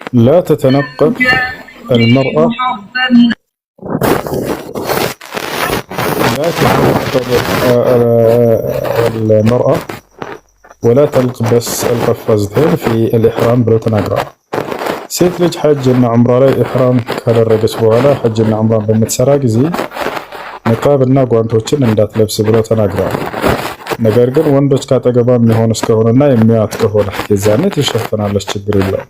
لا تتنقب المرأة ولا تلبس القفازتين في الإحرام بلو تناقرأ ሴት ልጅ ሐጅ እና ዑምራ ላይ ኢህራም ካደረገች በኋላ ሐጅ እና ዑምራን በምትሰራ ጊዜ ንቃብ እና ጓንቶችን እንዳትለብስ ብለው ተናግረዋል። ነገር ግን ወንዶች ካጠገቧ የሚሆን እስከሆነና የሚያዩት ከሆነ የዛኔ ትሸፍናለች፣ ችግር የለውም።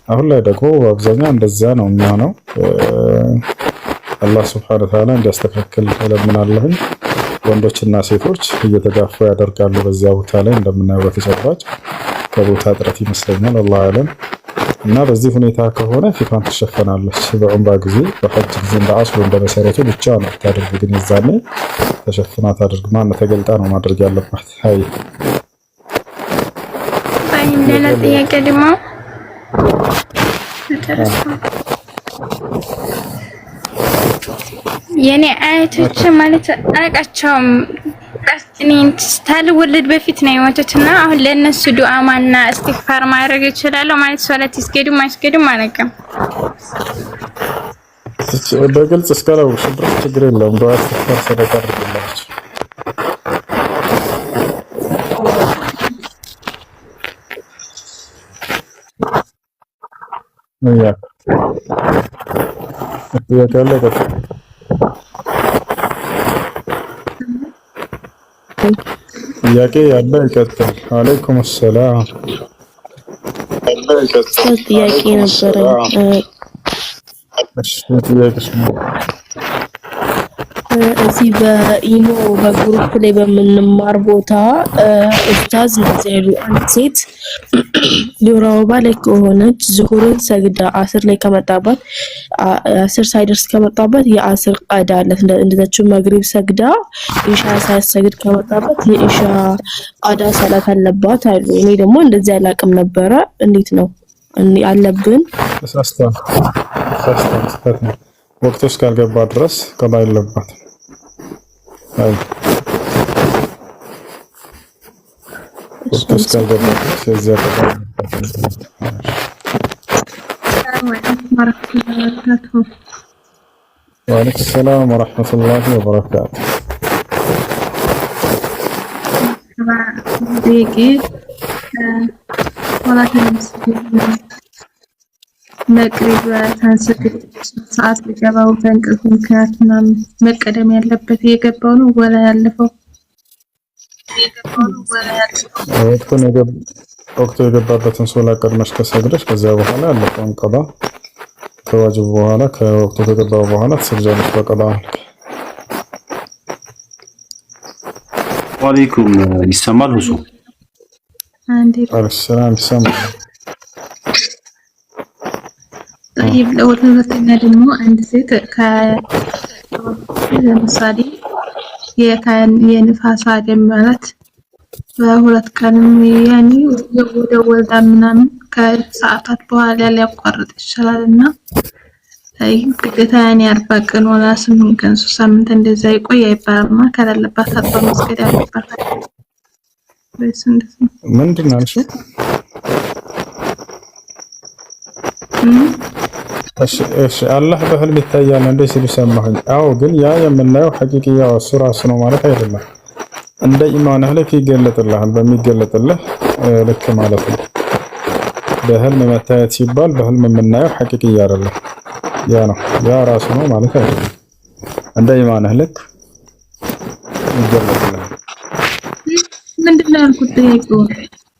አሁን ላይ ደግሞ በአብዛኛው እንደዚያ ነው የሚሆነው። አላህ ሱብሓነሁ ወተዓላ እንዲያስተካክል እለምናለሁኝ። ወንዶችና ሴቶች እየተጋፉ ያደርጋሉ በዚያ ቦታ ላይ እንደምናየው በተጨባጭ ከቦታ እጥረት ይመስለኛል። አላህ አለም። እና በዚህ ሁኔታ ከሆነ ፊቷን ትሸፈናለች። በዑምራ ጊዜ በሐጅ ጊዜ እንደ አስሉ እንደ መሰረቱ ብቻ ነው ታደርግ፣ ግን የዛኔ ተሸፍና ታደርግ። ማን ተገልጣ ነው ማድረግ ያለባት? አይ ሌላ ጥያቄ ደግሞ የኔ አያቶች ማለት አቃቸውም እኔን ሳልወለድ በፊት ነው የሞቱትና አሁን ለነሱ ዱዓ ማና እስትግፋር ማድረግ ይችላል ማለት ሶላት ይስገዱ ማይስገዱ ማለቀም በግልጽ እስካላወቅሽ ድረስ ችግር የለውም። ዱዓ እስትግፋር ሰደቃ አድርግላችሁ። ጥያቄ ያለ ይቀጥል። አለይኩም ሰላም። ጥያቄ ነበረ። እዚህ በኢሞ በግሩፕ ላይ በምንማር ቦታ ኡስታዝ እንደዚህ ያሉ አንድ ሴት የወር አበባ ላይ ከሆነች ዙሁርን ሰግዳ አስር ላይ ከመጣባት አስር ሳይደርስ ከመጣባት የአስር ቀዳ አለት እንደዛችው መግሪብ ሰግዳ ኢሻ ሳይሰግድ ከመጣባት የኢሻ ቀዳ ሰላት አለባት አሉ። እኔ ደግሞ እንደዚህ አላቅም ነበረ። እንዴት ነው አለብን? ተሳስተን ወቅቱ እስካልገባ ድረስ ቀዳ የለባትም። አይ ወቅቱ እስካልገባ ድረስ የዚያ ቀዳ ወአለይኩም ሰላም ወራህመቱላሂ ወበረካቱ። መቅሪብ ታንሰግድ ሰዓት ሊገባው ተንቀስ ምክንያት ምናምን መቀደም ያለበት የገባው ነው ወላ ያለፈው? ወቅቱ የገባበትን ሶላት ቀድመሽ ከሰግደሽ ከዚያ በኋላ ያለፈውን ቀዳ ከዋጅብ በኋላ ከወቅቱ ከገባ በኋላ ትሰግጃለሽ በቀዳ። ወአለይኩም ይሰማል? ሁሱ አንዴ ሰላም ይሰማል። طيب ለሁለተኛ ደግሞ አንድ ሴት ለምሳሌ የንፋስ አደም ማለት በሁለት ቀንም ያኔ ወደ ወልዳ ምናምን ከሰዓታት በኋላ ሊያቋርጥ ይችላልና ግዴታ ያኔ 40 ቀን ወላ 8 ቀን 3 ሳምንት እንደዛ ይቆይ አይባልማ። ካላለባት አጥባ መስገድ አለባት። ምንድን ነው እሺ? እሺ አላህ በህልም ይታያል እንደ ሲሉ ሰማሁኝ። አዎ ግን ያ የምናየው ሐቂቂያው ሱራስ ነው ማለት አይደለም። እንደ ኢማንህ ልክ ይገለጥልሃል። በሚገለጥልህ ልክ ማለት ነው። በህልም መታየት ሲባል በህልም የምናየው ሐቂቂያ አይደለም። ያ ነው ያ ራሱ ነው ማለት አይደለም። እንደ ኢማንህ ልክ ይገለጥልሃል። ምንድነው ያልኩት? ጥያቄው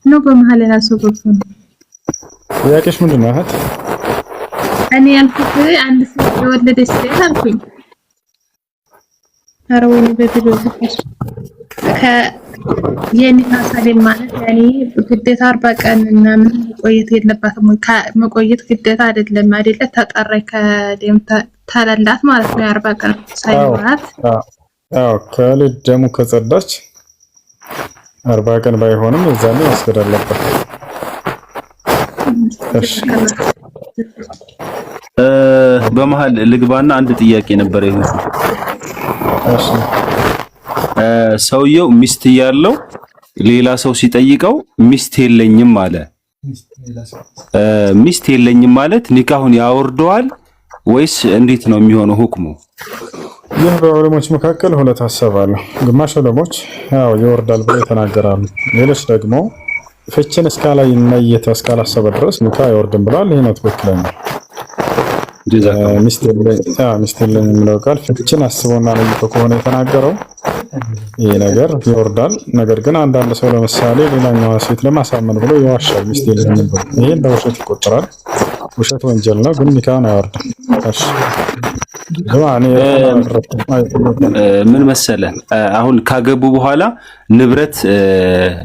ነው በመሃል ራሱ ገብቶ ነው። ጥያቄሽ ምንድነው እህት? እኔ ያልኩት አንድ ሴት የወለደች ሴት አልኩኝ። ኧረ ወይኔ በቪዲዮ የኒፋስ አደም ማለት ያኔ ግዴታ 40 ቀን ምናምን መቆየት የለባትም ወይ? መቆየት ግዴታ አይደለም አይደለ? ተጠራይ ከደም ተለላት ማለት ነው። 40 ቀን ሳይሆናት አዎ ከልጅ ደሙ ከጸዳች 40 ቀን ባይሆንም እዛኔ መስገድ አለባት። እሺ በመሃል ልግባና አንድ ጥያቄ ነበር ይሁን። እሺ ሰውየው ሚስት ያለው ሌላ ሰው ሲጠይቀው ሚስት የለኝም አለ። ሚስት የለኝም ማለት ኒካሁን ያወርደዋል ወይስ እንዴት ነው የሚሆነው ሁክሙ? ይህ በዑለሞች መካከል ሁለት ሐሳብ አለ። ግማሽ ዑለሞች ያው ይወርዳል ብለው ይተናገራሉ። ሌሎች ደግሞ ፍችን እስካላየተ እስካላሰበ ድረስ ኒካ አይወርድም ብለዋል። ይሄ ነው ትክክለኛ። ሚስት የለኝም የሚለው ቃል ፍችን አስቦና ለይቶ ከሆነ የተናገረው ይሄ ነገር ይወርዳል። ነገር ግን አንዳንድ ሰው ለምሳሌ ሌላኛዋ ሴት ለማሳመን ብሎ ይዋሻል። ሚስት የለኝም ብሎ ይሄ እንደ ውሸት ይቆጠራል። ውሸት ወንጀል ነው፣ ግን ኒካን አይወርድም። እሺ ምን መሰለ አሁን ካገቡ በኋላ ንብረት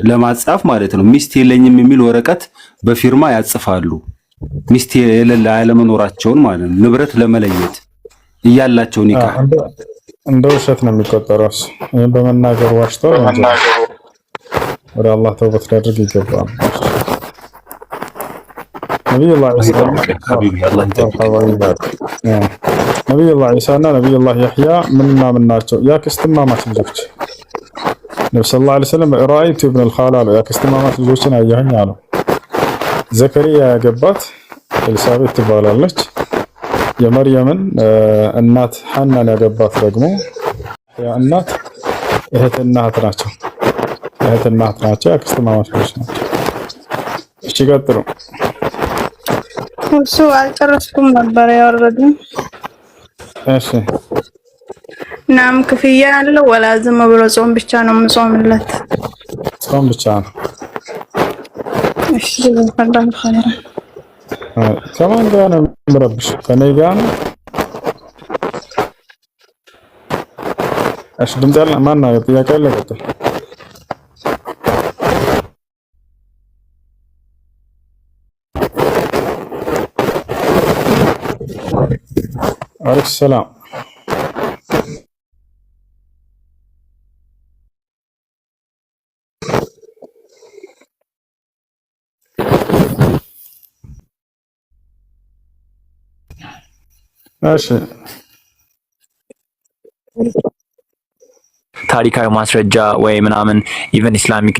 ለማጻፍ ማለት ነው ሚስት የለኝም የሚል ወረቀት በፊርማ ያጽፋሉ። ሚስት የሌለ ያለመኖራቸውን ማለት ነው ንብረት ለመለየት እያላቸው ኒካ እንደ ውሸት ነው የሚቆጠረው። ይሄን በመናገር ዋሽተው ወደ አላህ ተውበት ሊያደርግ ይገባል። ነብዩላህ ዒሳና ነብዩላህ ያህያ ምንና ምን ናቸው? ያክስትማማች ልጆች። ነብዩ ሰለላሁ ዐለይሂ ወሰለም ራአይቱ ኢብኑ አልኻላል ያክስትማማች ልጆችን አየሁኝ አለው። ዘከሪያ ያገባት ኤልሳቤት ትባላለች። የመርየምን እናት ሐናን ያገባት ደግሞ እናት እህትና እህት ናቸው። እህትና እህት ናቸው። ያክስትማማች ልጆች ናቸው። እሺ ቀጥሉ። እሱ አልጨረስኩም ነበር ያወረዱኝ። እሺ ናም ክፍያ አለው ወላ ዝም ብሎ ጾም ብቻ ነው የምጾምለት? ጾም ብቻ ነው። እሺ ፈዳን ፈራ ከማን ጋር ነው የምረብሽ? ከኔ ጋር ነው። እሺ ድምፅ ያለ ማን ነው? ጥያቄ አለ? ቀጥል። عليك السلام. ماشي. ታሪካዊ ማስረጃ ወይ ምናምን ኢቨን ኢስላሚክ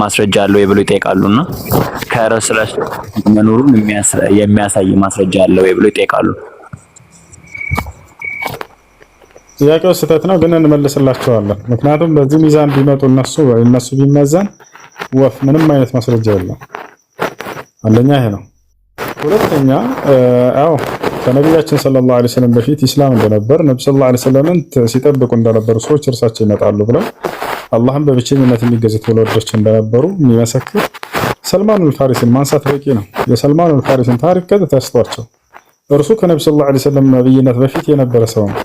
ማስረጃ አለው ብሎ ይጠይቃሉና ከረሱል መኖሩን የሚያሳይ ማስረጃ አለው ብሎ ይጠይቃሉ። ጥያቄው ስህተት ነው፣ ግን እንመልስላቸዋለን። ምክንያቱም በዚህ ሚዛን ቢመጡ እነሱ ቢመዘን ወፍ ምንም አይነት ማስረጃ የለም። አንደኛ ይሄ ነው። ሁለተኛ አዎ ከነቢያችን ሰለላሁ ዐለይሂ ወሰለም በፊት ኢስላም እንደነበር ነብዩ ሰለላሁ ዐለይሂ ወሰለም ሲጠብቁ እንደነበሩ ሰዎች እርሳቸው ይመጣሉ ብለው አላህም በብቸኝነት የሚገዙት ወለዶች እንደነበሩ የሚመሰክር ሰልማን አልፋሪሲን ማንሳት በቂ ነው። የሰልማን አልፋሪሲን ታሪክ ቀጥታ ያስቷቸው። እርሱ ከነብዩ ሰለላሁ ዐለይሂ ወሰለም ነብይነት በፊት የነበረ ሰው ነው።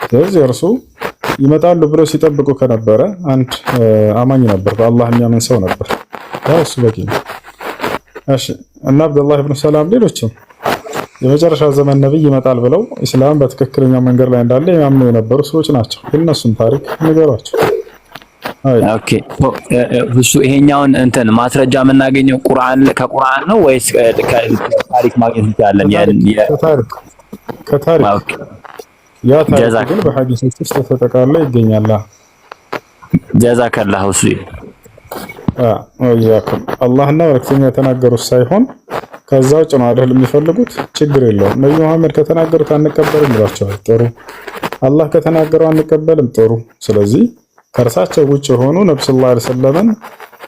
ስለዚህ እርሱ ይመጣሉ ብለው ሲጠብቁ ከነበረ አንድ አማኝ ነበር፣ በአላህ የሚያምን ሰው ነበር። ያው እሱ በቂ ነው። እሺ እና አብዱላህ ኢብኑ ሰላም ሌሎችም የመጨረሻ ዘመን ነብይ ይመጣል ብለው ኢስላም በትክክለኛው መንገድ ላይ እንዳለ ያምኑ የነበሩ ሰዎች ናቸው። እነሱን ታሪክ ንገሯቸው። ኦኬ እሱ ይሄኛውን እንትን ማስረጃ የምናገኘው ከቁርአን ነው ወይስ ከታሪክ ማግኘት እንችላለን? ከታሪክ ያ ታሪክ ግን በሐዲሶች ውስጥ ተጠቃሎ ይገኛል። ጀዛከላሁ እሱ ወያኩም አላህና መልእክተኛው የተናገሩት ሳይሆን ከዛ ውጭ ነው አይደል የሚፈልጉት? ችግር የለውም። ነብዩ መሐመድ ከተናገሩት አንቀበልም ብሏቸዋል። ጥሩ። አላህ ከተናገረው አንቀበልም። ጥሩ። ስለዚህ ከእርሳቸው ውጭ የሆኑ ነብዩ ሰለላሁ ዐለይሂ ወሰለም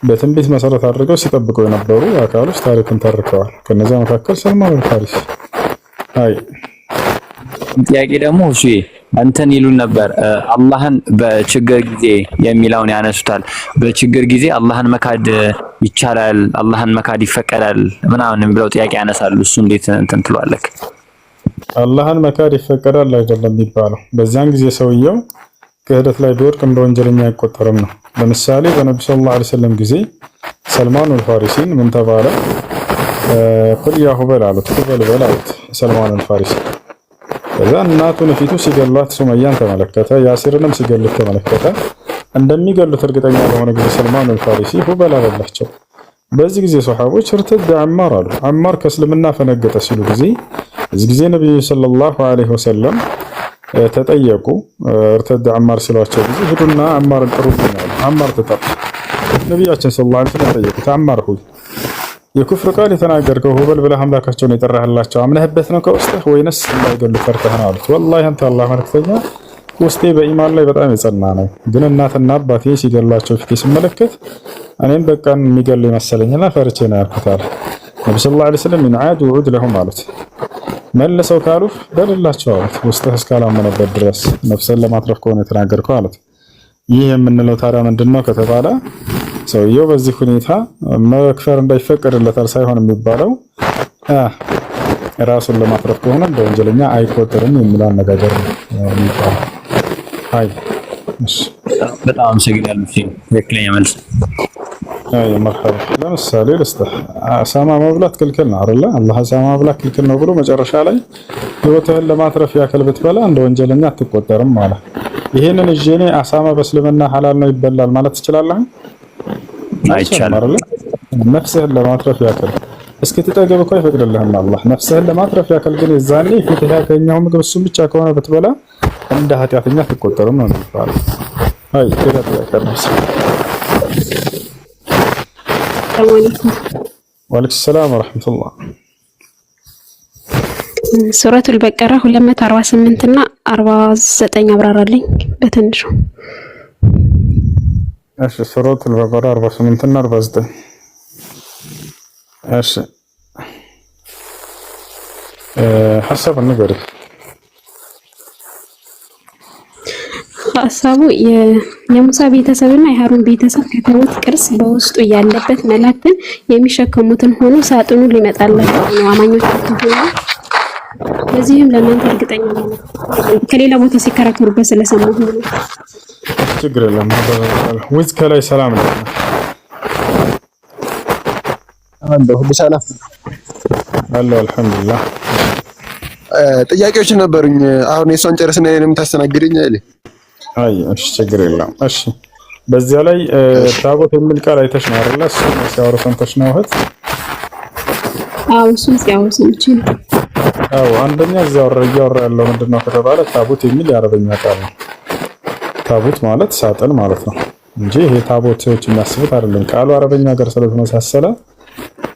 በትንቢት መሰረት አድርገው ሲጠብቁ የነበሩ አካሎች ታሪክን ተርከዋል። ከነዚያ መካከል ሰልማን አልፋሪሲ። አይ ጥያቄ ደግሞ እሱ እንትን ይሉን ነበር አላህን በችግር ጊዜ የሚለውን ያነሱታል። በችግር ጊዜ አላህን መካድ ይቻላል፣ አላህን መካድ ይፈቀዳል ምናምን ብለው ጥያቄ ያነሳሉ። እሱ እንዴት እንትን ትሏለክ? አላህን መካድ ይፈቀዳል አይደለም የሚባለው። በዚያን ጊዜ ሰውየው ክህደት ላይ ቢወድቅ እንደ ወንጀለኛ አይቆጠርም ነው። ለምሳሌ በነብዩ ሰለላሁ ዐለይሂ ወሰለም ጊዜ ሰልማን አልፋሪሲን ምን ተባለ? ቁል ያ ሁበል አሉት። ሁበል በል አሉት ሰልማን አልፋሪሲ። ከዛ እናቱን ፊቱ ሲገሏት ሱመያን ተመለከተ። ያሲርንም ሲገሉት ተመለከተ። እንደሚገሉት እርግጠኛ በሆነ ጊዜ ሰልማን አልፋሪሲ ሁበል አበላቸው። በዚህ ጊዜ ሱሐቦች እርተደ አማር አሉ። አማር ከእስልምና ፈነገጠ ሲሉ ጊዜ እዚህ ጊዜ ነብዩ ሰለላሁ ዐለይሂ ወሰለም ተጠየቁ። እርተደ አማር ሲሏቸው ጊዜ ሂዱና አማርን ጥሩልኝ አሉ። አማር ተጠራ። ነብያችን ሰለላሁ ዐለይሂ ወሰለም ተጠየቁት። አማር ሆይ የኩፍር ቃል የተናገርከው ሁበል ብለህ አምላካቸውን የጠራህላቸው አምነህበት ነው ከውስጥህ ወይንስ እንዳይገሉ ፈርተህ ነው አሉት። ወላሂ አንተ አላህ መልክተኛ ውስጤ በኢማን ላይ በጣም የጸና ነው፣ ግን እናትና አባቴ ሲገሏቸው ፊቴ ስመለከት እኔም በቃን የሚገሉ መሰለኝና ፈርቼ ነው ያልኩት አለ ነብዩ ሰለላሁ ዐለይሂ ወሰለም። ምን ዓዱ ዑድ ለሁም አሉት፣ መልሰው ካሉ በልላቸው አሉት፣ ውስጥህ እስካላመነበት ድረስ ነፍስን ለማትረፍ ከሆነ የተናገርከው አሉት። ይህ የምንለው ታዲያ ምንድነው ከተባለ ሰውየው በዚህ ሁኔታ መክፈር እንዳይፈቀድለታል ሳይሆን የሚባለው ራሱን ለማትረፍ ከሆነ በወንጀለኛ አይቆጠርም የሚል አነጋገር ነው የሚባለው። አይ እሺ፣ በጣም አመሰግናለሁ። ትክክለኛ መልስ። አይ መርሐባ። ለምሳሌ ልስጥህ፣ አሳማ መብላት ክልክል ነው አይደለ? አላህ አሳማ መብላት ክልክል ነው ብሎ መጨረሻ ላይ ህይወትህን ለማትረፍ ያክል ብትበላ እንደ ወንጀለኛ አትቆጠርም ማለት። ይሄንን እኔ አሳማ በእስልምና ሐላል ነው ይበላል ማለት ትችላለህ? አይቻልም። ነፍስህን ለማትረፍ ያክል እስክትጠገብ እኮ አይፈቅድልህም አላህ። ነፍስህን ለማትረፍ ያክል ግን የዛኔ ፊትህ ያገኘው ምግብ እሱን ብቻ ከሆነ ብትበላ እንደ ኃጢአተኛ ትቆጠርም ነው የሚባለው። አይ ወአለይኩም ሰላም ወራህመቱላህ። ሱረቱል በቀራ 248 እና 49 አብራራልኝ በትንሹ። እሺ ሱረቱል በቀራ 48 እና 49። እሺ ሐሳብ ንገሪ። ሐሳቡ የሙሳ ቤተሰብና የሃሩን ቤተሰብ ከተውት ቅርስ በውስጡ ያለበት መላእክትን የሚሸከሙትን ሆኖ ሳጥኑ ሊመጣላቸው ነው አማኞች ከሆኑ። ለዚህም ለእናንተ እርግጠኛ ነኝ ከሌላ ቦታ ሲከራከሩበት ስለሰማሁ ነው። ችግር የለም። ወዝ ከላይ ሰላም ነው አንተ ሁሉ ሰላም አለ አልሐምዱሊላህ። ጥያቄዎች ነበሩኝ። አሁን የሷን ጨርስና እኔንም ታስተናግደኝ አይደል? አይ እሺ ችግር የለም። እሺ በዚያ ላይ ታቦት የሚል ቃል አይተሽ ነው አይደል? እሱ ሲያወሩ ሰምተሽ ነው እህት? አዎ እሱን ሲያወሩ ሰምቼ ነው። አዎ አንደኛ እያወራ ያለው ምንድነው ከተባለ ታቦት የሚል የአረበኛ ቃል ነው። ታቦት ማለት ሳጥን ማለት ነው እንጂ ይሄ ታቦቶች የሚያስቡት አይደለም። ቃሉ አረበኛ ጋር ስለተመሳሰለ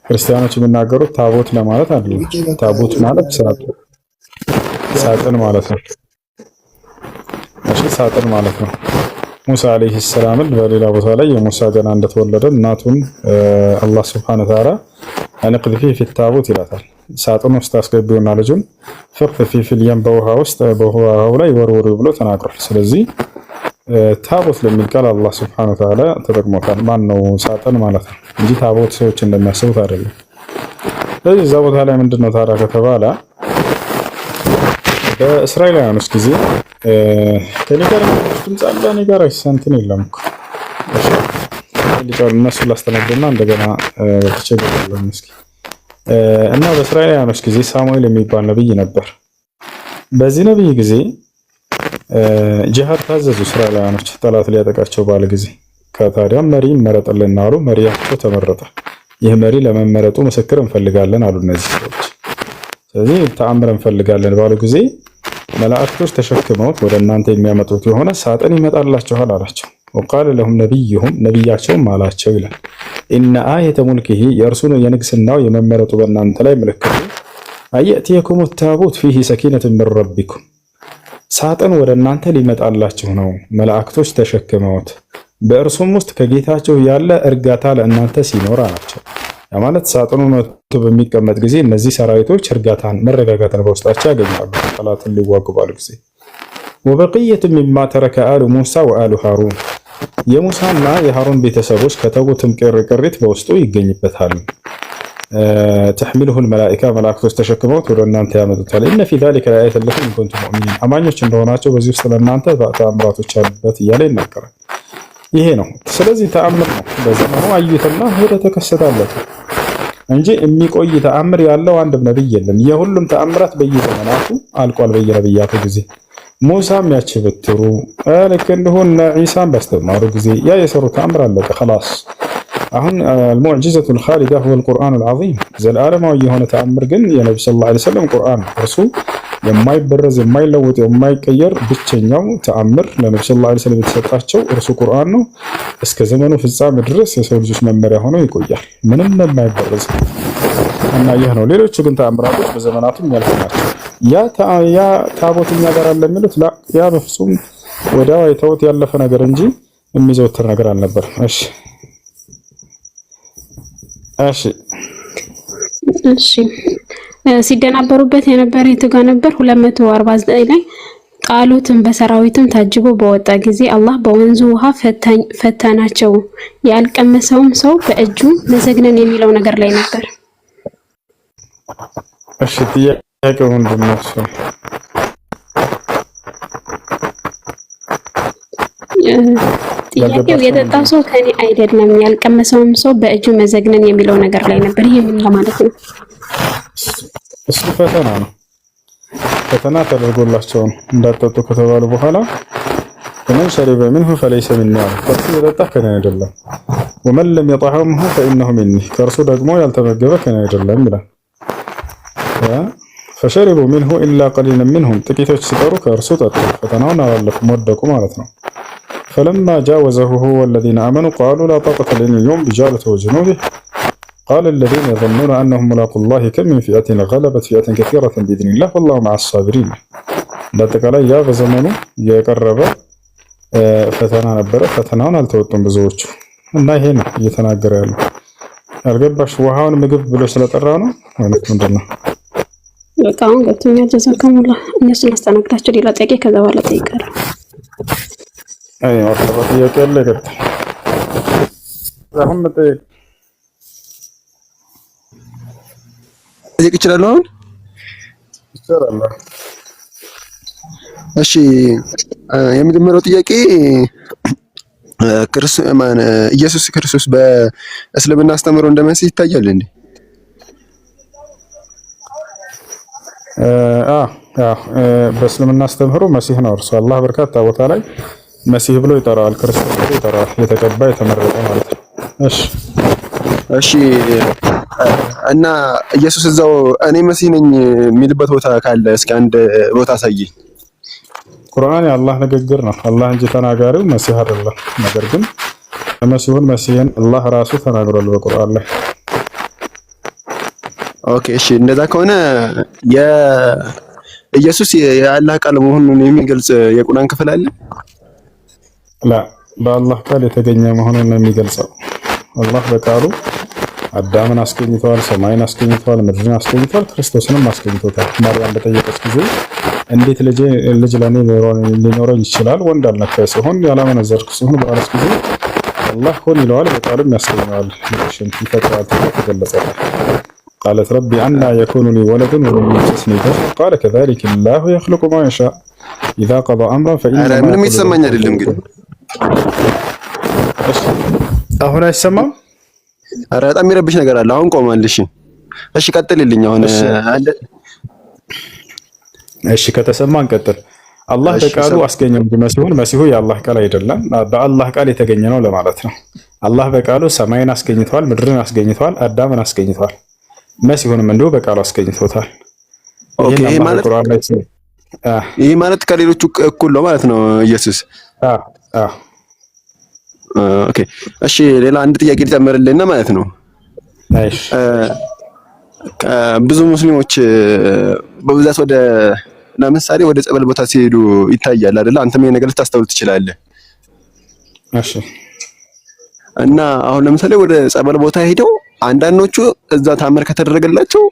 ክርስቲያኖች የሚናገሩት ታቦት ለማለት አይደለም። ታቦት ማለት ሳጥን ማለት ነው። እሺ ሳጥን ማለት ነው። ሙሳ አለይሂ ሰላም በሌላ ቦታ ላይ የሙሳ ገና እንደተወለደ እናቱን አላህ Subhanahu Wa Ta'ala አንቅድፊ ፊ ታቦት ይላታል። ሳጥን ውስጥ አስገቢውና ልጁን ፍቅፊ ፊልየም በውሃ ውስጥ በውሃው ላይ ወርውሩ ብሎ ተናግሯል። ስለዚህ ታቦት ለሚል ቃል አላህ Subhanahu Wa Ta'ala ተጠቅሞታል። ማን ነው ሳጥን ማለት ነው እንጂ ታቦት ሰዎች እንደሚያስቡት አይደለም። ስለዚህ እዛ ቦታ ላይ ምንድነው ታዲያ ከተባለ በእስራኤላውያኖች ጊዜ ከኔ ጋር ድምጽ አለ እኔ ጋር አይሰንትን የለም እኮ እሺ ልጅው እነሱ ላስተናግድና እንደገና ተቸገረው እስኪ እና በእስራኤላውያኖች ጊዜ ሳሙኤል የሚባል ነብይ ነበር። በዚህ ነብይ ጊዜ ጂሃድ ታዘዙ እስራኤላውያኖች ጠላት ሊያጠቃቸው ባለ ጊዜ ከታዲያም መሪ መረጠልን አሉ። መሪያቸው ተመረጠ። ይህ መሪ ለመመረጡ ምስክር እንፈልጋለን አሉ እነዚህ ሰዎች። ስለዚህ ተአምር እንፈልጋለን ባሉ ጊዜ መላእክቶች ተሸክመውት ወደ እናንተ የሚያመጡት የሆነ ሳጥን ይመጣላችኋል አላቸው። وقال لهم نبيهم ነብያቸውም አላቸው ይላል إن آية ملكه የእርሱን የንግስናው የመመረጡ በእናንተ ላይ ምልክቱ አየቲየኩም التابوت فيه سكينة من ربكم ሳጥን ወደ እናንተ ሊመጣላችሁ ነው መላእክቶች ተሸክመውት በእርሱም ውስጥ ከጌታቸው ያለ እርጋታ ለእናንተ ሲኖር አላቸው። ማለት ሳጥኑ መጥቶ በሚቀመጥ ጊዜ እነዚህ ሰራዊቶች እርጋታን መረጋጋትን በውስጣቸው ያገኛሉ ጠላትን ሊዋጉ ባሉ ጊዜ። وبقية مما ترك آل موسى وآل هارون የሙሳና የሃሩን ቤተሰቦች ከተውትም ቅሪት በውስጡ ይገኝበታል። تحمله الملائكة መላእክቶች ተሸክመውት ወደ እናንተ ያመጡታል። إن في ذلك لآية لكم إن كنتم مؤمنين አማኞች እንደሆናቸው በዚህ ውስጥ ለእናንተ ተአምራቶች አሉበት እያለ ይናገራል። ይሄ ነው። ስለዚህ ተአምር ነው በዘመኑ አዩትና ሄደ ተከሰታለት እንጂ የሚቆይ ተአምር ያለው አንድም ነብይ የለም። የሁሉም ተአምራት በየዘመናቱ አልቋል በየነብያቱ ጊዜ። ሙሳም ያቺ በትሩ ልክ እንደሆነ ዒሳም ባስተማሩ ጊዜ ያ የሰሩ ተአምር አለቀ خلاص። አሁን المعجزة الخالدة هو القرآن العظيم ዘላለማዊ የሆነ ተአምር ግን የነብዩ ሰለላሁ ዐለይሂ ወሰለም ቁርአን እርሱ የማይበረዝ የማይለወጥ የማይቀየር ብቸኛው ተአምር ለነብዩ ሰለላሁ ዐለይሂ ወሰለም የተሰጣቸው እርሱ ቁርአን ነው። እስከ ዘመኑ ፍጻሜ ድረስ የሰው ልጆች መመሪያ ሆኖ ይቆያል፣ ምንም የማይበረዝ እና ይህ ነው። ሌሎቹ ግን ተአምራቶች በዘመናቱም ያልፉ ናቸው። ያ ታቦት እኛ ጋር አለ የሚሉት ያ በፍጹም ወዲያው አይተውት ያለፈ ነገር እንጂ የሚዘወትር ነገር አልነበረም። እሺ ሲደናበሩበት የነበረ የትጋ ነበር 249 ላይ ቃሉትን በሰራዊትም ታጅቦ በወጣ ጊዜ አላህ በወንዙ ውሃ ፈተናቸው ያልቀመሰውም ሰው በእጁ መዘግነን የሚለው ነገር ላይ ነበር። እሺ ጥያቄው ምንድን ነው? ጥያቄው የጠጣው ሰው ከኔ አይደለም ያልቀመሰውም ሰው በእጁ መዘግነን የሚለው ነገር ላይ ነበር። ይሄ ምን ማለት ነው? እሱ ፈተና ነው። ፈተና ተደርጎላቸው እንዳጠጡ ከተባሉ በኋላ ومن شرب منه فليس مني ከርሱ የጠጣ ከኔ አይደለም ومن لم يطعمه فإنه مني ከርሱ ደግሞ ያልተመገበ ከኔ አይደለም ይላል። فشربوا منه إلا قليلا منهم ጥቂቶች ሲቀሩ ከርሱ ጠጡ። ፈተናውን አላለፉም ወደቁ ማለት ነው። فلما جاوزه هو والذين آمنوا قالوا لا طاقة لنا اليوم بجالة وجنوده قال الذين يظنون أنهم ملاقوا الله كم من فئة غلبت فئة كثيرة بإذن الله والله مع الصابرين በአጠቃላይ ያ በዘመኑ የቀረበ ፈተና ነበረ። ፈተናውን አልተወጡም ብዙዎቹ እና ይሄ ነው እየተናገረ ያለው። ያልገባሽ ውሃውን ምግብ ብሎ ስለጠራ ነው ማለት ምንድን ነው? በቃ አሁን ገብቶኛል። ጀዛከሙላህ። እነሱን አስተናግዳቸው ሌላ ጥያቄ ከዛ በኋላ ጠይቃለሁ። አይ ወጣ ጥያቄ አለ ገብታ አሁን መጠየቅ ይችላል አሁን ይችላል። እሺ የመጀመሪያው ጥያቄ ኢየሱስ ክርስቶስ በእስልምና አስተምሮ እንደመሲህ ይታያል እንዴ? በእስልምና አስተምሮ መሲህ ነው እርሱ። አላህ በርካታ ቦታ ላይ መሲህ ብሎ ይጠራዋል፣ ክርስቶስ ብሎ ይጠራዋል። የተቀባ የተመረጠ ማለት ነው። እሺ እና ኢየሱስ እዛው እኔ መሲህ ነኝ የሚልበት ቦታ ካለ እስኪ አንድ ቦታ አሳይ። ቁርአን የአላህ ንግግር ነው። አላህ እንጂ ተናጋሪው መሲህ አይደለም። ነገር ግን መሲህን አላህ ራሱ ተናግሯል በቁርአን ላይ። ኦኬ እሺ እንደዛ ከሆነ የኢየሱስ የአላህ ቃል መሆኑን የሚገልጽ የቁርአን ክፍል አለ? ላ በአላህ ቃል የተገኘ መሆኑን ነው የሚገልጸው። አላህ በቃሉ አዳምን አስገኝቷል፣ ሰማይን አስገኝቷል፣ ምድርን አስገኝቷል፣ ክርስቶስንም አስገኝቶታል። ማርያም በጠየቀች ጊዜ እንዴት ልጅ ለኔ ሊኖረኝ ይችላል ወንድ አልነካ ሲሆን ያላመነዘርኩ ሲሆን ባለች ጊዜ አላህ ኮን ይለዋል፣ በቃሉም ያስገኘዋል፣ ይፈጥራል ተገለጸ። قالت ربي أنى يكون لي ولد ولم يمسسني بشر قال كذلك الله يخلق ما يشاء إذا قضى أمرا فإنما ምንም ይሰማኝ አይደለም ግን አሁን አይሰማም? ኧረ በጣም የሚረብሽ ነገር አለ። አሁን ቆሟል። እሺ ቀጥልልኝ። አሁን እሺ ከተሰማን ቀጥል። አላህ በቃሉ አስገኘው እንጂ መሲሁ የአላህ ቃል አይደለም፣ በአላህ ቃል የተገኘ ነው ለማለት ነው። አላህ በቃሉ ሰማይን አስገኝቷል፣ ምድርን አስገኝቷል፣ አዳምን አስገኝቷል። መሲሁንም እንዲሁ በቃሉ አስገኝቶታል። ኦኬ ይሄ ማለት ከሌሎቹ እኩል ነው ማለት ነው ኢየሱስ። ኦኬ እሺ ሌላ አንድ ጥያቄ ልጨምርልኝና ማለት ነው። እሺ ብዙ ሙስሊሞች በብዛት ለምሳሌ ወደ ጸበል ቦታ ሲሄዱ ይታያል አይደል? አንተም ይሄ ነገር ልታስተውል ትችላለህ። እሺ እና አሁን ለምሳሌ ወደ ጸበል ቦታ ሄደው አንዳንዶቹ እዛ ታምር ከተደረገላቸው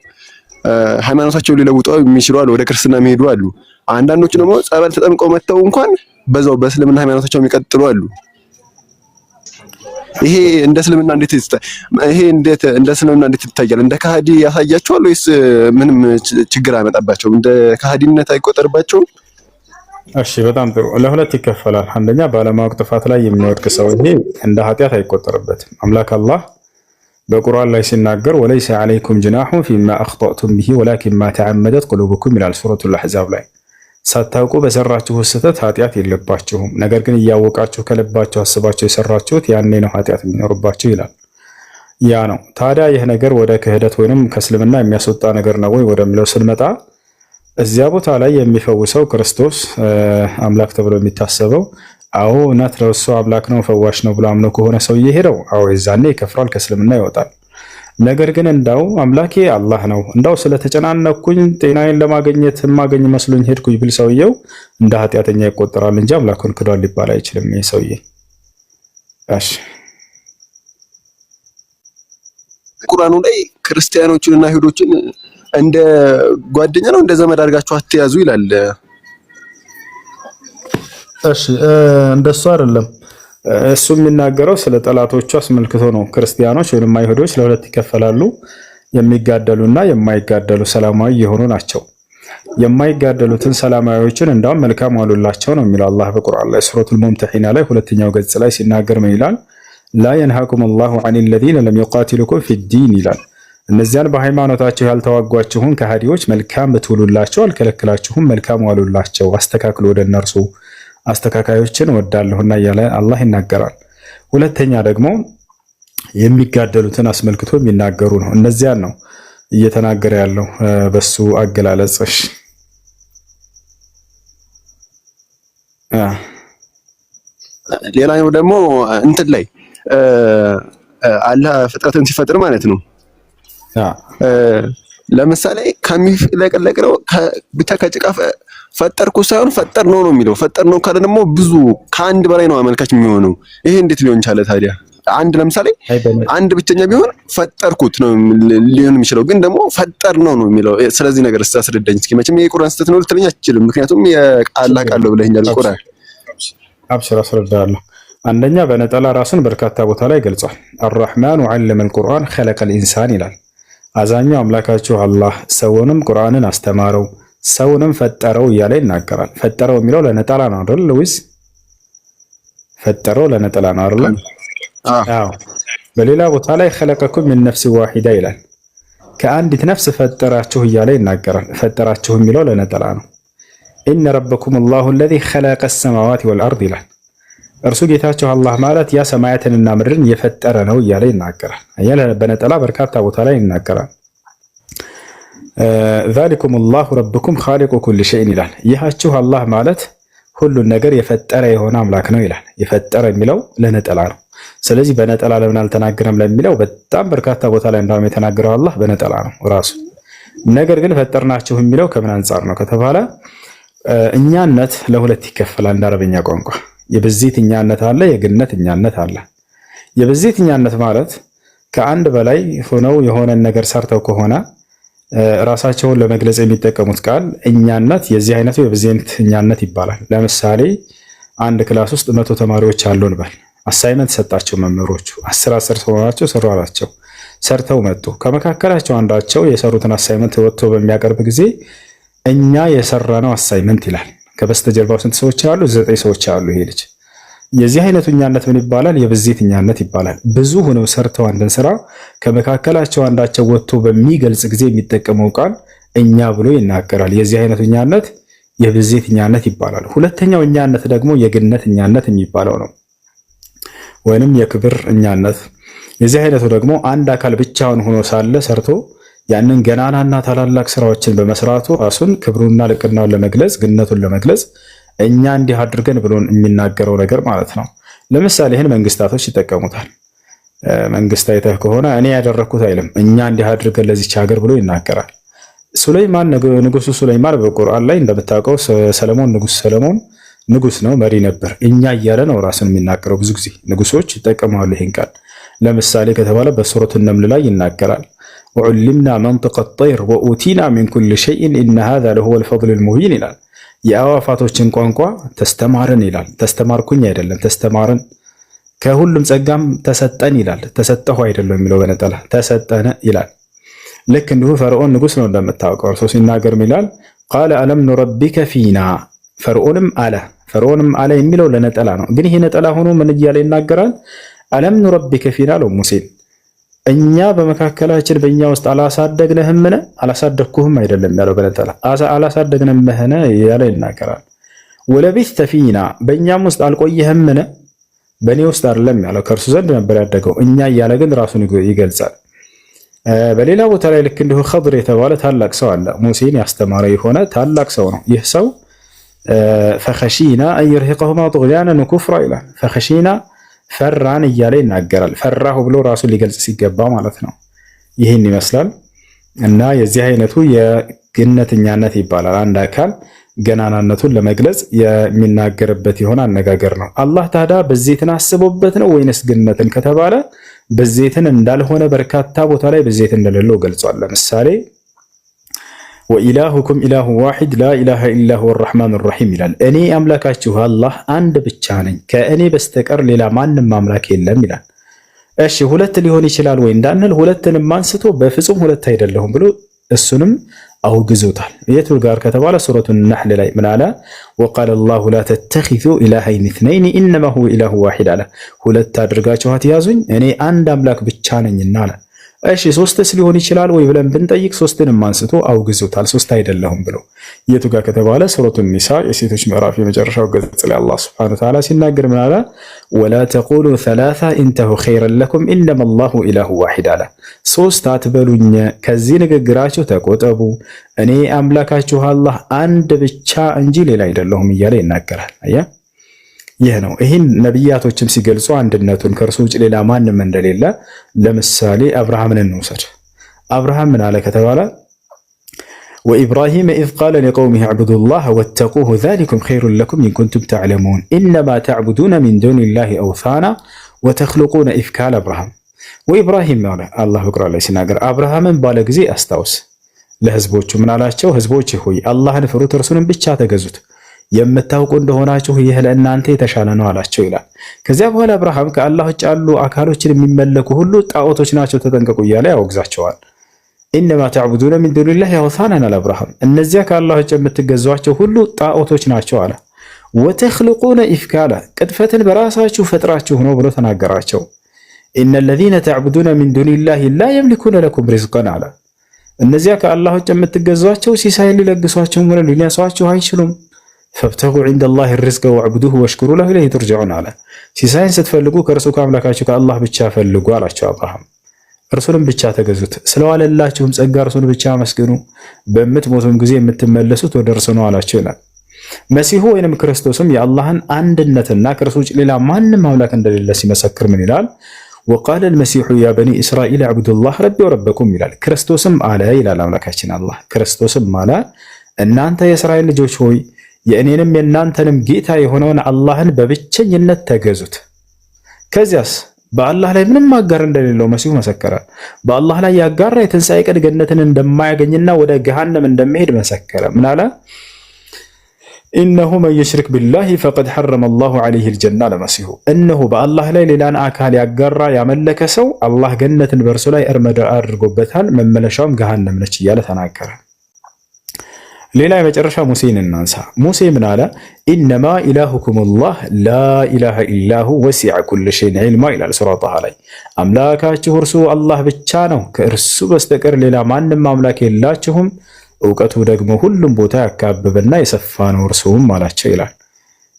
ሃይማኖታቸው ሊለውጡ የሚችሉ አሉ፣ ወደ ክርስትና የሚሄዱ አሉ። አንዳንዶቹ ደግሞ ጸበል ተጠምቀው መተው እንኳን በዛው በእስልምና ሃይማኖታቸው የሚቀጥሉ አሉ። ይሄ እንደ እስልምና እንዴት ይታያል? እንደ ከሃዲ ያሳያቸዋል ወይስ ምንም ችግር አይመጣባቸውም? እንደ ከሃዲነት አይቆጠርባቸውም? እሺ በጣም ጥሩ። ለሁለት ይከፈላል። አንደኛ ባለማወቅ ጥፋት ላይ የሚወድቅ ሰው ይሄ እንደ ኃጢአት አይቆጠርበትም። አምላክ አላህ በቁርአን ላይ ሲናገር ወለይሰ ዐለይኩም ጅናሑን ፊማ አኽጠእቱም ቢሂ ወላኪን ማ ተዐመደት ቁሉቡኩም ይላል ሱረቱል አሕዛብ ላይ። ሳታውቁ በሰራችሁ ስህተት ኃጢአት የለባችሁም፣ ነገር ግን እያወቃችሁ ከልባችሁ አስባችሁ የሰራችሁት ያኔ ነው ኃጢአት የሚኖርባችሁ ይላል። ያ ነው። ታዲያ ይህ ነገር ወደ ክህደት ወይንም ከእስልምና የሚያስወጣ ነገር ነው ወይ ወደሚለው ስንመጣ እዚያ ቦታ ላይ የሚፈውሰው ክርስቶስ አምላክ ተብሎ የሚታሰበው አዎ እውነት ነው እሱ አምላክ ነው ፈዋሽ ነው ብሎ አምኖ ከሆነ ሰው እየሄደው አዎ የዛኔ ይከፍራል፣ ከእስልምና ይወጣል። ነገር ግን እንዳው አምላኬ አላህ ነው እንዳው ስለተጨናነኩኝ ጤናዬን ለማግኘት የማገኝ መስሎኝ ሄድኩኝ ብል ሰውየው እንደ ኃጢአተኛ ይቆጠራል እንጂ አምላኩን ክዷል ሊባል አይችልም። ይሄ ሰውዬ እሺ ቁርአኑ ላይ ክርስቲያኖችንና አይሁዶችን እንደ ጓደኛ ነው እንደ ዘመድ አድርጋችሁ አትያዙ ይላል። እሺ እንደሱ አይደለም። እሱ የሚናገረው ስለ ጠላቶቹ አስመልክቶ ነው። ክርስቲያኖች ወይም አይሁዶች ለሁለት ይከፈላሉ። የሚጋደሉና የማይጋደሉ ሰላማዊ የሆኑ ናቸው። የማይጋደሉትን ሰላማዊዎችን እንዳውም መልካም ዋሉላቸው ነው የሚለው አላህ በቁርአን ላይ ሱረቱል ሙምተሒና ላይ ሁለተኛው ገጽ ላይ ሲናገር ምን ይላል? ላ የንሃኩም አላሁ ዐኒል ለዚነ ለም ዩቃቲሉኩም ፊዲን ይላል። እነዚያን በሃይማኖታቸው ያልተዋጓችሁን ከሃዲዎች መልካም ብትውሉላቸው አልከለክላችሁም፣ መልካም ዋሉላቸው፣ አስተካክሉ፣ ወደ እነርሱ አስተካካዮችን ወዳለሁና እያለ አላህ ይናገራል። ሁለተኛ ደግሞ የሚጋደሉትን አስመልክቶ የሚናገሩ ነው። እነዚያን ነው እየተናገረ ያለው በሱ አገላለጽሽ። ሌላኛው ደግሞ እንትን ላይ አላህ ፍጥረትን ሲፈጥር ማለት ነው ለምሳሌ ከሚለቀለቅ ነው ብቻ ከጭቃ ፈጠርኩ ሳይሆን ፈጠር ነው የሚለው። ፈጠር ነው ካለ ደግሞ ብዙ ከአንድ በላይ ነው አመልካች የሚሆነው። ይሄ እንዴት ሊሆን ቻለ ታዲያ? አንድ ለምሳሌ አንድ ብቸኛ ቢሆን ፈጠርኩት ነው ሊሆን የሚችለው፣ ግን ደግሞ ፈጠር ነው የሚለው። ስለዚህ ነገር አስረዳኝ እስኪ። መቼም የቁርአን ስህተት ነው ልትለኝ አትችልም፣ ምክንያቱም የአላህ ቃል ነው ብለኸኛል። ቁርአን አብሽር አስረዳለሁ። አንደኛ በነጠላ ራሱን በርካታ ቦታ ላይ ገልጿል። አርራህማኑ ዐለመ አልቁርአን ኸለቀል ኢንሳን ይላል። አዛኛው አምላካችሁ አላህ ሰውንም ቁርአንን አስተማረው ሰውንም ፈጠረው እያለ ይናገራል። ፈጠረው የሚለው ለነጠላ ነው አይደል? ወይስ ፈጠረው ለነጠላ ነው አይደል? አዎ። በሌላ ቦታ ላይ ኸለቀኩም ሚን ነፍስ ዋሂዳ ይላል። ከአንዲት ነፍስ ፈጠራችሁ እያለ ይናገራል። ፈጠራችሁ የሚለው ለነጠላ ነው። ኢነ ረበኩም አላሁ አለዚ ኸለቀ ሰማዋት ወልአርድ ይላል። እርሱ ጌታቸው አላህ ማለት ያ ሰማያትንና ምድርን የፈጠረ ነው እያለ ይናገራል። አያለ በነጠላ በርካታ ቦታ ላይ ይናገራል። ዛሊኩም አላሁ ረብኩም ኻሊቁ ኩሊ ሸይን ይላል። ይሃችሁ አላህ ማለት ሁሉን ነገር የፈጠረ የሆነ አምላክ ነው ይላል። የፈጠረ የሚለው ለነጠላ ነው። ስለዚህ በነጠላ ለምን አልተናገረም ለሚለው በጣም በርካታ ቦታ ላይ እንደውም የተናገረው አላህ በነጠላ ነው ራሱ። ነገር ግን ፈጠርናችሁ የሚለው ከምን አንጻር ነው ከተባለ እኛነት ለሁለት ይከፈላል እንደ አረበኛ ቋንቋ። የብዜት እኛነት አለ፣ የግነት እኛነት አለ። የብዜት እኛነት ማለት ከአንድ በላይ ሆነው የሆነን ነገር ሰርተው ከሆነ ራሳቸውን ለመግለጽ የሚጠቀሙት ቃል እኛነት የዚህ አይነቱ የብዜት እኛነት ይባላል። ለምሳሌ አንድ ክላስ ውስጥ 100 ተማሪዎች አሉ እንበል። አሳይመንት ሰጣቸው መምህሮቹ 10 ሰው ናቸው ሰሩ አላቸው። ሰርተው መጡ። ከመካከላቸው አንዳቸው የሰሩትን አሳይመንት ወጥቶ በሚያቀርብ ጊዜ እኛ የሰራነው አሳይመንት ይላል። ከበስተጀርባው ስንት ሰዎች አሉ? 9 ሰዎች አሉ። ይሄ ልጅ የዚህ አይነቱ እኛነት ምን ይባላል? የብዜት እኛነት ይባላል። ብዙ ሆነው ሰርተው አንድን ስራ ከመካከላቸው አንዳቸው ወጥቶ በሚገልጽ ጊዜ የሚጠቀመው ቃል እኛ ብሎ ይናገራል። የዚህ አይነቱ እኛነት የብዜት እኛነት ይባላል። ሁለተኛው እኛነት ደግሞ የግነት እኛነት የሚባለው ነው፣ ወይንም የክብር እኛነት። የዚህ አይነቱ ደግሞ አንድ አካል ብቻውን ሆኖ ሳለ ሰርቶ ያንን ገናናና ታላላቅ ስራዎችን በመስራቱ ራሱን ክብሩና ልቅናውን ለመግለጽ ግነቱን ለመግለጽ እኛ እንዲህ አድርገን ብሎ የሚናገረው ነገር ማለት ነው። ለምሳሌ ይህን መንግስታቶች ይጠቀሙታል። መንግስት አይተህ ከሆነ እኔ ያደረኩት አይልም፣ እኛ እንዲህ አድርገን ለዚች ሀገር ብሎ ይናገራል። ሱለይማን ንጉሱ ሱለይማን በቁርአን ላይ እንደምታውቀው ሰለሞን ንጉስ ሰለሞን ንጉስ ነው፣ መሪ ነበር። እኛ እያለ ነው ራሱን የሚናገረው። ብዙ ጊዜ ንጉሶች ይጠቀማሉ ይህን ቃል። ለምሳሌ ከተባለ በሱረቱ ነምል ላይ ይናገራል። ወዑሊምና መንጠቀ ጠይር ወኡቲና ሚን ኩል ሸይን ኢነ ሃዛ ለሁወል ፈድሉል ሙቢን ይላል። የአዋፋቶችን ቋንቋ ተስተማርን ይላል። ተስተማርኩኝ አይደለም፣ ተስተማርን። ከሁሉም ጸጋም ተሰጠን ይላል። ተሰጠሁ አይደለም የሚለው በነጠላ ተሰጠነ ይላል። ልክ እንዲሁ ፈርዖን ንጉስ ነው እንደምታውቀው። እርሱ ሲናገር ይላል ቃለ አለም ኑረቢከ ፊና። ፈርዖንም አለ የሚለው ለነጠላ ነው። ግን ይሄ ነጠላ ሆኖ ምን እያለ ይናገራል? አለም ኑረቢከ ፊና አለው ሙሴን። እኛ በመካከላችን በእኛ ውስጥ አላሳደግንህምን? አላሳደግኩህም አይደለም ያለው በነጠላ አላሳደግንህምን ያለ ይናገራል። ወለቢስተ ፊና በእኛም ውስጥ አልቆየህምን? በእኔ ውስጥ አይደለም ያለው ከእርሱ ዘንድ ነበር ያደገው እኛ እያለ ግን ራሱን ይገልጻል። በሌላ ቦታ ላይ ልክ እንዲሁ ኸድር የተባለ ታላቅ ሰው አለ። ሙሴን ያስተማረ የሆነ ታላቅ ሰው ነው። ይህ ሰው ፈኸሺና አንየርሂቀሁማ ጡግያነን ወኩፍራ ይላል። ፈኸሺና ፈራን እያለ ይናገራል። ፈራሁ ብሎ ራሱን ሊገልጽ ሲገባ ማለት ነው። ይህን ይመስላል እና የዚህ አይነቱ የግነተኛነት ይባላል። አንድ አካል ገናናነቱን ለመግለጽ የሚናገርበት የሆነ አነጋገር ነው። አላህ ታዲያ በዘይትን አስቦበት ነው ወይንስ ግነትን ከተባለ በዘይትን እንዳልሆነ በርካታ ቦታ ላይ በዘይት እንደሌለው ገልጿል። ለምሳሌ ወኢላሁኩም ኢላሁ ዋሂድ ላ ኢላሃ ኢላ ሁወ አርረሕማኑ ረሒም ይላል። እኔ አምላካችሁ አላህ አንድ ብቻ ነኝ፣ ከእኔ በስተቀር ሌላ ማንም አምላክ የለም ይላል። እሺ ሁለት ሊሆን ይችላል ወይ እንዳንል ሁለትንም አንስቶ በፍጹም ሁለት አይደለሁም ብሎ እሱንም አውግዞታል። የቱ ጋር ከተባለ ሱረቱ ነሕል ላይ ምን አለ? ወቃለ አላሁ ላ ተተኺዙ ኢላሀይን ኢስነይን ኢነማ ሁወ ኢላሁ ዋሂድ አለ። ሁለት አድርጋችሁ አትያዙኝ እኔ አንድ አምላክ ብቻ ነኝና አለ። እሺ ሶስትስ ሊሆን ይችላል ወይ ብለን ብንጠይቅ ሶስትንም አንስቶ አውግዞታል፣ ሶስት አይደለሁም ብሎ። የቱ ጋር ከተባለ ሱረቱ ኒሳ የሴቶች ምዕራፍ የመጨረሻው ገጽ ላይ አላህ ሱብሓነሁ ወተዓላ ሲናገር ምን አለ? ወላ ተቁሉ ሰላሳ ኢንተሁ ኸይረን ለኩም ኢነማ አላሁ ኢላሁ ዋሂድ አለ። ሶስት አትበሉኝ ከዚህ ንግግራችሁ ተቆጠቡ፣ እኔ አምላካችሁ አላህ አንድ ብቻ እንጂ ሌላ አይደለሁም እያለ ይናገራል። አያ ይህ ነው። ይህን ነቢያቶችም ሲገልጹ አንድነቱን ከእርሱ ውጭ ሌላ ማንም እንደሌለ፣ ለምሳሌ አብርሃምን እንውሰድ። አብርሃም ምን አለ ከተባለ ወኢብራሂም ኢዝ ቃለ ሊቀውሚሂ እዕቡዱላህ ወተቁሁ ዛሊኩም ኸይሩን ለኩም ኢን ኩንቱም ተዕለሙን ኢነማ ተዕቡዱነ ሚን ዱኒላሂ አውሳና ወተኽሉቁነ ኢፍካል አብርሃም ወኢብራሂም አለ አላህ በቁርአን ላይ ሲናገር አብርሃምን ባለ ጊዜ አስታውስ። ለህዝቦቹ ምን አላቸው? ህዝቦች ሆይ አላህን ፍሩት፣ እርሱንም ብቻ ተገዙት፣ የምታውቁ እንደሆናችሁ ይህ ለእናንተ የተሻለ ነው አላቸው ይላል። ከዚያ በኋላ አብርሃም ከአላህ ውጭ ያሉ አካሎችን የሚመለኩ ሁሉ ጣዖቶች ናቸው ተጠንቀቁ እያለ ያወግዛቸዋል። ኢነማ ተዕቡዱነ ሚን ዱኒላሂ አውሳናን አለ አብርሃም፣ እነዚያ ከአላህ ውጭ የምትገዟቸው ሁሉ ጣዖቶች ናቸው አለ። ወተኽልቁነ ኢፍካላ ቅጥፈትን በራሳችሁ ፈጥራችሁ ነው ብሎ ተናገራቸው። ኢነ ለዚነ ተዕቡዱነ ሚን ዱኒላሂ ላ የምሊኩነ ለኩም ሪዝቀን አለ፣ እነዚያ ከአላህ ውጭ የምትገዟቸው ሲሳይን ሊለግሷችሁም ሆነ ሊነሷችሁ አይችሉም። ፈብተጉ ዒንደላሂ ሪዝቀ ወዕቡዱሁ ወሽኩሩ ለሁ ኢለይሂ ቱርጀዑን አለ። ሲሳይን ስትፈልጉ ከእርሱ ከአምላካችሁ ከአላህ ብቻ ፈልጉ አላቸው አብርሃም። እርሱንም ብቻ ተገዙት፣ ስለዋለላችሁም ጸጋ እርሱን ብቻ አመስግኑ፣ በምትሞቱም ጊዜ የምትመለሱት ወደ እርሱ ነው አላቸው ይላል። መሲሁ ወይንም ክርስቶስም የአላህን አንድነትና ከእርሱ ውጭ ሌላ ማንም አምላክ እንደሌለ ሲመሰክር ምን ይላል? ወቃለ አልመሲሑ ያ በኒ እስራኤል አዕቡዱላህ ረቢ ወረበኩም ይላል። ክርስቶስም አለ ይላል አምላካችን አላህ፣ ክርስቶስም አለ እናንተ የእስራኤል ልጆች ሆይ የእኔንም የእናንተንም ጌታ የሆነውን አላህን በብቸኝነት ተገዙት። ከዚያስ በአላህ ላይ ምንም አጋር እንደሌለው መሲሁ መሰከረ። በአላህ ላይ ያጋራ የትንሣኤ ቀን ገነትን እንደማያገኝና ወደ ገሃነም እንደሚሄድ መሰከረ። ምን አለ? ኢነሁ መን ዩሽሪክ ቢላሂ ፈቀድ ሐረመ አላሁ ዐለይሂ አልጀና ለመሲሁ፣ እነሆ በአላህ ላይ ሌላን አካል ያጋራ ያመለከ ሰው አላህ ገነትን በእርሱ ላይ እርመዳ አድርጎበታል፣ መመለሻውም ገሃነም ነች እያለ ተናገረ። ሌላ የመጨረሻ ሙሴን እናንሳ። ሙሴ ምን አለ? ኢነማ ኢላሁኩም ላህ ላ ኢላሃ ኢላሁ ወሲዐ ኩለ ሸይን ዒልማ ይላል ሱራ ጣሃ ላይ። አምላካችሁ እርሱ አላህ ብቻ ነው፣ ከእርሱ በስተቀር ሌላ ማንም አምላክ የላችሁም፣ እውቀቱ ደግሞ ሁሉም ቦታ ያካበበና የሰፋ ነው እርሱም አላቸው ይላል።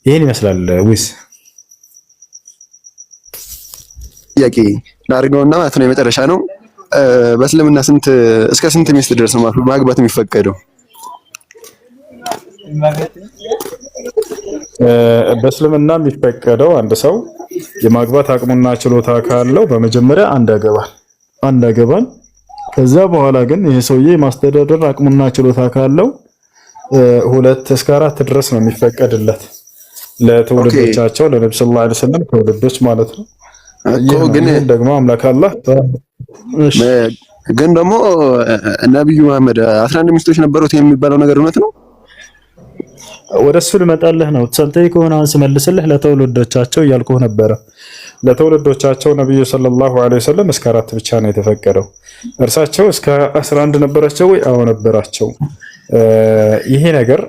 ይህን ይመስላል። ዊስ ጥያቄ ላድርገውና ማለት ነው የመጨረሻ ነው። በእስልምና እስከ ስንት ሚስት ድረስ ነው ማግባት የሚፈቀደው? በእስልምና የሚፈቀደው አንድ ሰው የማግባት አቅሙና ችሎታ ካለው በመጀመሪያ አንድ ያገባል። ከዛ በኋላ ግን ይሄ ሰውዬ የማስተዳደር አቅሙና ችሎታ ካለው 2 እስከ 4 ድረስ ነው የሚፈቀድለት ለትውልዶቻቸው ለነብዩ ሰለላሁ ዐለይሂ ወሰለም ትውልዶች ማለት ነው። ግን ደግሞ አምላክ አላህ ግን ደግሞ ነብዩ መሐመድ 11 ሚስቶች ነበሩት የሚባለው ነገር እውነት ነው? ወደሱ ልመጣልህ ነው። ተሰልተይ ከሆነ አንስ መልስልህ ለተውልዶቻቸው እያልኩህ ነበረ። ለተውልዶቻቸው ነብዩ ሰለላሁ ዐለይሂ ወሰለም እስከ 4 ብቻ ነው የተፈቀደው። እርሳቸው እስከ 11 ነበራቸው ወይ? አዎ ነበራቸው። ይሄ ነገር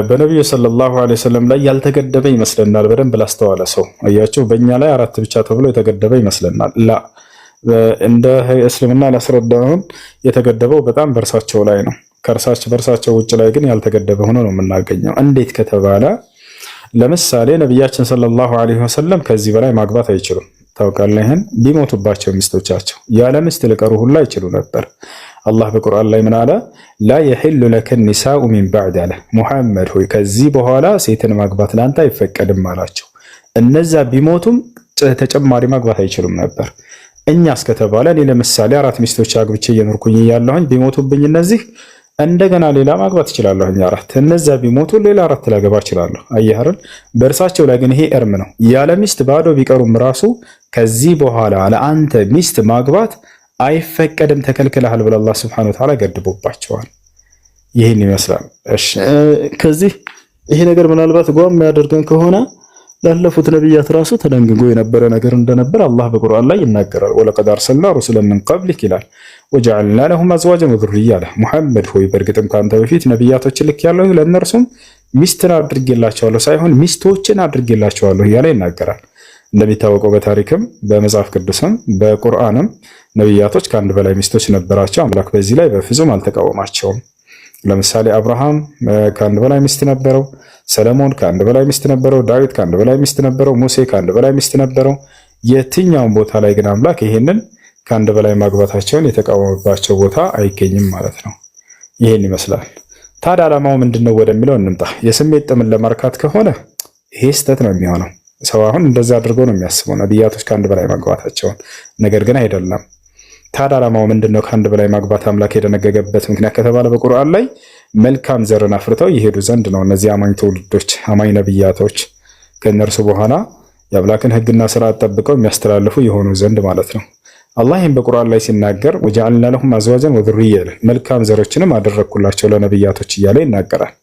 በነብዩ ሰለላሁ ዐለይሂ ወሰለም ላይ ያልተገደበ ይመስለናል። በደንብ ላስተዋለ ሰው አያቸው። በእኛ ላይ 4 ብቻ ተብሎ የተገደበ ይመስለናል። ላ እንደ እስልምና ላስረዳውን የተገደበው በጣም በእርሳቸው ላይ ነው። በእርሳቸው ውጭ ላይ ግን ያልተገደበ ሆኖ ነው የምናገኘው። እንዴት ከተባለ ለምሳሌ ነቢያችን ሰለላሁ ዐለይሂ ወሰለም ከዚህ በላይ ማግባት አይችሉም። ታውቃለህ? ይሄን ቢሞቱባቸው ሚስቶቻቸው ያለ ሚስት ሊቀሩ ሁላ ይችሉ ነበር። አላህ በቁርአን ላይ ምን አለ? ላ የሒሉ ለከ ኒሳኡ ሚን ባዕድ አለ። ሙሐመድ ሆይ ከዚህ በኋላ ሴትን ማግባት ለአንተ አይፈቀድም አላቸው። እነዛ ቢሞቱም ተጨማሪ ማግባት አይችሉም ነበር። እኛ እስከተባለ እኔ ለምሳሌ 4 ሚስቶች አግብቼ እየኖርኩኝ እያለሁኝ ቢሞቱብኝ እነዚህ እንደገና ሌላ ማግባት እችላለሁ። 4 እነዛ ቢሞቱ ሌላ 4 ላገባ እችላለሁ። አየህርን በእርሳቸው ላይ ግን ይሄ እርም ነው። ያለ ሚስት ባዶ ቢቀሩም ራሱ ከዚህ በኋላ ለአንተ ሚስት ማግባት አይፈቀድም ተከልክለሃል ብሎ አላህ Subhanahu Wa Ta'ala ገድቦባቸዋል። ይሄን ይመስላል። እሺ ከዚህ ይሄ ነገር ምናልባት ጓም የሚያደርገን ከሆነ ላለፉት ነብያት ራሱ ተደንግጎ የነበረ ነገር እንደነበር አላህ በቁርአን ላይ ይናገራል። ወለቀድ አርሰልና ሩሱለን ሚን ቀብሊክ ይላል ወጀዐልና ለሁም አዝዋጀን ወዙርያ አለ። ሙሐመድ ሆይ በእርግጥም ካንተ በፊት ነብያቶችን ልኬያለሁ ለእነርሱም ሚስትን አድርጌላቸዋለሁ ሳይሆን ሚስቶችን አድርጌላቸዋለሁ እያለ ይናገራል። እንደሚታወቀው በታሪክም በመጽሐፍ ቅዱስም በቁርአንም ነብያቶች ከአንድ በላይ ሚስቶች ነበራቸው። አምላክ በዚህ ላይ በፍጹም አልተቃወማቸውም። ለምሳሌ አብርሃም ከአንድ በላይ ሚስት ነበረው። ሰለሞን ከአንድ በላይ ሚስት ነበረው። ዳዊት ከአንድ በላይ ሚስት ነበረው። ሙሴ ከአንድ በላይ ሚስት ነበረው። የትኛውም ቦታ ላይ ግን አምላክ ይሄንን ከአንድ በላይ ማግባታቸውን የተቃወመባቸው ቦታ አይገኝም ማለት ነው። ይሄን ይመስላል። ታዲያ ዓላማው ምንድነው ወደሚለው እንምጣ። የስሜት ጥምን ለማርካት ከሆነ ይሄ ስህተት ነው የሚሆነው። ሰው አሁን እንደዛ አድርገው ነው የሚያስበው ነብያቶች ከአንድ በላይ ማግባታቸውን። ነገር ግን አይደለም። ታዲያ ዓላማው ምንድነው? ከአንድ በላይ ማግባት አምላክ የደነገገበት ምክንያት ከተባለ በቁርአን ላይ መልካም ዘርን አፍርተው ይሄዱ ዘንድ ነው። እነዚህ አማኝ ትውልዶች አማኝ ነብያቶች ከነርሱ በኋላ የአምላክን ሕግና ስርዓት ጠብቀው የሚያስተላልፉ የሆኑ ዘንድ ማለት ነው። አላህ ይህን በቁርአን ላይ ሲናገር ወጀዐልና ለሁም አዝዋጀን ወዙርያ መልካም ዘሮችንም አደረግኩላቸው ለነብያቶች እያለ ይናገራል።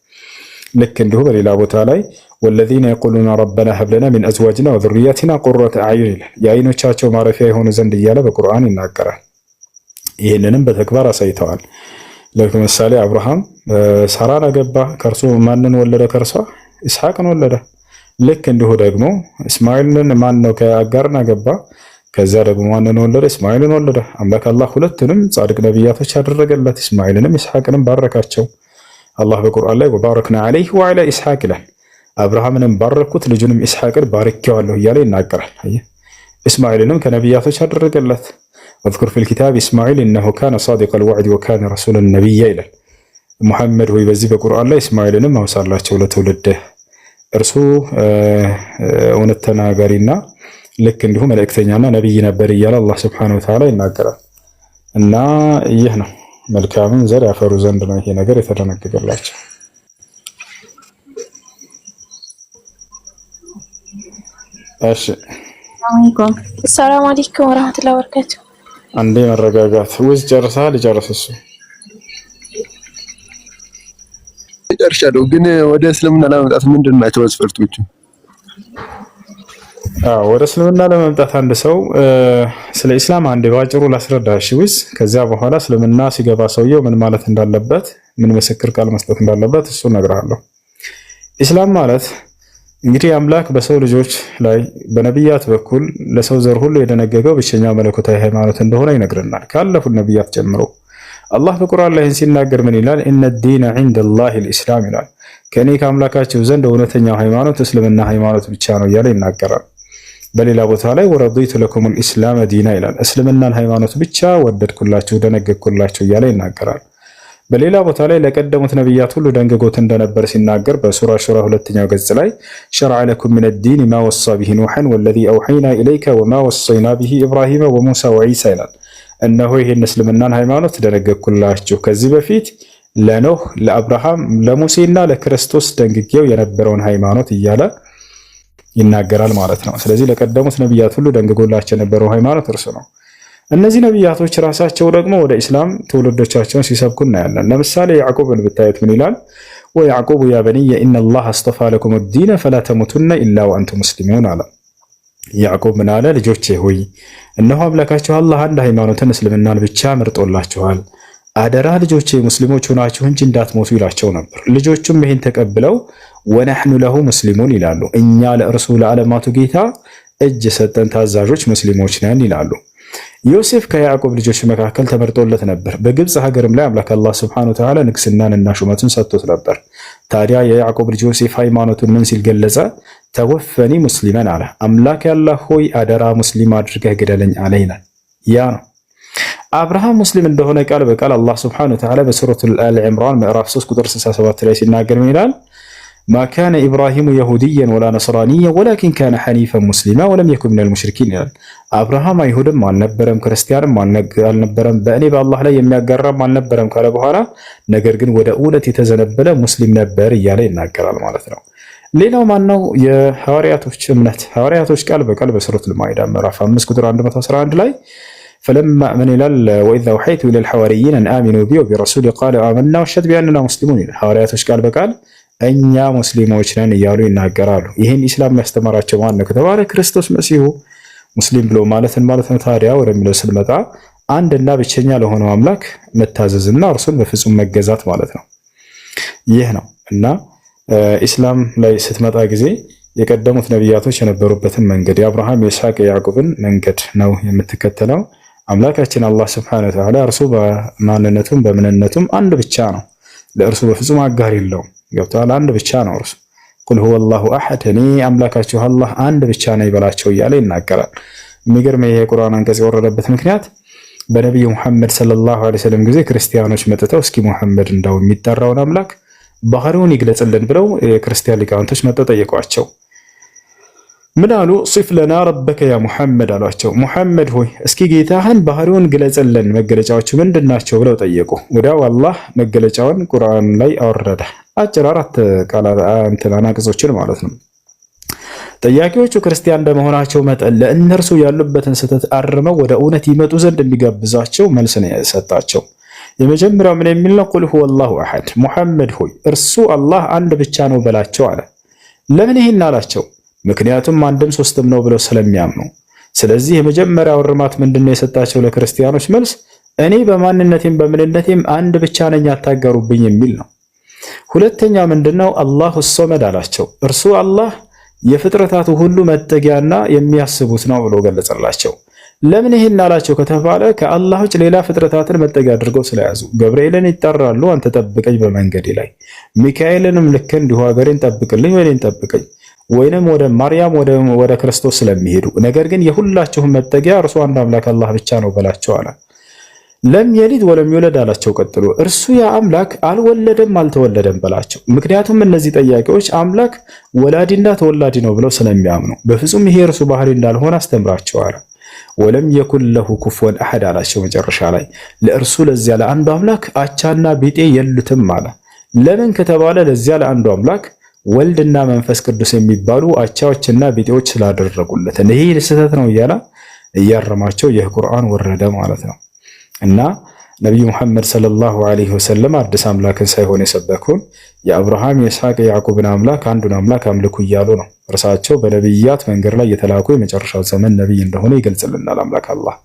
ልክ እንዲሁ በሌላ ቦታ ላይ ወለዚነ የቁሉነ ረበና ሀብ ለና ሚን አዝዋጅና ወዙርያቲና ቁረተ አዕዩን ይላል። የአይኖቻቸው ማረፊያ የሆኑ ዘንድ እያለ በቁርአን ይናገራል። ይህንንም በተግባር አሳይተዋል። ለምሳሌ አብርሃም ሳራን አገባ። ከእርሱ ማንን ወለደ? ከእርሷ ኢስሐቅን ወለደ። ልክ እንዲሁ ደግሞ እስማኤልን ማን ነው? ከአጋርን አገባ። ከዛ ደግሞ ማንን ወለደ? እስማኤልን ወለደ። አምላክ አላህ ሁለቱንም ጻድቅ ነብያቶች ያደረገለት እስማኤልንም ኢስሐቅንም ባረካቸው። አላህ በቁርአን ላይ ወባረክና ዐለይሂ ወዐላ ኢስሐቅ ይላል። አብርሃምንም ባረኩት ልጁንም ኢስሐቅን ባርኬዋለሁ እያለ ይናገራል። እስማኤልንም ከነብያቶች ያደረገለት ወዝኩር ፊል ኪታብ ኢስማኤል ኢነሁ ካነ ሳዲቀል ወዕድ ወካነ ረሱለን ነቢያ ይላል። ሙሐመድ ሆይ በዚህ በቁርአን ላይ እስማኤልንም አውሳላቸው ለትውልድህ እርሱ እውነት ተናጋሪና ልክ እንዲሁ መልእክተኛና ነብይ ነበር እያለ አላህ Subhanahu Wa Ta'ala ይናገራል። እና ይህ ነው መልካምን ዘር ያፈሩ ዘንድ ነው ይሄ ነገር የተደነገገላቸው። እሺ ሰላም አለይኩም ወራህመቱላሂ ወበረካቱ። አንዴ መረጋጋት። ውዝ ጨርሰሃል? ጨርስ። እሱ ጨርሻለሁ። ግን ወደ እስልምና ለመምጣት ምንድን ናቸው መስፈርቶቹ? ወደ እስልምና ለመምጣት አንድ ሰው ስለ ኢስላም አንዴ ባጭሩ ላስረዳ። እሺ ውዝ ከዚያ በኋላ እስልምና ሲገባ ሰውየው ምን ማለት እንዳለበት ምን ምስክር ቃል መስጠት እንዳለበት እሱ እነግርሃለሁ። ኢስላም ማለት እንግዲህ አምላክ በሰው ልጆች ላይ በነብያት በኩል ለሰው ዘር ሁሉ የደነገገው ብቸኛው መለኮታዊ ሃይማኖት እንደሆነ ይነግረናል። ካለፉት ነብያት ጀምሮ አላህ በቁርአን ላይ ሲናገር ምን ይላል? ኢነ ዲነ ዒንደላሂል ኢስላም ይላል። ከኔ ከአምላካችሁ ዘንድ እውነተኛው ሃይማኖት እስልምና ሃይማኖት ብቻ ነው እያለ ይናገራል። በሌላ ቦታ ላይ ወረዲቱ ለኩሙል ኢስላም ዲና ይላል። እስልምናን ሃይማኖት ብቻ ወደድኩላችሁ ደነገግኩላችሁ እያለ ይናገራል። በሌላ ቦታ ላይ ለቀደሙት ነብያት ሁሉ ደንግጎት እንደነበር ሲናገር በሱራ ሹራ 2ኛው ገጽ ላይ ሸርዐ ለኩም ሚነ ዲን ማ ወሳ ቢሂ ኑሐን ወለዚ አውሐይና ኢለይከ ወማ ወሰይና ቢሂ ኢብራሂመ ወሙሳ ወዒሳ ይላል። እነሆ ይህን እስልምናን ሃይማኖት ደነገግኩላችሁ ከዚህ በፊት ለኖህ ለአብርሃም ለሙሴና ለክርስቶስ ደንግጌው የነበረውን ሃይማኖት እያለ ይናገራል ማለት ነው። ስለዚህ ለቀደሙት ነብያት ሁሉ ደንግጎላቸው የነበረው ሃይማኖት እርሱ ነው። እነዚህ ነብያቶች ራሳቸው ደግሞ ወደ ኢስላም ትውልዶቻቸውን ሲሰብኩ እናያለን። ለምሳሌ ያዕቆብን ብታዩት ምን ይላል? ወያዕቆብ ያ በኒየ ኢነላህ አስጠፋ ለኩም ዲነ ፈላ ተሙቱነ ኢላ ወአንቱም ሙስሊሙን አለ። ያዕቆብ ምን አለ? ልጆቼ ሆይ እነሆ አምላካችሁ አላህ አንድ ሃይማኖትን እስልምናን ብቻ መርጦላችኋል፣ አደራ ልጆቼ ሙስሊሞች ሆናችሁ እንጂ እንዳትሞቱ ይላቸው ነበር። ልጆቹም ይህን ተቀብለው ወነሕኑ ለሁ ሙስሊሙን ይላሉ። እኛ ለእርሱ ለዓለማቱ ጌታ እጅ ሰጠን ታዛዦች ሙስሊሞች ነን ይላሉ። ዮሴፍ ከያዕቆብ ልጆች መካከል ተመርጦለት ነበር። በግብፅ ሀገርም ላይ አምላክ አላህ ሱብሓነሁ ወተዓላ ንግስናንና ሹመቱን ሰጥቶት ነበር። ታዲያ የያዕቆብ ልጅ ዮሴፍ ሃይማኖቱን ምን ሲል ገለጸ? ተወፈኒ ሙስሊመን አለ። አምላክ ያላህ ሆይ አደራ ሙስሊም አድርገህ ግደለኝ አለ ይላል። ያ ነው። አብርሃም ሙስሊም እንደሆነ ቃል በቃል አላህ ሱብሓነሁ ወተዓላ በሱረቱል አሊ ዒምራን ምዕራፍ 3 ቁጥር 67 ላይ ሲናገር ምን ይላል? ማ ካነ ኢብራሂሙ የሁድየን ወላ ነስራንየን ወላኪን ካነ ሐኒፈን ሙስሊማ ወለም የኩን ሚነል ሙሽሪኪን ይላል። አብርሃም አይሁድም አልነበረም፣ ክርስቲያንም አልነበረም፣ በእኔ በአላህ ላይ የሚያጋራም አልነበረም ካለ በኋላ ነገር ግን ወደ እውነት የተዘነበለ ሙስሊም ነበር እያለ ይናገራል ማለት ነው። ሌላው ማነው? የሐዋርያቶች እምነት። ሐዋርያቶች ቃል በቃል በሱረቱል ማኢዳ ምዕራፍ 5 ቁጥር 111 ላይ ፈለማ ምን ይላል? ወኢዝ አውሐይቱ ኢለል ሐዋርይን አን አሚኑ ቢ ወቢረሱሊ ቃሉ አመና ወሽሀድ ቢአንና ሙስሊሙን ይላል። ሐዋርያቶች ቃል በቃል እኛ ሙስሊሞች ነን እያሉ ይናገራሉ። ይህን ኢስላም ያስተማራቸው ማን ነው ከተባለ ክርስቶስ መሲሁ። ሙስሊም ብሎ ማለትን ማለት ነው። ታዲያ ወደሚለው ስንመጣ አንድና ብቸኛ ለሆነው አምላክ መታዘዝና እርሱን በፍጹም መገዛት ማለት ነው። ይህ ነው እና ኢስላም ላይ ስትመጣ ጊዜ የቀደሙት ነቢያቶች የነበሩበትን መንገድ የአብርሃም የይስሐቅ የያዕቆብን መንገድ ነው የምትከተለው። አምላካችን አላህ ሱብሓነሁ ወተዓላ እርሱ በማንነቱም በምንነቱም አንድ ብቻ ነው። ለእርሱ በፍጹም አጋር የለውም። ገብተዋል። አንድ ብቻ ነው እርሱ። ቁል ሁወ አላሁ አሐድ እኔ አምላካችሁ አላህ አንድ ብቻ ነው ይበላቸው እያለ ይናገራል። የሚገርም ይሄ የቁርአን አንቀጽ የወረደበት ምክንያት በነቢዩ ሙሐመድ ሰለላሁ ዐለይሂ ወሰለም ጊዜ ክርስቲያኖች መጥተው እስኪ ሙሐመድ እንደው የሚጠራውን አምላክ ባህሪውን ይግለጽልን ብለው የክርስቲያን ሊቃውንቶች መጥተው ጠየቋቸው። ምን አሉ? ሲፍ ለና ረበከ ያ ሙሐመድ አሏቸው። ሙሐመድ ሆይ እስኪ ጌታህን ባህሪውን ግለጽልን፣ መገለጫዎቹ ምንድናቸው ብለው ጠየቁ። ወዲያው አላህ መገለጫውን ቁርአን ላይ አወረደ። አጭር 4 ቃላት አንቀጾችን ማለት ነው። ጠያቂዎቹ ክርስቲያን እንደመሆናቸው መጠን ለእነርሱ ያሉበትን ስህተት አርመው ወደ እውነት ይመጡ ዘንድ የሚጋብዛቸው መልስ ነው የሰጣቸው። የመጀመሪያው ምን የሚል ነው? ቁል ሁወ አላሁ አሐድ ሙሐመድ ሆይ እርሱ አላህ አንድ ብቻ ነው በላቸው አለ። ለምን ይሄን አላቸው? ምክንያቱም አንድም ሶስትም ነው ብለው ስለሚያምኑ። ስለዚህ የመጀመሪያው እርማት ምንድነው የሰጣቸው ለክርስቲያኖች መልስ? እኔ በማንነቴም በምንነቴም አንድ ብቻ ነኝ አታጋሩብኝ የሚል ነው። ሁለተኛ ምንድነው? አላሁ ሶመድ አላቸው። እርሱ አላህ የፍጥረታቱ ሁሉ መጠጊያና የሚያስቡት ነው ብሎ ገለጸላቸው። ለምን ይሄን አላቸው ከተባለ ከአላህ ውጭ ሌላ ፍጥረታትን መጠጊያ አድርገው ስለያዙ። ገብርኤልን ይጠራሉ፣ አንተ ጠብቀኝ በመንገዴ ላይ። ሚካኤልንም ልክ እንዲሁ ሀገሬን ጠብቅልኝ ወይኔን ጠብቀኝ፣ ወይንም ወደ ማርያም ወደ ክርስቶስ ስለሚሄዱ። ነገር ግን የሁላችሁም መጠጊያ እርሱ አንድ አምላክ አላህ ብቻ ነው በላቸው አለ። ለም የሊድ ወለም ይውለድ አላቸው። ቀጥሎ እርሱ ያ አምላክ አልወለደም አልተወለደም በላቸው። ምክንያቱም እነዚህ ጠያቂዎች አምላክ ወላዲና ተወላዲ ነው ብለው ስለሚያምኑ በፍጹም ይሄ እርሱ ባህሪ እንዳልሆነ አስተምራቸው አለ። ወለም የኩን ለሁ ኩፉወን አሐድ አላቸው። መጨረሻ ላይ ለእርሱ ለዚያ ለአንዱ አምላክ አቻና ቢጤ የሉትም አለ። ለምን ከተባለ ለዚያ ለአንዱ አምላክ ወልድና መንፈስ ቅዱስ የሚባሉ አቻዎችና ቢጤዎች ስላደረጉለት ይሄ ስህተት ነው እያለ እያረማቸው ይህ ቁርአን ወረደ ማለት ነው። እና ነቢዩ ሙሐመድ ሰለላሁ ዐለይሂ ወሰለም አዲስ አምላክን ሳይሆን የሰበኩን የአብርሃም የይስሐቅ የያዕቆብን አምላክ አንዱን አምላክ አምልኩ እያሉ ነው። እርሳቸው በነቢያት መንገድ ላይ የተላኩ የመጨረሻው ዘመን ነቢይ እንደሆነ ይገልጽልናል አምላክ አላህ።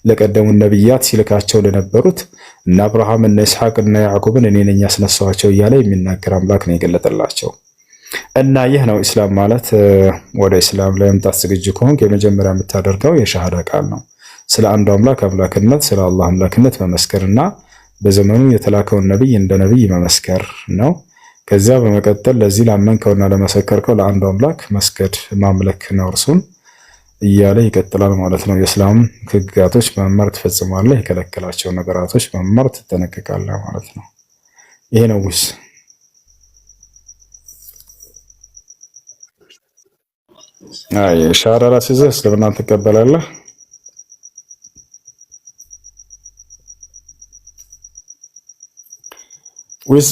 ለቀደሙን ነቢያት ሲልካቸው ለነበሩት እና አብርሃም እና ይስሐቅ እና ያዕቆብን እኔ ነኝ ያስነሳኋቸው እያለ የሚናገር አምላክ ነው የገለጠላቸው። እና ይህ ነው ኢስላም ማለት። ወደ ኢስላም ለመምጣት ዝግጁ ከሆንክ የመጀመሪያ የምታደርገው የሻሃዳ ቃል ነው። ስለ አንዱ አምላክ አምላክነት፣ ስለ አላህ አምላክነት መመስከርና በዘመኑ የተላከውን ነብይ እንደ ነብይ መመስከር ነው። ከዚያ በመቀጠል ለዚህ ላመንከውና ለመሰከርከው ለአንዱ አምላክ መስገድ ማምለክ ነው እርሱን እያለ ይቀጥላል ማለት ነው። የእስላም ህግጋቶች መማር ትፈጽማለህ፣ የከለከላቸው ነገራቶች መማር ትጠነቀቃለህ ማለት ነው። ይሄ ነው ውስ ሻሃዳ ራስህ እስልምና ትቀበላለህ? ወይስ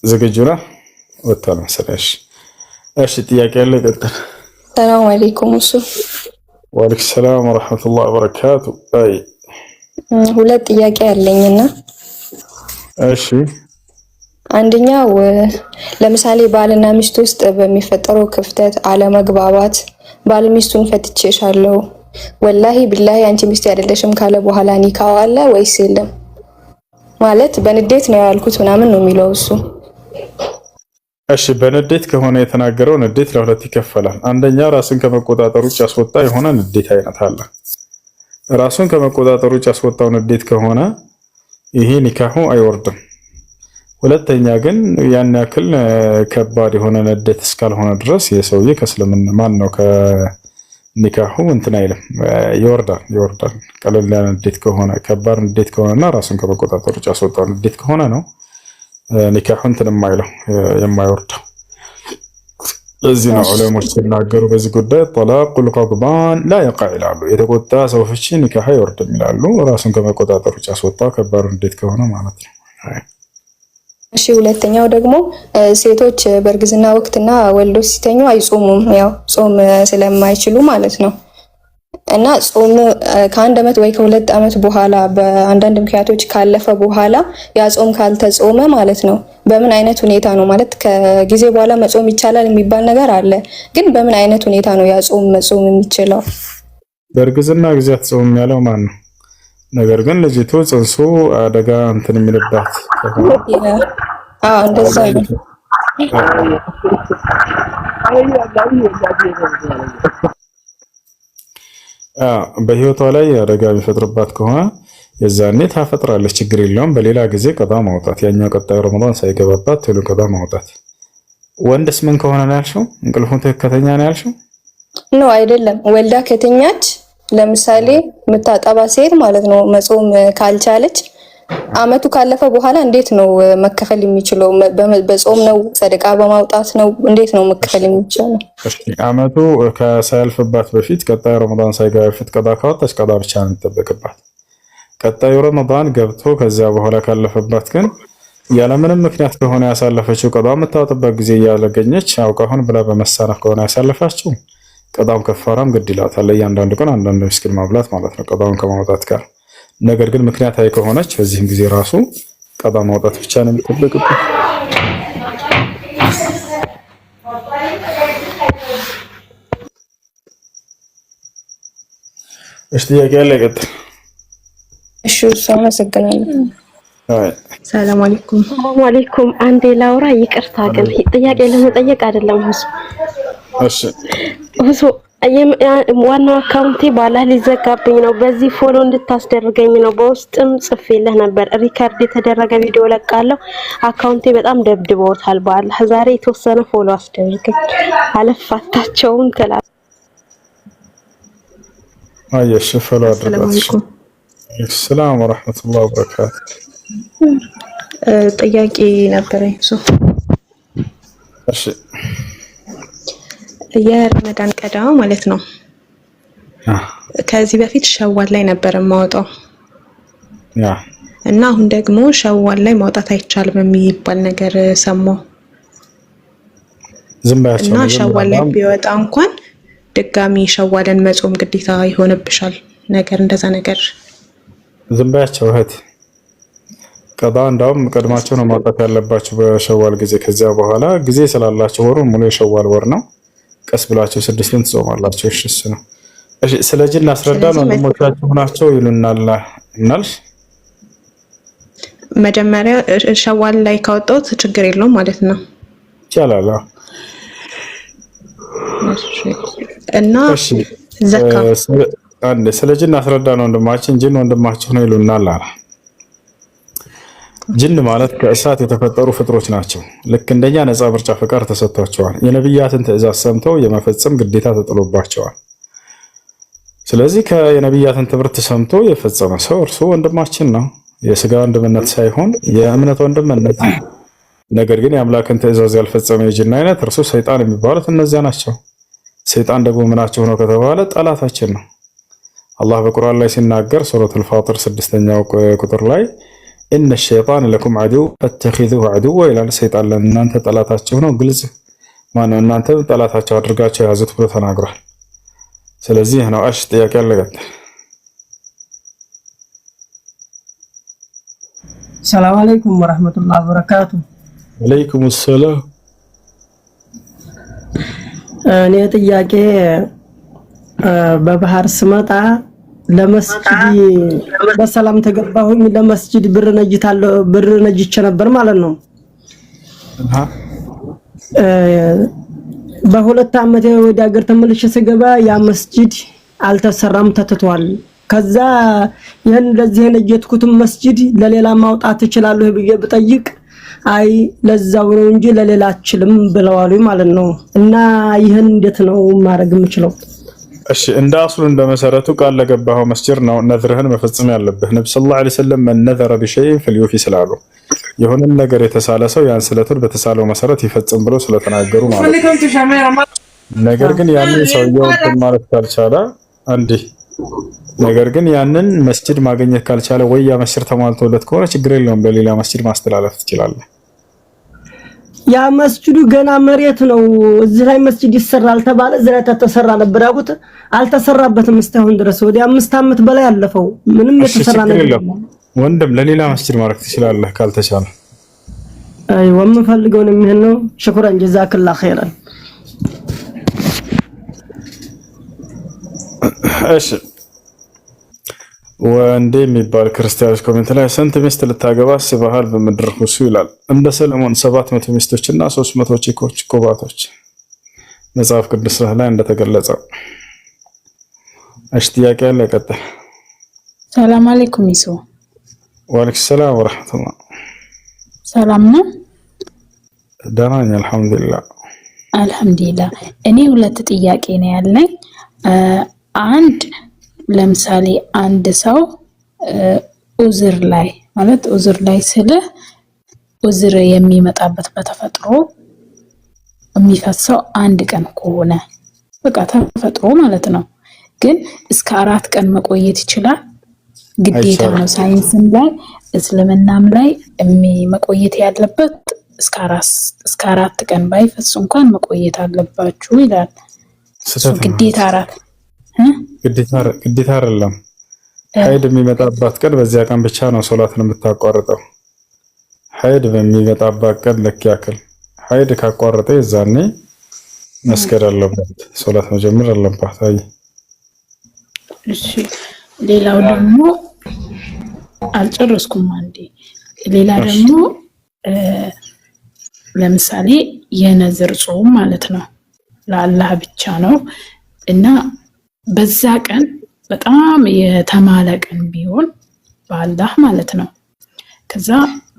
ዝግጁ ነህ? ወጣለ መሰለሽ። እሺ ጥያቄ ያለ ይቀጥል። ሰላም አለይኩም። እሱ ወአለይኩም ሰላም ወራህመቱላሂ ወበረካቱ። አይ ሁለት ጥያቄ አለኝና እሺ አንደኛው ለምሳሌ ባልና ሚስት ውስጥ በሚፈጠረው ክፍተት አለመግባባት ባል ሚስቱን ፈትቼሻለሁ ወላሂ ቢላሂ አንቺ ሚስት አይደለሽም ካለ በኋላ ኒካው አለ ወይስ የለም? ማለት በንዴት ነው ያልኩት ምናምን ነው የሚለው እሱ። እሺ በንዴት ከሆነ የተናገረው ንዴት ለሁለት ይከፈላል። አንደኛ ራስን ከመቆጣጠር ውጭ ያስወጣ የሆነ ንዴት አይነት አለ። ራሱን ከመቆጣጠር ውጭ ያስወጣው ንዴት ከሆነ ይሄ ኒካሁ አይወርድም። ሁለተኛ ግን ያን ያክል ከባድ የሆነ ንዴት እስካልሆነ ድረስ የሰውዬ ከእስልምና ማን ነው ከኒካሁ እንትን አይልም፣ ይወርዳል። ቀለል ያለ ንዴት ከሆነ ከባድ ንዴት ከሆነና ራሱን ከመቆጣጠር ውጭ ያስወጣው ንዴት ከሆነ ነው ኒካሁ እንትን የማይወርደው። ለዚህ ነው ዑለሞች ሲናገሩ በዚህ ጉዳይ ጠላቁል ቀድባን ላ የቃዕ ይላሉ። የተቆጣ ሰው ፍቺ ኒካህ አይወርድም ይላሉ። ራሱን ከመቆጣጠር ውጭ ያስወጣው ከባድ ንዴት ከሆነ ማለት ነው። እሺ ሁለተኛው ደግሞ ሴቶች በእርግዝና ወቅትና ወልዶ ሲተኙ አይጾሙም፣ ያው ጾም ስለማይችሉ ማለት ነው። እና ጾም ከ1 ዓመት ወይ ከ2 ዓመት በኋላ በአንዳንድ ምክንያቶች ካለፈ በኋላ ያ ጾም ካልተጾመ ማለት ነው በምን አይነት ሁኔታ ነው ማለት ከጊዜ በኋላ መጾም ይቻላል የሚባል ነገር አለ። ግን በምን አይነት ሁኔታ ነው ያ ጾም መጾም የሚችለው? በእርግዝና ጊዜ አትጾም ያለው ማን ነው? ነገር ግን ልጅቱ ጽንሱ አደጋ እንትን የሚልባት እንደዛ ነው። በህይወቷ ላይ አደጋ የሚፈጥርባት ከሆነ የዛኔ ታፈጥራለች፣ ችግር የለውም። በሌላ ጊዜ ቀዳ ማውጣት፣ ያኛው ቀጣዩ ረመዳን ሳይገባባት ቶሎ ቀዳ ማውጣት። ወንድስ ምን ከሆነ ነው ያልሽው? እንቅልፉን ከተኛ ነው ያልሽው? ነው አይደለም፣ ወልዳ ከተኛች ለምሳሌ የምታጠባ ሴት ማለት ነው መጾም ካልቻለች አመቱ ካለፈ በኋላ እንዴት ነው መከፈል የሚችለው? በጾም ነው? ሰደቃ በማውጣት ነው? እንዴት ነው መከፈል የሚችለው? አመቱ ከሳያልፍባት በፊት ቀጣዩ ረመዳን ሳይገባ በፊት ቀዳ ካወጣች ቀዳ ብቻ ነው የሚጠበቅባት። ቀጣዩ ረመዳን ገብቶ ከዚያ በኋላ ካለፈባት ግን ያለምንም ምክንያት ከሆነ ያሳለፈችው ቀዳ የምታወጣበት ጊዜ እያለገኘች አውቃ ሆን ብላ በመሳነፍ ከሆነ ያሳለፋችው ቀዳም ከፋራም ግድ ይላታል። እያንዳንዱ ቀን አንዳንድ ምስኪን ማብላት ማለት ነው ቀዳውን ከማውጣት ጋር። ነገር ግን ምክንያታዊ ከሆነች በዚህም ጊዜ ራሱ ቀዳ ማውጣት ብቻ ነው የሚጠበቅበት። እሺ ጥያቄ ያለ ይቀጥል። እሺ አመሰግናለሁ። ሰላም አለይኩም። ሰላም አለይኩም። አንዴ ላውራ፣ ይቅርታ ግን ጥያቄ ለመጠየቅ አይደለም። እሺ ዋናው አካውንቴ ባላ ሊዘጋብኝ ነው። በዚህ ፎሎ እንድታስደርገኝ ነው። በውስጥም ጽፌልህ ነበር። ሪካርድ የተደረገ ቪዲዮ ለቃለሁ። አካውንቴ በጣም ደብድበውታል። ባላ ዛሬ የተወሰነ ፎሎ አስደርገኝ። አለፋታቸውም ተላ አየሽ ፎሎ አድርጋችሁ። ሰላም ወራህመቱላሂ ወበረካቱ። ጥያቄ ነበረኝ። እሺ የረመዳን ቀዳ ማለት ነው። ከዚህ በፊት ሸዋል ላይ ነበር የማወጣው እና አሁን ደግሞ ሸዋል ላይ ማውጣት አይቻልም የሚባል ነገር ሰማሁ እና ሸዋል ላይ ቢወጣ እንኳን ድጋሚ ሸዋልን መጾም ግዴታ ይሆንብሻል ነገር እንደዛ ነገር ዝም ባያቸው እህት። ቀዳ እንዳውም ቀድማቸው ነው ማውጣት ያለባቸው በሸዋል ጊዜ። ከዚያ በኋላ ጊዜ ስላላቸው ወሩን ሙሉ የሸዋል ወር ነው። ቀስ ብላችሁ 6ን ትጾማላችሁ። እሺ እሱ ነው። እሺ ስለ ጅን አስረዳ ነው። ወንድሞቻችሁ ናቸው ይሉናል እናልሽ። መጀመሪያ ሸዋል ላይ ካወጣሁት ችግር የለውም ማለት ነው ይቻላል። እና ዘካ አንዴ ስለ ጅን አስረዳ ነው። ወንድማችን ጅን ወንድማችሁ ነው ይሉናል አለ። ጅን ማለት ከእሳት የተፈጠሩ ፍጥሮች ናቸው። ልክ እንደኛ ነፃ ምርጫ ፍቃድ ተሰጥቷቸዋል። የነብያትን ትእዛዝ ሰምተው የመፈጸም ግዴታ ተጥሎባቸዋል። ስለዚህ የነብያትን ትምህርት ሰምቶ የፈጸመ ሰው እርሱ ወንድማችን ነው። የስጋ ወንድምነት ሳይሆን የእምነት ወንድምነት። ነገር ግን የአምላክን ትእዛዝ ያልፈጸመ የጅን አይነት እርሱ ሰይጣን የሚባሉት እነዚያ ናቸው። ሰይጣን ደግሞ ምናቸው ነው ከተባለ ጠላታችን ነው። አላህ በቁርአን ላይ ሲናገር ሱረቱል ፋጢር 6ኛው ቁጥር ላይ ኢነ ሸይጣን ለኩም ዐዱው ፈተኺዙሁ ዐዱወ ይላል። ሰይጣን ለእናንተ ጠላታችሁ ነው፣ ግልጽ ማነው እናንተ ጠላታቸው አድርጋቸው ያዙት ብሎ ተናግሯል። ስለዚህ ነው። እሺ ጥያቄ አለቀጥ። ሰላም አለይኩም ወራህመቱላሂ ወበረካቱ። ወአለይኩም ሰላም። እኔ ጥያቄ በባህር ስመጣ ለመስጂድ በሰላም ተገባሁኝ። ለመስጂድ ብር ነጅቼ ነበር ማለት ነው። በ2 ዓመት ወደ ሀገር ተመልሼ ስገባ ያ መስጂድ አልተሰራም፣ ተትቷል። ከዛ ይሄን ለዚህ የነጀትኩትን መስጂድ ለሌላ ማውጣት እችላለሁ ብዬ ብጠይቅ አይ ለዛው ነው እንጂ ለሌላ አችልም ብለዋል ማለት ነው። እና ይሄን እንዴት ነው ማድረግ የምችለው? እሺ እንደ አስሉ እንደ መሰረቱ ቃል ለገባው መስጂድ ነው ነዝርህን መፈጸም ያለብህ። ነብዩ ሰለላሁ ዐለይሂ ወሰለም መን ነዘረ ቢሸይን ፈልዩፊ ስላሉ የሆነን ነገር የተሳለ ሰው ያን ስለቱን በተሳለው መሰረት ይፈጽም ብለው ስለተናገሩ ማለት ነው። ነገር ግን ያንን ሰውየው ማለት ካልቻለ ነገር ግን ያንን መስጂድ ማግኘት ካልቻለ ወይ ያ መስጂድ ተሟልቶለት ከሆነ ችግር የለውም በሌላ መስጂድ ማስተላለፍ ትችላለህ። ያ መስጂዱ ገና መሬት ነው። እዚህ ላይ መስጂድ ይሰራል ተባለ። እዚህ ላይ ተሰራ ነበር ያውቁት አልተሰራበትም እስካሁን ድረስ ወደ 5 አመት በላይ አለፈው። ምንም የተሰራ ነገር የለም። ወንድም ለሌላ መስጂድ ማድረግ ትችላለህ ካልተቻለ። አይ ወምፈልገው ነው የሚሆነው። ሽኩራን ጀዛከላ ኸይራን። እሺ ወንዴ የሚባል ክርስቲያኖች ኮሜንት ላይ ስንት ሚስት ልታገባ አስበሃል በምድር ሁሉ ይላል። እንደ ሰለሞን 700 ሚስቶችና 300 ቺኮች ኮባቶች መጽሐፍ ቅዱስ ላይ እንደተገለጸው። እሺ ጥያቄ አለ ቀጥታ። ሰላም አለይኩም ይሱ። ወአለይኩም ሰላም ወራህመቱላህ። ሰላም ነው? ደህና ነኝ አልሐምዱሊላህ። አልሐምዱሊላህ። እኔ ሁለት ጥያቄ ነው ያለኝ። አንድ ለምሳሌ አንድ ሰው ኡዝር ላይ ማለት ኡዝር ላይ ስለ ኡዝር የሚመጣበት በተፈጥሮ የሚፈሰው አንድ ቀን ከሆነ በቃ ተፈጥሮ ማለት ነው። ግን እስከ 4 ቀን መቆየት ይችላል። ግዴታ ነው። ሳይንስም ላይ እስልምናም ላይ መቆየት ያለበት እስከ 4 ቀን ባይፈስ እንኳን መቆየት አለባችሁ ይላል። ግዴታ 4 ግዴታ አይደለም። ሀይድ የሚመጣባት ቀን በዚያ ቀን ብቻ ነው ሶላትን የምታቋርጠው። ሀይድ በሚመጣባት ቀን ለክ ያክል ሀይድ ካቋረጠ የዛኔ መስገድ አለባት፣ ሶላት መጀመር አለባት። አይ እሺ ሌላው ደግሞ አልጨረስኩም አንዴ። ሌላ ደግሞ ለምሳሌ የነዝር ጾም ማለት ነው ለአላህ ብቻ ነው እና በዛ ቀን በጣም የተማለ ቀን ቢሆን በአላህ ማለት ነው። ከዛ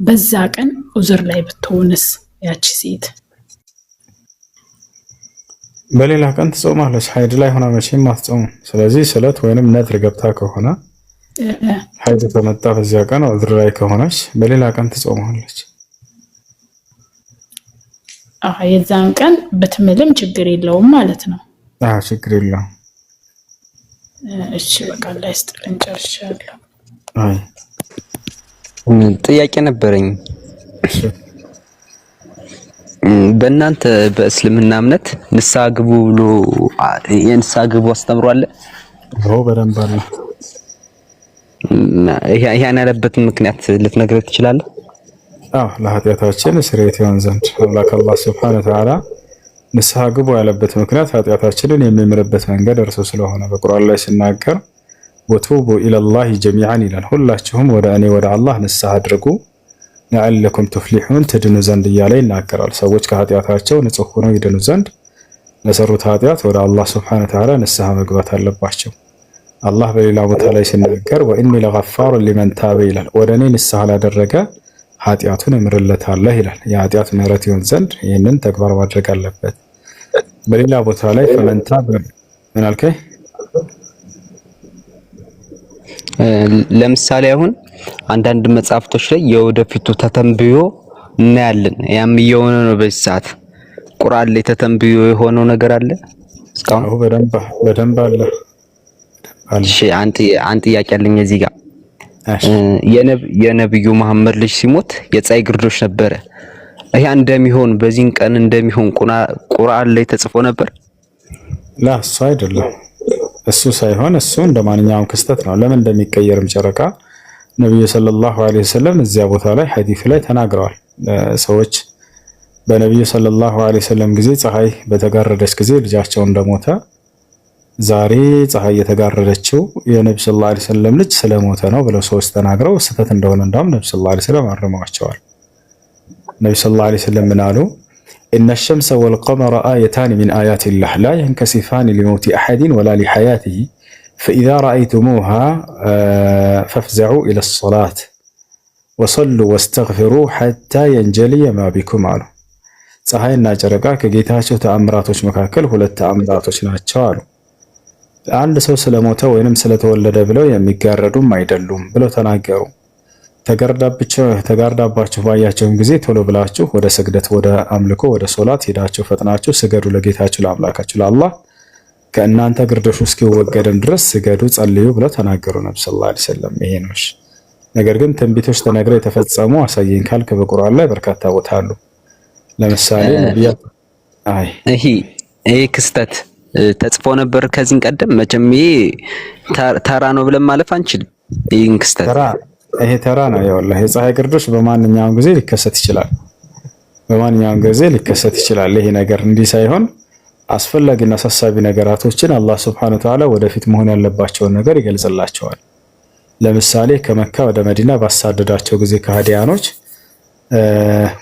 በዛ ቀን ኡዝር ላይ ብትሆንስ ያቺ ሴት በሌላ ቀን ትጾማለች። ሀይድ ላይ ሆና መቼም አትጾም። ስለዚህ ስለት ወይንም ነዝር ገብታ ከሆነ ሀይድ ተመጣ በዚያ ቀን ኡዝር ላይ ከሆነች በሌላ ቀን ትጾማለች። የዛን ቀን ብትምልም ችግር የለውም ማለት ነው። ችግር የለውም። እሺ በቃ ላይ ስጥልን ጨርሻለሁ። ጥያቄ ነበረኝ። በእናንተ በእስልምና እምነት ንስሐ ግቡ ብሎ የንስሐ ግቡ አስተምሯል? አዎ በደንብ አለ። ያን ያለበትን ምክንያት ልትነግረኝ ትችላለህ? ለኃጢአታችን ስርየት ይሆን ዘንድ አላህ ሱብሓነሁ ወተዓላ ንስሐ ግቡ ያለበት ምክንያት ኃጢአታችንን የሚምርበት መንገድ እርሱ ስለሆነ በቁርአን ላይ ሲናገር ወቱቡ ኢለላሂ ጀሚዓን ይላል። ሁላችሁም ወደ እኔ ወደ አላህ ንስሐ አድርጉ ለዓለኩም ቱፍሊሑን ትድኑ ዘንድ እያለ ይናገራል። ሰዎች ከኃጢአታቸው ንጹህ ሆነው ይድኑ ዘንድ ለሰሩት ኃጢአት ወደ አላህ ሱብሓነሁ ወተዓላ ንስሐ መግባት አለባቸው። አላህ በሌላ ቦታ ላይ ሲናገር ወኢኒ ለገፋሩን ሊመን ታበ ይላል። ወደ እኔ ንስሐ ላደረገ ኃጢአቱን እምርለታለሁ ይላል። የኃጢአት ምህረት ይሆን ዘንድ ይህንን ተግባር ማድረግ አለበት። በሌላ ቦታ ላይ ፈመንታ ምን አልከኝ? ለምሳሌ አሁን አንዳንድ መጽሐፍቶች ላይ የወደፊቱ ተተንብዮ እናያለን። ያም እየሆነ ነው በዚህ ሰዓት። ቁርአን ላይ ተተንብዮ የሆነው ነገር አለ እስካሁን? በደንብ አለ። እሺ አንተ ጥያቄ አለኝ እዚህ ጋር የነብዩ መሐመድ ልጅ ሲሞት የፀሐይ ግርዶሽ ነበረ። ይሄ እንደሚሆን በዚህን ቀን እንደሚሆን ቁርአን ላይ ተጽፎ ነበር? እሱ አይደለም። እሱ ሳይሆን እሱ እንደማንኛውም ክስተት ነው። ለምን እንደሚቀየርም ጨረቃ ነብዩ ሰለላሁ ዐለይሂ ወሰለም እዚያ ቦታ ላይ ሐዲስ ላይ ተናግረዋል። ሰዎች በነብዩ ሰለላሁ ዐለይሂ ወሰለም ጊዜ ፀሐይ በተጋረደች ጊዜ ልጃቸው እንደሞተ ዛሬ ፀሐይ የተጋረደችው የነብዩ ሰለላሁ ዐለይሂ ወሰለም ልጅ ስለሞተ ነው ብለው ሰዎች ተናግረው ስህተት እንደሆነ እንዳውም ነብዩ ሰለላሁ ዐለይሂ ወሰለም አርመዋቸዋል። ነብዩ ሰለላሁ ዐለይሂ ወሰለም ምን አሉ? ኢነ ሸምሰ ወልቀመረ አየታን ሚን አያቲላህ ላ የንከሲፋን ሊመውቲ አሐድን ወላ ሊሐያቲሂ فإذا رأيتموها فافزعوا إلى الصلاة وصلوا واستغفروا حتى ينجلي ما بكم አሉ። ፀሐይና ጨረቃ ከጌታቸው ተአምራቶች መካከል ሁለት ተአምራቶች ናቸው አሉ። አንድ ሰው ስለሞተ ወይንም ስለተወለደ ብለው የሚጋረዱም አይደሉም ብለው ተናገሩ። ተጋርዳባችሁ ባያቸውም ጊዜ ቶሎ ብላችሁ ወደ ስግደት፣ ወደ አምልኮ፣ ወደ ሶላት ሄዳችሁ ፈጥናችሁ ስገዱ ለጌታችሁ ለአምላካችሁ ለአላህ ከእናንተ ግርዶሽ እስኪወገድም ድረስ ስገዱ፣ ጸልዩ ብለው ተናገሩ ነብዩ ሰለላሁ ዐለይሂ ወሰለም። ይሄ ነው። ነገር ግን ትንቢቶች ተነግረው የተፈጸሙ አሳየኝ ካልክ በቁርአን ላይ በርካታ ቦታ አሉ። ለምሳሌ ነብያት ይሄ ክስተት ተጽፎ ነበር ከዚህ ቀደም። መቼም ይሄ ተራ ነው ብለን ማለፍ አንችልም። ይሄን ክስተት ይሄ ተራ ነው። ያውላህ የፀሐይ ግርዶሽ በማንኛውም ጊዜ ሊከሰት ይችላል። በማንኛውም ጊዜ ሊከሰት ይችላል። ይሄ ነገር እንዲህ ሳይሆን አስፈላጊና አሳሳቢ ነገራቶችን አላህ Subhanahu Wa Ta'ala ወደፊት መሆን ያለባቸውን ነገር ይገልጽላቸዋል። ለምሳሌ ከመካ ወደ መዲና ባሳደዳቸው ጊዜ ከሃዲያኖች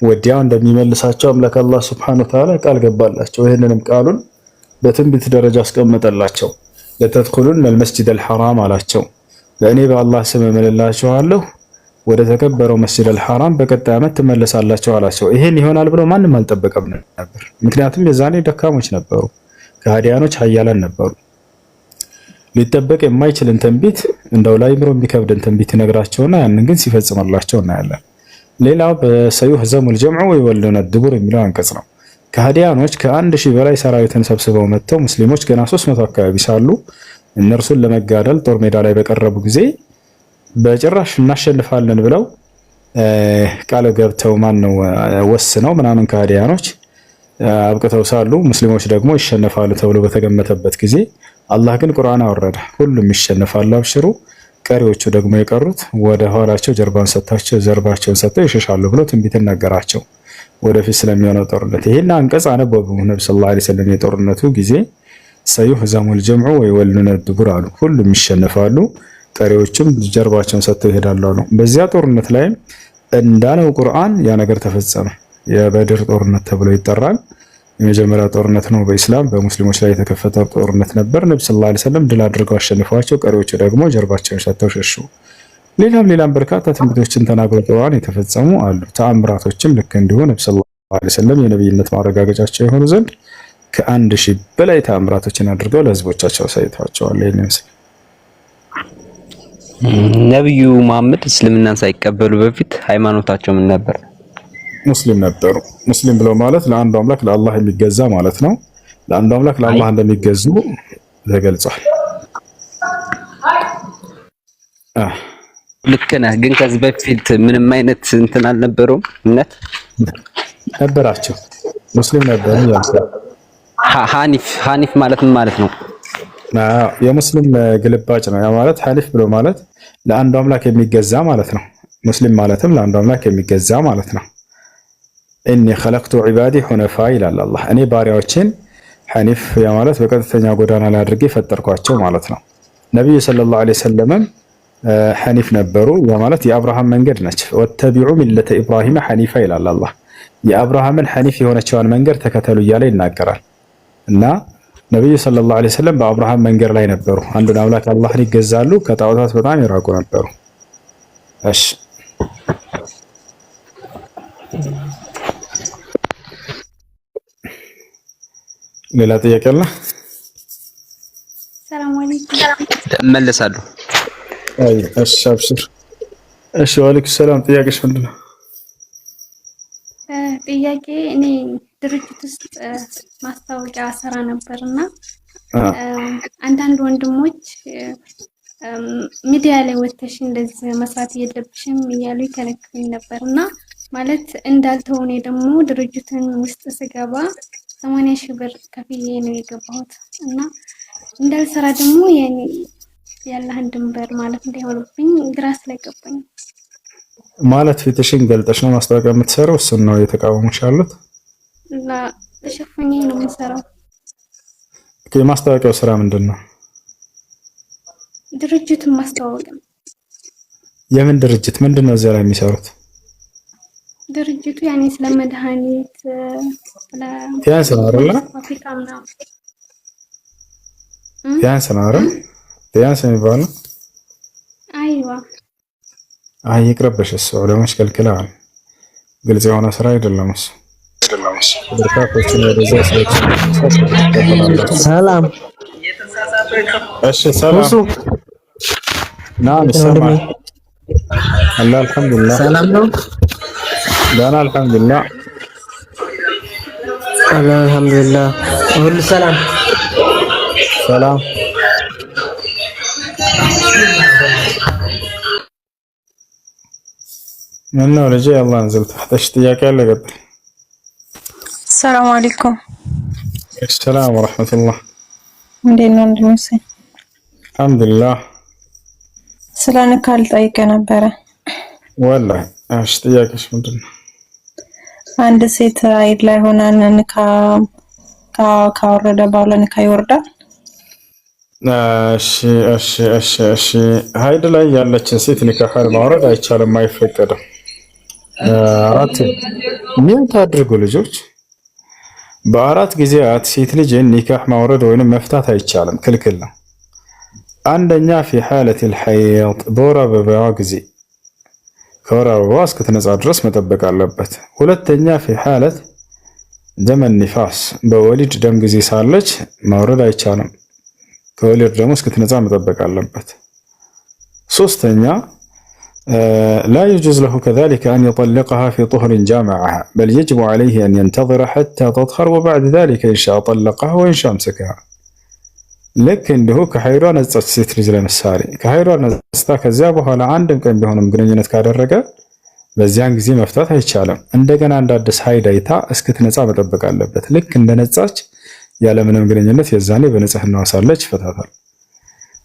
ወዲያው እንደሚመልሳቸው አምላክ አላህ Subhanahu Wa Ta'ala ቃል ገባላቸው። ይሄንንም ቃሉን በትንቢት ደረጃ አስቀመጠላቸው። ለተድኹሉን المسجد الحرام አላቸው። ለእኔ በአላህ ስም እምልላችኋለሁ ወደ ተከበረው መስጂድ አልሐራም በቀጣይ ዓመት ትመለሳላችሁ አላቸው። ይሄን ይሆናል ብሎ ማንም አልጠበቀም ነበር። ምክንያቱም የዛኔ ደካሞች ነበሩ፣ ከሃዲያኖች ኃያላን ነበሩ። ሊጠበቅ የማይችልን ትንቢት እንደው ለአእምሮ የሚከብድን ትንቢት ይነግራቸውና ያንን ግን ሲፈጽምላቸው እናያለን። ሌላው በሰዩህዘሙል ጀምዑ ወይወሉነ ድቡር የሚለው አንቀጽ ነው። ከሃዲያኖች ከ1000 በላይ ሰራዊትን ሰብስበው መጥተው ሙስሊሞች ገና 300 አካባቢ ሳሉ እነርሱን ለመጋደል ጦር ሜዳ ላይ በቀረቡ ጊዜ በጭራሽ እናሸንፋለን ብለው ቃል ገብተው ወስነው ምናምን ከሃዲያኖች አብቅተው ሳሉ ሙስሊሞች ደግሞ ይሸነፋሉ ተብሎ በተገመተበት ጊዜ አላህ ግን ቁርአን አወረደ። ሁሉም ይሸነፋሉ አብሽሩ፣ ቀሪዎቹ ደግሞ የቀሩት ወደ ኋላቸው ጀርባቸውን ሰጥተው ይሸሻሉ ብሎ ትንቢት ነገራቸው ወደፊት ስለሚሆነው ጦርነት። ይሄን አንቀጽ አነበቡ ነብዩ ሰለላሁ ዐለይሂ ወሰለም። የጦርነቱ ጊዜ ሰዩህዘሙል ጀምዑ ወይወሉነ ድቡር አሉ። ሁሉም ይሸነፋሉ፣ ቀሪዎችም ጀርባቸውን ሰጥተው ይሄዳሉ አሉ። በዚያ ጦርነት ላይ እንዳለው ቁርአን ያ ነገር ተፈጸመ። የበድር ጦርነት ተብሎ ይጠራል። የመጀመሪያው ጦርነት ነው በእስላም በሙስሊሞች ላይ የተከፈተ ጦርነት ነበር። ነብዩ ሰለላሁ ዐለይሂ ወሰለም ድል አድርገው አሸንፈዋቸው፣ ቀሪዎቹ ደግሞ ጀርባቸውን ሰጥተው ሸሹ። ሌላም በርካታ ትንቢቶችን ተናግሮ ቁርአን የተፈጸሙ አሉ። ተአምራቶችም ልክ እንዲሁ ነብዩ ሰለላሁ ዐለይሂ ወሰለም የነብይነት ማረጋገጫቸው የሆኑ ዘንድ ከ1000 በላይ ተአምራቶችን አድርገው ለህዝቦቻቸው አሳይተዋቸዋል። ይመስል ነብዩ መሐመድ እስልምናን ሳይቀበሉ በፊት ሃይማኖታቸው ምን ነበር? ሙስሊም ነበሩ። ሙስሊም ብለው ማለት ለአንዱ አምላክ ለአላህ የሚገዛ ማለት ነው። ለአንዱ አምላክ ለአላህ እንደሚገዙ ተገልጿል። ልክ ነህ። ግን ከዚህ በፊት ምንም አይነት እንትን አልነበረውም? እምነት ነበራቸው። ሙስሊም ነበሩ። ሐኒፍ ማለት ምን ማለት ነው? የሙስሊም ግልባጭ ነው። ያ ማለት ሐኒፍ ብሎ ማለት ለአንዱ አምላክ የሚገዛ ማለት ነው። ሙስሊም ማለትም ለአንዱ አምላክ የሚገዛ ማለት ነው። ኢኒ ኸለቅቱ ዒባዲ ሁነፋ ይላል አላህ። እኔ ባሪያዎችን ሐኒፍ ያ ማለት በቀጥተኛ ጎዳና ላይ አድርጌ ፈጠርኳቸው ማለት ነው። ነብዩ ሰለላሁ ዐለይሂ ወሰለም ሐኒፍ ነበሩ። ያ ማለት የአብርሃም መንገድ ነች። ወተቢዑ ሚለተ ኢብራሂም ሐኒፋ ይላል አላህ። የአብርሃምን ሐኒፍ የሆነችውን መንገድ ተከተሉ እያለ ይናገራል። እና ነብዩ ሰለላሁ ዐለይሂ ወሰለም በአብርሃም መንገድ ላይ ነበሩ። አንዱን አምላክ አላህን ይገዛሉ፣ ከጣዖታት በጣም የራቁ ነበሩ። እሺ ሌላ ጥያቄ አለ? ሰላም አለይኩም እመለሳለሁ። እሺ አብሽር። እሺ ወአለይኩም ሰላም። ጥያቄሽ ምንድን ነው? ጥያቄ እኔ ድርጅት ውስጥ ማስታወቂያ ሰራ ነበርና አንዳንድ ወንድሞች ሚዲያ ላይ ወጥተሽ እንደዚህ መስራት የለብሽም እያሉ ይከለክሉኝ ነበርና ማለት እንዳልተው እኔ ደግሞ ድርጅቱን ውስጥ ስገባ 80,000 ብር ከፍዬ ነው የገባሁት እና እንዳልሰራ ደግሞ ያለህን ድንበር ማለት እንዳይሆንብኝ ግራ ስለገባኝ ማለት ፊትሽን ገልጠሽ ነው ማስታወቂያ የምትሰራው? እሱን ነው የተቃወሙሽ ያሉት? እና ተሸፈኝ ነው የምሰራው። የማስታወቂያው ስራ ምንድን ነው? ድርጅቱን ማስተዋወቅ ነው። የምን ድርጅት? ምንድን ነው እዚያ ላይ የሚሰሩት? ድርጅቱ ያኔ ስለ መድኃኒት ቲያንስ ነው አይደል? ቲያንስ ነው አይደል? ፊያንስ የሚባለው አይዋ ይቅረበሽ። እሱ ዑለሞች ከልክለዋል። ግልጽ የሆነ ስራ አይደለም እሱ። በርካቶችን ወደዛ ሰዎች ሰላም። እሺ ሰላም ናም ይሰማል። አላህ አልሐምዱሊላህ ሰላም ነው። ደህና አልሐምዱሊላህ አልሐምዱሊላህ ሁሉ ሰላም ሰላም። ምነው ልጄ አላህ አንዘልት ተحتሽ ጥያቄ አለ? ቀጥል። ሰላም አለይኩም። ሰላም ወራህመቱላህ። እንዴት ነው እንደምሰ? አልሐምዱሊላህ። ስለ ኒካ ልጠይቅ ነበረ። ወላሂ እሺ፣ ጥያቄሽ ምንድነው? አንድ ሴት አይድ ላይ ሆና ኒካ ካወረደ በኋላ ኒካ ይወርዳል? እሺ ሀይድ ላይ ያለችን ሴት ኒካህ ማውረድ አይቻልም፣ አይፈቀድም። አራት ምን ታድርጉ ልጆች? በአራት ጊዜያት ሴት ልጅን ኒካህ ማውረድ ወይንም መፍታት አይቻልም፣ ክልክል ነው። አንደኛ ፊ ሐለት الحيض በወር አበባዋ ጊዜ ከወር አበባዋ እስክትነጻ ድረስ መጠበቅ አለበት። ሁለተኛ ፊ ሐለት ደም النفاس በወሊድ ደም ጊዜ ሳለች ማውረድ አይቻልም፣ ከወሊድ ደግሞ እስክትነጻ መጠበቅ አለበት። ሶስተኛ لا يجوز له كذلك أن يطلقها في طهر جامعها بل يجب عليه أن ينتظر حتى تطهر وبعد ذلك إن شاء طلقها وإن شاء امسكها. لك እንዲሁ ከሀይሯ ነጻች ሴት ልጅ ለምሳሌ ከሀይሯ ነጻ ከዚያ በኋላ አንድም ቀን ቢሆንም ግንኙነት ካደረገ በዚያን ጊዜ መፍታት አይቻልም። እንደገና እንደ አዲስ ሀይድ አይታ እስክትነጻ መጠበቅ አለበት። ልክ እንደነጻች ያለምንም ግንኙነት የዛኔ በንጽህናዋ ሳለች ይፈታታል።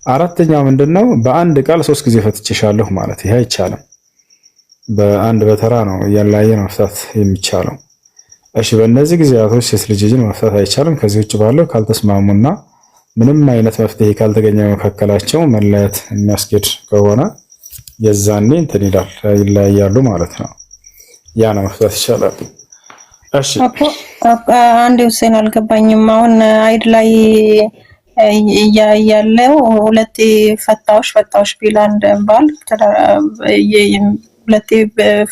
አራተኛው ምንድነው? በአንድ ቃል 3 ጊዜ ፈትቼሻለሁ ማለት ይሄ አይቻልም። በአንድ በተራ ነው ያላየ መፍታት የሚቻለው። እሺ በእነዚህ ጊዜያቶች ሴት ልጅን መፍታት አይቻልም። ከዚህ ውጭ ባለው ካልተስማሙና ምንም አይነት መፍትሄ ካልተገኘ መካከላቸው መለያየት የሚያስኬድ ከሆነ የዛኔ እንትን ይለያያሉ ማለት ነው። ያ ነው መፍታት ይቻላል። እሺ አንዴ ሁሴን አልገባኝም። አሁን አይድ ላይ ያለው ሁለቴ ፈታዎች ቢል አንድ ባል ሁለቴ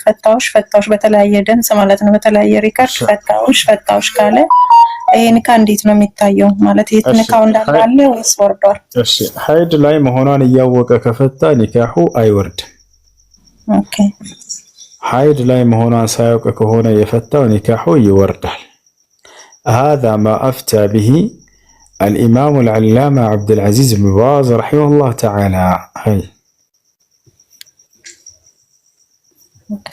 ፈታዎች በተለያየ ድምጽ ማለት ነው፣ በተለያየ ሪከርድ ፈታዎች ካለ ይሄ ኒካ እንዴት ነው የሚታየው? ማለት ይሄ ኒካው እንዳለ ወይስ ወርዷል? እሺ ሀይድ ላይ መሆኗን እያወቀ ከፈታ ኒካሁ አይወርድም። ኦኬ ሀይድ ላይ መሆኗን ሳያውቅ ከሆነ የፈታው ኒካሁ ይወርዳል። هذا ما أفتى به الإمام العلامة عبد العزيز بن باز رحمه الله تعالى. هاي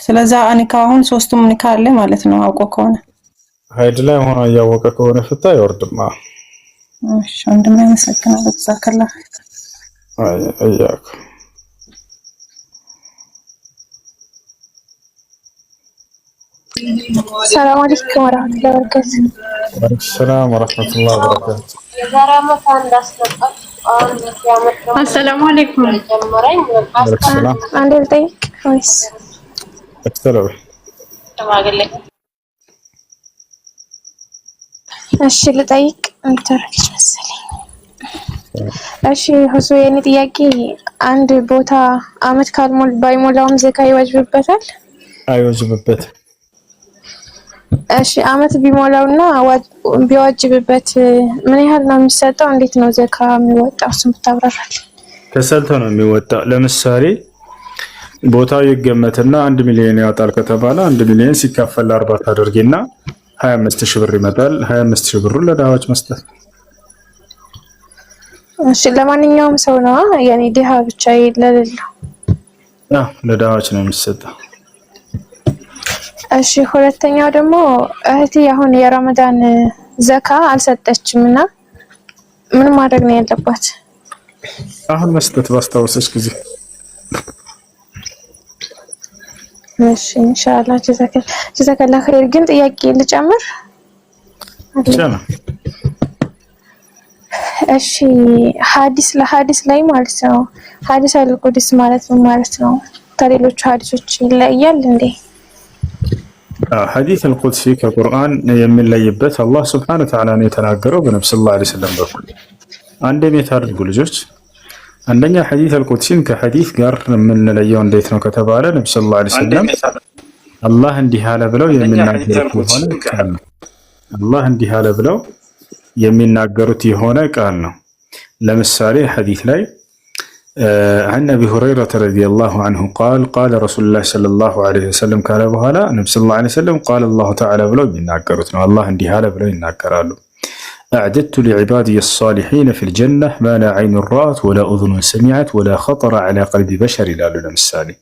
ስለዚህ ኒካሁን ሶስቱም ኒካ አለ ማለት ነው አውቆ ከሆነ ሀይድ ላይ መሆኗን እያወቀ ከሆነ ፈታ አይወርድም። እሺ ወንድሜ አመሰግናለሁ። ተዛከላ አያክ ሰላም አለይኩም ወራህመቱላሂ ወበረካቱ። ወአለይኩም ሰላም ወራህመቱላሂ ወበረካቱ። አሰላሙ አለይኩም። አንዴ ልጠይቅ ወይስ እክተለው? እሺ ልጠይቅ እንተረክሽ መሰለኝ። እሺ ሁሱ የኔ ጥያቄ አንድ ቦታ አመት ባይሞላውም ዘካ ይወጅብበታል? አይወጅብበትም። እሺ አመት ቢሞላውና ቢዋጅብበት ምን ያህል ነው የሚሰጠው? እንዴት ነው ዘካ የሚወጣው? እሱን ብታብራራል። ተሰልቶ ነው የሚወጣው። ለምሳሌ ቦታው ይገመትና 1 ሚሊዮን ያወጣል ከተባለ 1 ሚሊዮን ሲካፈል 40 ታደርጊና 25000 ብር ይመጣል። 25000 ብሩን ለድሃዎች መስጠት። እሺ ለማንኛውም ሰው ነው ያኔ ድሃ ብቻ ይለለለው? ለድሃዎች ነው የሚሰጠው። እሺ ሁለተኛው ደግሞ እህቴ አሁን የረመዳን ዘካ አልሰጠችምና ምን ማድረግ ነው ያለባት? አሁን መስጠት ባስታወሰች ጊዜ። እሺ ኢንሻአላህ ጀዛከላ ኸይር። ግን ጥያቄ ልጨምር? ቻና እሺ ሐዲስ ላይ ማለት ነው ሐዲስ አልቁድስ ማለት ነው ማለት ነው ከሌሎች ሐዲሶች ይለያል እንዴ? ሐዲስ አልቁድሲ ከቁርአን የሚለይበት አላህ ሱብሓነሁ ወተዓላ ነው የተናገረው በነብዩ ሰለላሁ ዐለይሂ ወሰለም በኩል። አንዴም የታደርጉ ልጆች አንደኛ ሐዲስ አልቁድሲን ከሐዲስ ጋር የምንለየው እንዴት ነው ከተባለ ነብዩ ሰለላሁ ዐለይሂ ወሰለም አላህ እንዲህ አለ ብለው የሚናገሩት የሆነ ቃል ነው። አላህ እንዲህ አለ ብለው የሚናገሩት የሆነ ቃል ነው። ለምሳሌ ሐዲስ ላይ عن أبي هريرة رضي الله عنه قال قال رسول الله صلى الله عليه وسلم قال بهلا النبي صلى الله عليه وسلم قال الله تعالى بلو يناقرتنا الله عندي هذا بلو يناقرالو أعددت لعبادي الصالحين في الجنة ما لا عين رأت ولا أذن سمعت ولا خطر على قلب بشر لا لمسالي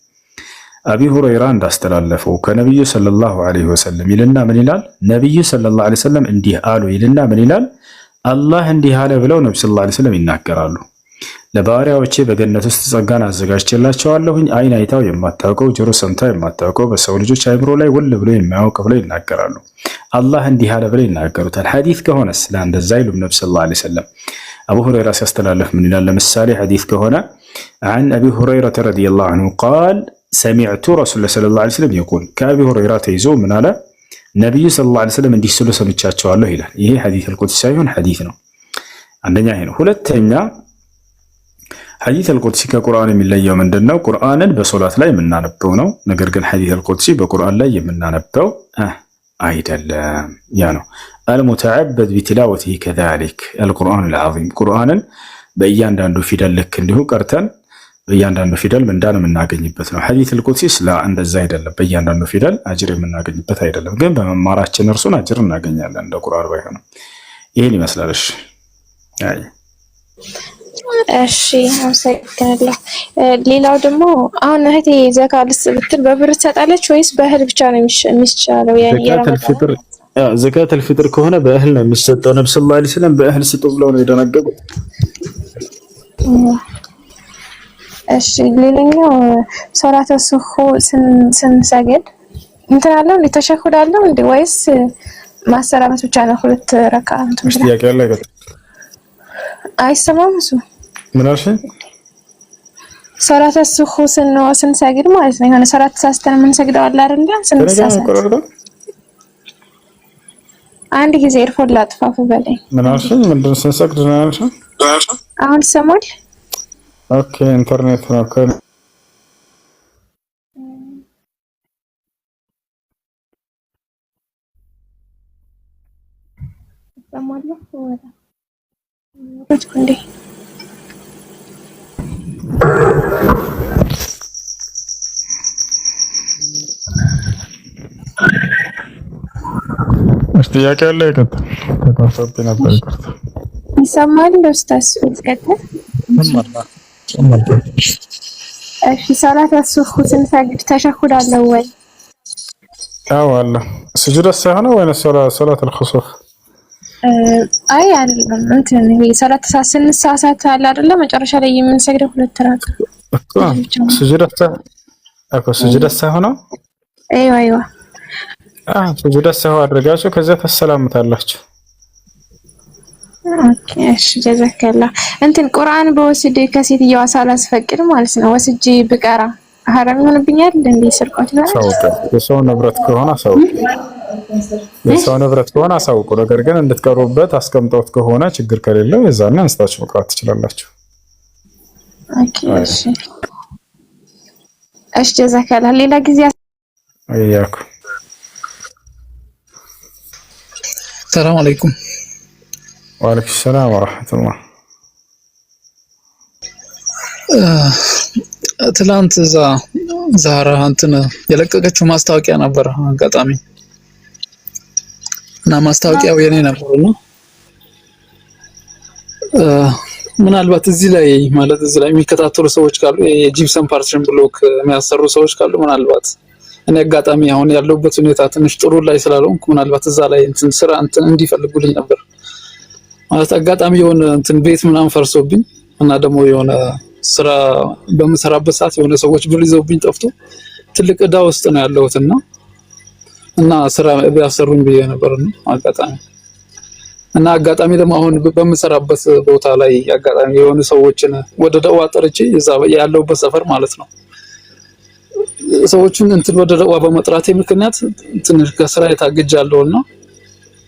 أبي هريرة እንዳስተላለፈው ከነብዩ ሰለላሁ ዐለይሂ ወሰለም ይልና ምን ይላል? ነብዩ ሰለላሁ ዐለይሂ ወሰለም እንዲህ አሉ ይልና ምን ይላል? አላህ እንዲህ አለ ብለው ነብዩ ሰለላሁ ዐለይሂ ወሰለም ይናገራሉ። ለባሪያዎቼ በገነት ውስጥ ጸጋን አዘጋጅቼላቸዋለሁኝ አይን አይታው የማታውቀው ጆሮ ሰምታ የማታውቀው በሰው ልጆች አይምሮ ላይ ወል ብሎ የሚያውቅ ብለው ይናገራሉ። አላህ እንዲህ አለ ብለው ይናገሩታል። ሐዲስ ከሆነስ ለአንደዛ ይሉም ነብዩ ሰለላሁ ዐለይሂ ወሰለም አቡ ሁረይራ ሲያስተላልፍ ምን ይላል? ለምሳሌ ሐዲስ ከሆነ عن أبي هريرة رضي الله عنه قال سمعت رسول الله صلى الله عليه وسلم يقول كأبي هريرة تيزو من على نبي صلى الله عليه وسلم እንዲህ ሲሉ ሰምቻቸዋለሁ ይላል። ይሄ ሐዲስ አልቁድሲ ሳይሆን ሐዲስ ነው። አንደኛ ይሄ ነው። ሁለተኛ ሐዲስ አልቁድሲ ከቁርአን የሚለየው ምንድነው? ቁርአንን በሶላት ላይ የምናነበው ነው። ነገር ግን ሐዲስ አልቁድሲ በቁርአን ላይ የምናነበው አይደለም። ያ ነው المتعبد بتلاوته كذلك القرآن العظيم ቁርአንን በእያንዳንዱ ፊደል ልክ እንዲሁ ቀርተን በእያንዳንዱ ፊደል ምንዳን የምናገኝበት ነው። ሐዲስ አልቁድሲ እንደዛ አይደለም። በእያንዳንዱ ፊደል አጅር የምናገኝበት አይደለም። ግን በመማራችን እርሱን አጅር እናገኛለን እንደ ቁርአን ባይሆንም። ይሄን ይመስላል። እሺ አመሰግናለሁ። ሌላው ደግሞ አሁን እህቴ ዘካ ብትል በብር ትሰጣለች ወይስ በእህል ብቻ ነው የሚሻለው? ዘካተል ፊጥር ከሆነ በእህል ነው የሚሰጠው። ነብዩ ሰለላሁ ዐለይሂ ወሰለም በእህል ስጡ ብለው ነው የደነገጉት። እሺ ሌላኛው ሶላተ ሱሁ ስንሰግድ እንትን አለው እንዴ? ተሸሁድ አለው እንዴ? ወይስ ማሰራመት ብቻ ነው? ሁለት ረካዓ እንትን ብቻ ጥያቄ አለ አይደል? አይሰማም እሱ ምን አልሽኝ? ሶላተ ሱሁ ስንሰግድ ማለት ነው። የሆነ ሶላት ተሳስተን የምንሰግደው አለ አይደል? ስንሳሳት አንድ ጊዜ ኤርፎን ላጥፋፉ በላይ ምን አልሽኝ? ምንድን ስንሰግድ ነው ያልሽኝ? አሁን ይሰማል? ኦኬ ኢንተርኔት ነው ከ ሰማለሁ ወደ እንዴ ጥያቄ አለ ይቀጥል። ተቋርጦብኝ ነበር ይቅርታ። ይሰማል ኡስታዝ? ይቀጥል። እሺ ሰላተ ሱሁ ስንሰግድ ተሸሁድ አለው ወይ? አዎ አለ። ስጁድ ሳይሆን ወይ ሰላት አልኹሱፍ? አይ አይደለም። እንትን ይሄ ሰላት ስንሳሳት አለ አይደለ? መጨረሻ ላይ የምንሰግደው ሁለት ረካ እኮ ስጁድ ሳይሆን አይዋ ስጁድ ሳይሆን አድርጋችሁ ከዛ ተሰላምታላችሁ። ኦኬ እሺ ጀዛከላ። እንትን ቁርአን በወስድ ከሴትየዋ ሳላስፈቅድ ማለት ነው ወስጄ ብቀራ ሐራም ይሆንብኛል እንዴ? ስርቆት ነው? የሰው ንብረት ከሆነ አሳውቁ። የሰው ንብረት ከሆነ አሳውቁ። ነገር ግን እንድትቀሩበት አስቀምጠውት ከሆነ ችግር ከሌለው የዛኔ አንስታችሁ መቅራት ትችላላችሁ። ኦኬ እሺ እሺ ጀዛከላ። ሌላ ጊዜ አያኩ ሰላም አለይኩም። ወአለይኩም ሰላም ወራህመቱላህ። ትላንት እዛ ዛራ እንትን የለቀቀችው ማስታወቂያ ነበር አጋጣሚ እና ማስታወቂያው የኔ ነበርና ምናልባት እዚህ ላይ የሚከታተሉ ሰዎች ካሉ የጂፕሰን ፓርቲሽን ብሎክ የሚያሰሩ ሰዎች ካሉ ምናልባት እኔ አጋጣሚ አሁን ያለውበት ሁኔታ ትንሽ ጥሩ ላይ ስላልሆንኩ ምናልባት እዛ ላይ እንትን ስራ እንትን እንዲፈልጉልኝ ነበር ማለት አጋጣሚ የሆነ እንትን ቤት ምናምን ፈርሶብኝ እና ደግሞ የሆነ ስራ በመሰራበት ሰዓት የሆነ ሰዎች ብር ይዘውብኝ ጠፍቶ ትልቅ እዳ ውስጥ ነው ያለሁትና እና ስራ ቢያሰሩኝ ብዬ ነበርና አጋጣሚ ደግሞ አሁን በመሰራበት ቦታ ላይ አጋጣሚ የሆነ ሰዎችን ወደ ደዋ ጠርቼ እዛ ያለውበት ሰፈር ማለት ነው ሰዎችን እንትን ወደ ደዋ በመጥራቴ ምክንያት ትንሽ ከስራ የታገጃለሁና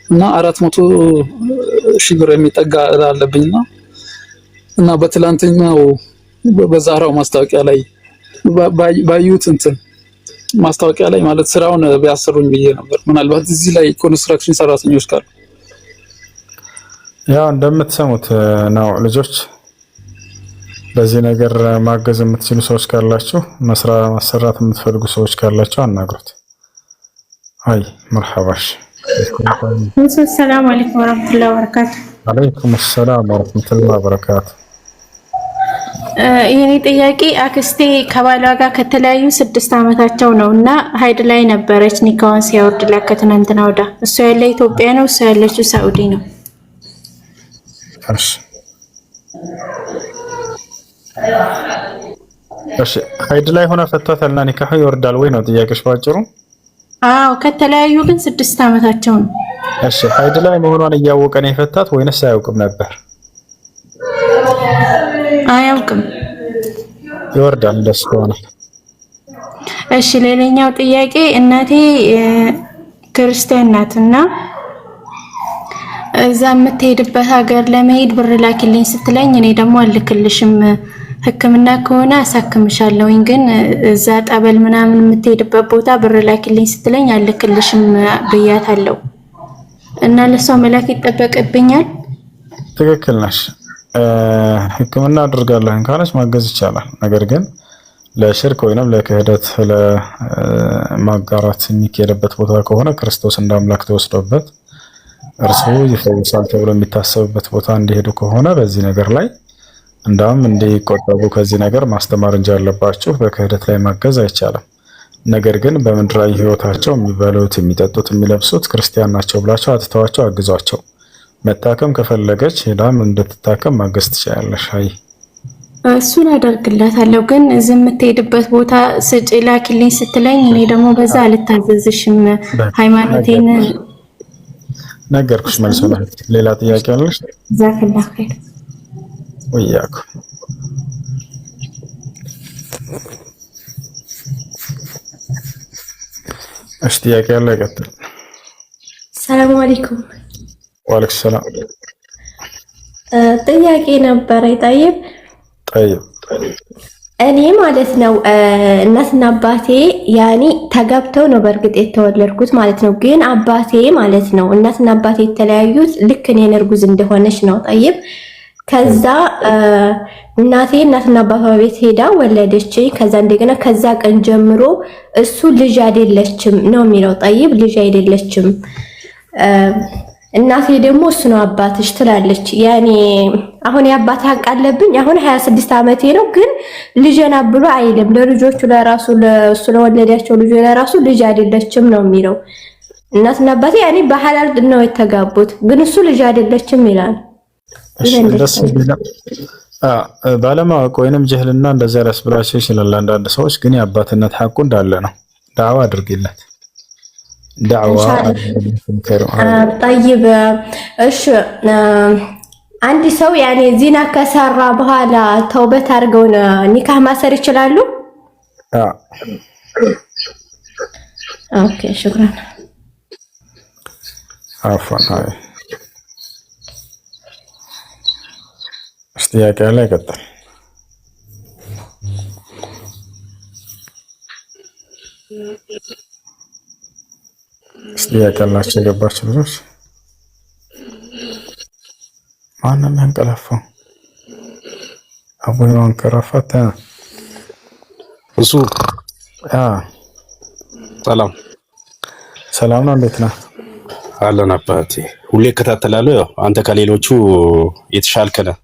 እና 400,000 ብር የሚጠጋ እዳ አለብኝና እና በትላንትናው በዛራው ማስታወቂያ ላይ ባዩት እንትን ማስታወቂያ ላይ ማለት ስራውን ቢያሰሩኝ ብዬ ነበር። ምናልባት እዚህ ላይ ኮንስትራክሽን ሰራተኞች ካሉ ያው እንደምትሰሙት ነው ልጆች በዚህ ነገር ማገዝ የምትችሉ ሰዎች ካላችሁ ማሰራት የምትፈልጉ ሰዎች ካላችሁ አናግሩት። አይ መርሐባሽ። ሰላም አለይኩም ወራህመቱላሂ ወበረካቱ። አለይኩም ሰላም ወራህመቱላሂ ወበረካቱ። የኔ ጥያቄ አክስቴ ከባሏ ጋር ከተለያዩ 6 ዓመታቸው ነውና ሀይድ ላይ ነበረች ኒካዋን ሲያወርድላት ከትናንትና ወዳ። እሷ ያለ ኢትዮጵያ ነው፣ እሷ ያለችው ሳኡዲ ነው። እሺ ሀይድ ላይ ሆነ ፈቷታልና ኒካሁ ይወርዳል ወይ ነው ጥያቄሽ ባጭሩ? አዎ ከተለያዩ ግን 6 ዓመታቸው ነው። እሺ ሀይድ ላይ መሆኗን እያወቀ ነው የፈታት ወይንስ አያውቅም ነበር? አያውቅም። ይወርዳል እንደሱ ከሆነ። እሺ ሌላኛው ጥያቄ እናቴ ክርስቲያን ናትና እዛ የምትሄድበት ሀገር ለመሄድ ብር ላኪልኝ ስትለኝ እኔ ደግሞ አልክልሽም ሕክምና ከሆነ አሳክምሻለሁኝ ግን እዛ ጠበል ምናምን የምትሄድበት ቦታ ብር ላኪልኝ ስትለኝ አልክልሽም ብያታለሁ እና ለሷ መላክ ይጠበቅብኛል? ትክክል ነሽ። ሕክምና አድርጋለሁ ካለች ማገዝ ይቻላል። ነገር ግን ለሽርክ ወይንም ለክህደት ለማጋራት የሚካሄድበት ቦታ ከሆነ ክርስቶስ እንደ አምላክ ተወስዶበት እርሱ ይፈውሳል ተብሎ የሚታሰብበት ቦታ እንዲሄዱ ከሆነ በዚህ ነገር ላይ እንዳውም እንዲቆጠቡ ከዚህ ነገር ማስተማር እንጂ ያለባችሁ በክህደት ላይ ማገዝ አይቻልም። ነገር ግን በምድራዊ ህይወታቸው የሚበሉት፣ የሚጠጡት፣ የሚለብሱት ክርስቲያን ናቸው ብላችሁ አትተዋቸው፣ አግዟቸው። መታከም ከፈለገች ሄዳም እንድትታከም ማገዝ ትችላለሽ። አይ እሱን አደርግላታለሁ ግን እዚህ የምትሄድበት ቦታ ስጪ ላኪልኝ ስትለኝ እኔ ደግሞ በዛ አልታዘዝሽም ሃይማኖቴን ነገርኩሽ። መልሶ ነው። ሌላ ጥያቄ አለሽ? ዛክላህ ኸይር ወያኩ። እሺ ጥያቄ አለ? ይቀጥል። ሰላም አለይኩም። ወአለይኩም ሰላም። ጥያቄ ነበረ ጠይብ እኔ ማለት ነው እናትና አባቴ ያኔ ተጋብተው ነው በእርግጥ የተወለድኩት ማለት ነው። ግን አባቴ ማለት ነው እናትና አባቴ የተለያዩት ልክ እኔን እርጉዝ እንደሆነች ነው ጠይብ። ከዛ እናቴ እናትና አባቷ ቤት ሄዳ ወለደች። ከዛ እንደገና ከዛ ቀን ጀምሮ እሱ ልጅ አይደለችም ነው የሚለው ጠይብ። ልጅ አይደለችም እናቴ ደግሞ እሱ ነው አባትሽ ትላለች። ያኔ አሁን የአባት ሀቅ አለብኝ። አሁን 26 ዓመቴ ነው ግን ልጅና ብሎ አይልም። ለልጆቹ ለራሱ ለሱ ለወለዳቸው ልጆች ለራሱ ልጅ አይደለችም ነው የሚለው። እናትና አባቴ ያኔ በሐላል ነው የተጋቡት ግን እሱ ልጅ አይደለችም ይላል። ባለማወቅ ወይንም ጅህልና እንደዛ ያስብላቸው ይችላል አንዳንድ ሰዎች። ግን የአባትነት ሐቁ እንዳለ ነው። ዳዕዋ አድርጊለት። ዳዕዋ ጠይብ። እሺ አንድ ሰው ያኔ ዚና ከሰራ በኋላ ተውበት አድርገው ኒካህ ማሰር ይችላሉ? ኦኬ ሽክራን። አፍዋን አይ ጥያቄ ላይ ይቀጥል። ጥያቄ ያላቸው የገባችሁ ልጆች ማንም ያንቀላፋው አቡነ አንቀራፋታ እሱ ሰላም ነው። እንዴት ነህ? አለን አባቴ። ሁሌ እከታተላለሁ። ያው አንተ ከሌሎቹ የተሻልክ ነህ፣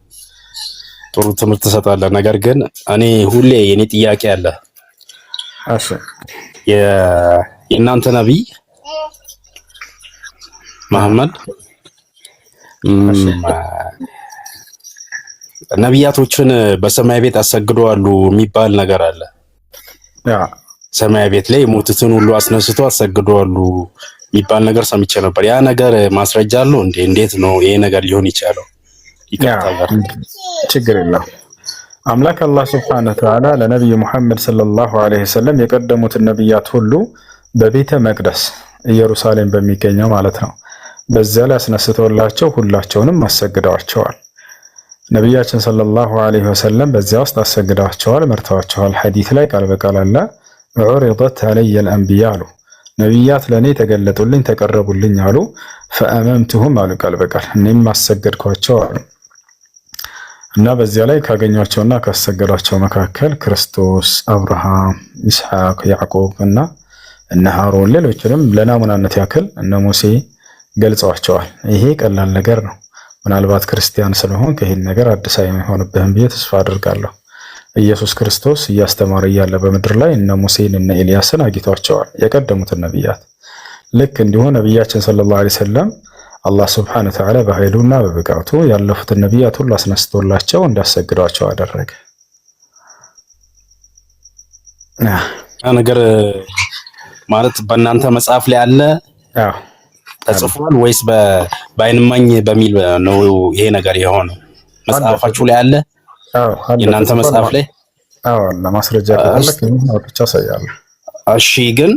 ጥሩ ትምህርት ትሰጣለህ። ነገር ግን እኔ ሁሌ የኔ ጥያቄ አለ። እሺ የእናንተ ነቢይ መሐመድ ነቢያቶችን በሰማይ ቤት አሰግደዋሉ የሚባል ነገር አለ። ሰማይ ቤት ላይ የሞቱትን ሁሉ አስነስቶ አሰግደዋሉ የሚባል ነገር ሰምቼ ነበር። ያ ነገር ማስረጃ አለው እንዴ? እንዴት ነው ይሄ ነገር ሊሆን ይቻለው? ችግር የለም። አምላክ አላህ Subhanahu Wa Ta'ala ለነብዩ መሐመድ ሰለላሁ ዐለይሂ ወሰለም የቀደሙትን ነብያት ሁሉ በቤተ መቅደስ ኢየሩሳሌም በሚገኘው ማለት ነው በዚያ ላይ አስነስተውላቸው ሁላቸውንም አሰግደዋቸዋል። ነቢያችን ሰለላሁ ዐለይሂ ወሰለም በዚያ ውስጥ አሰግደዋቸዋል፣ መርተዋቸዋል። ሐዲስ ላይ ቃል በቃል አለ ዑሪደት ዐለየ አልአንቢያ አሉ። ነቢያት ለእኔ ተገለጡልኝ ተቀረቡልኝ አሉ። ፈአመምቱሁም አሉ ቃል በቃል እኔም አሰገድኳቸው አሉ። እና በዚያ ላይ ካገኟቸውና ካሰገዷቸው መካከል ክርስቶስ፣ አብርሃም፣ ኢስሐቅ፣ ያዕቆብ እና እነ ሃሩን ሌሎችንም ለናሙናነት ያክል እነ ሙሴ ገልጸዋቸዋል። ይሄ ቀላል ነገር ነው። ምናልባት ክርስቲያን ስለሆን ይህን ነገር አዲስ አይሆንብህም ብዬ ተስፋ አድርጋለሁ። ኢየሱስ ክርስቶስ እያስተማረ እያለ በምድር ላይ እነ ሙሴን እነ ኤልያስን አግኝቷቸዋል፣ የቀደሙትን ነቢያት። ልክ እንዲሁ ነቢያችን ሰለላሁ ዐለይሂ ወሰለም አላህ ሱብሓነሁ ወተዓላ በኃይሉና በብቃቱ ያለፉትን ነቢያት ሁሉ አስነስቶላቸው እንዳሰግዷቸው አደረገ። ነገር ማለት በእናንተ መጽሐፍ ላይ አለ ተጽፏል ወይስ በአይንማኝ በሚል ነው ይሄ ነገር የሆነው? መጽሐፋችሁ ላይ አለ? የእናንተ መጽሐፍ ላይ? አዎ፣ ለማስረጃ ካለክ ብቻ ሳያለ። እሺ፣ ግን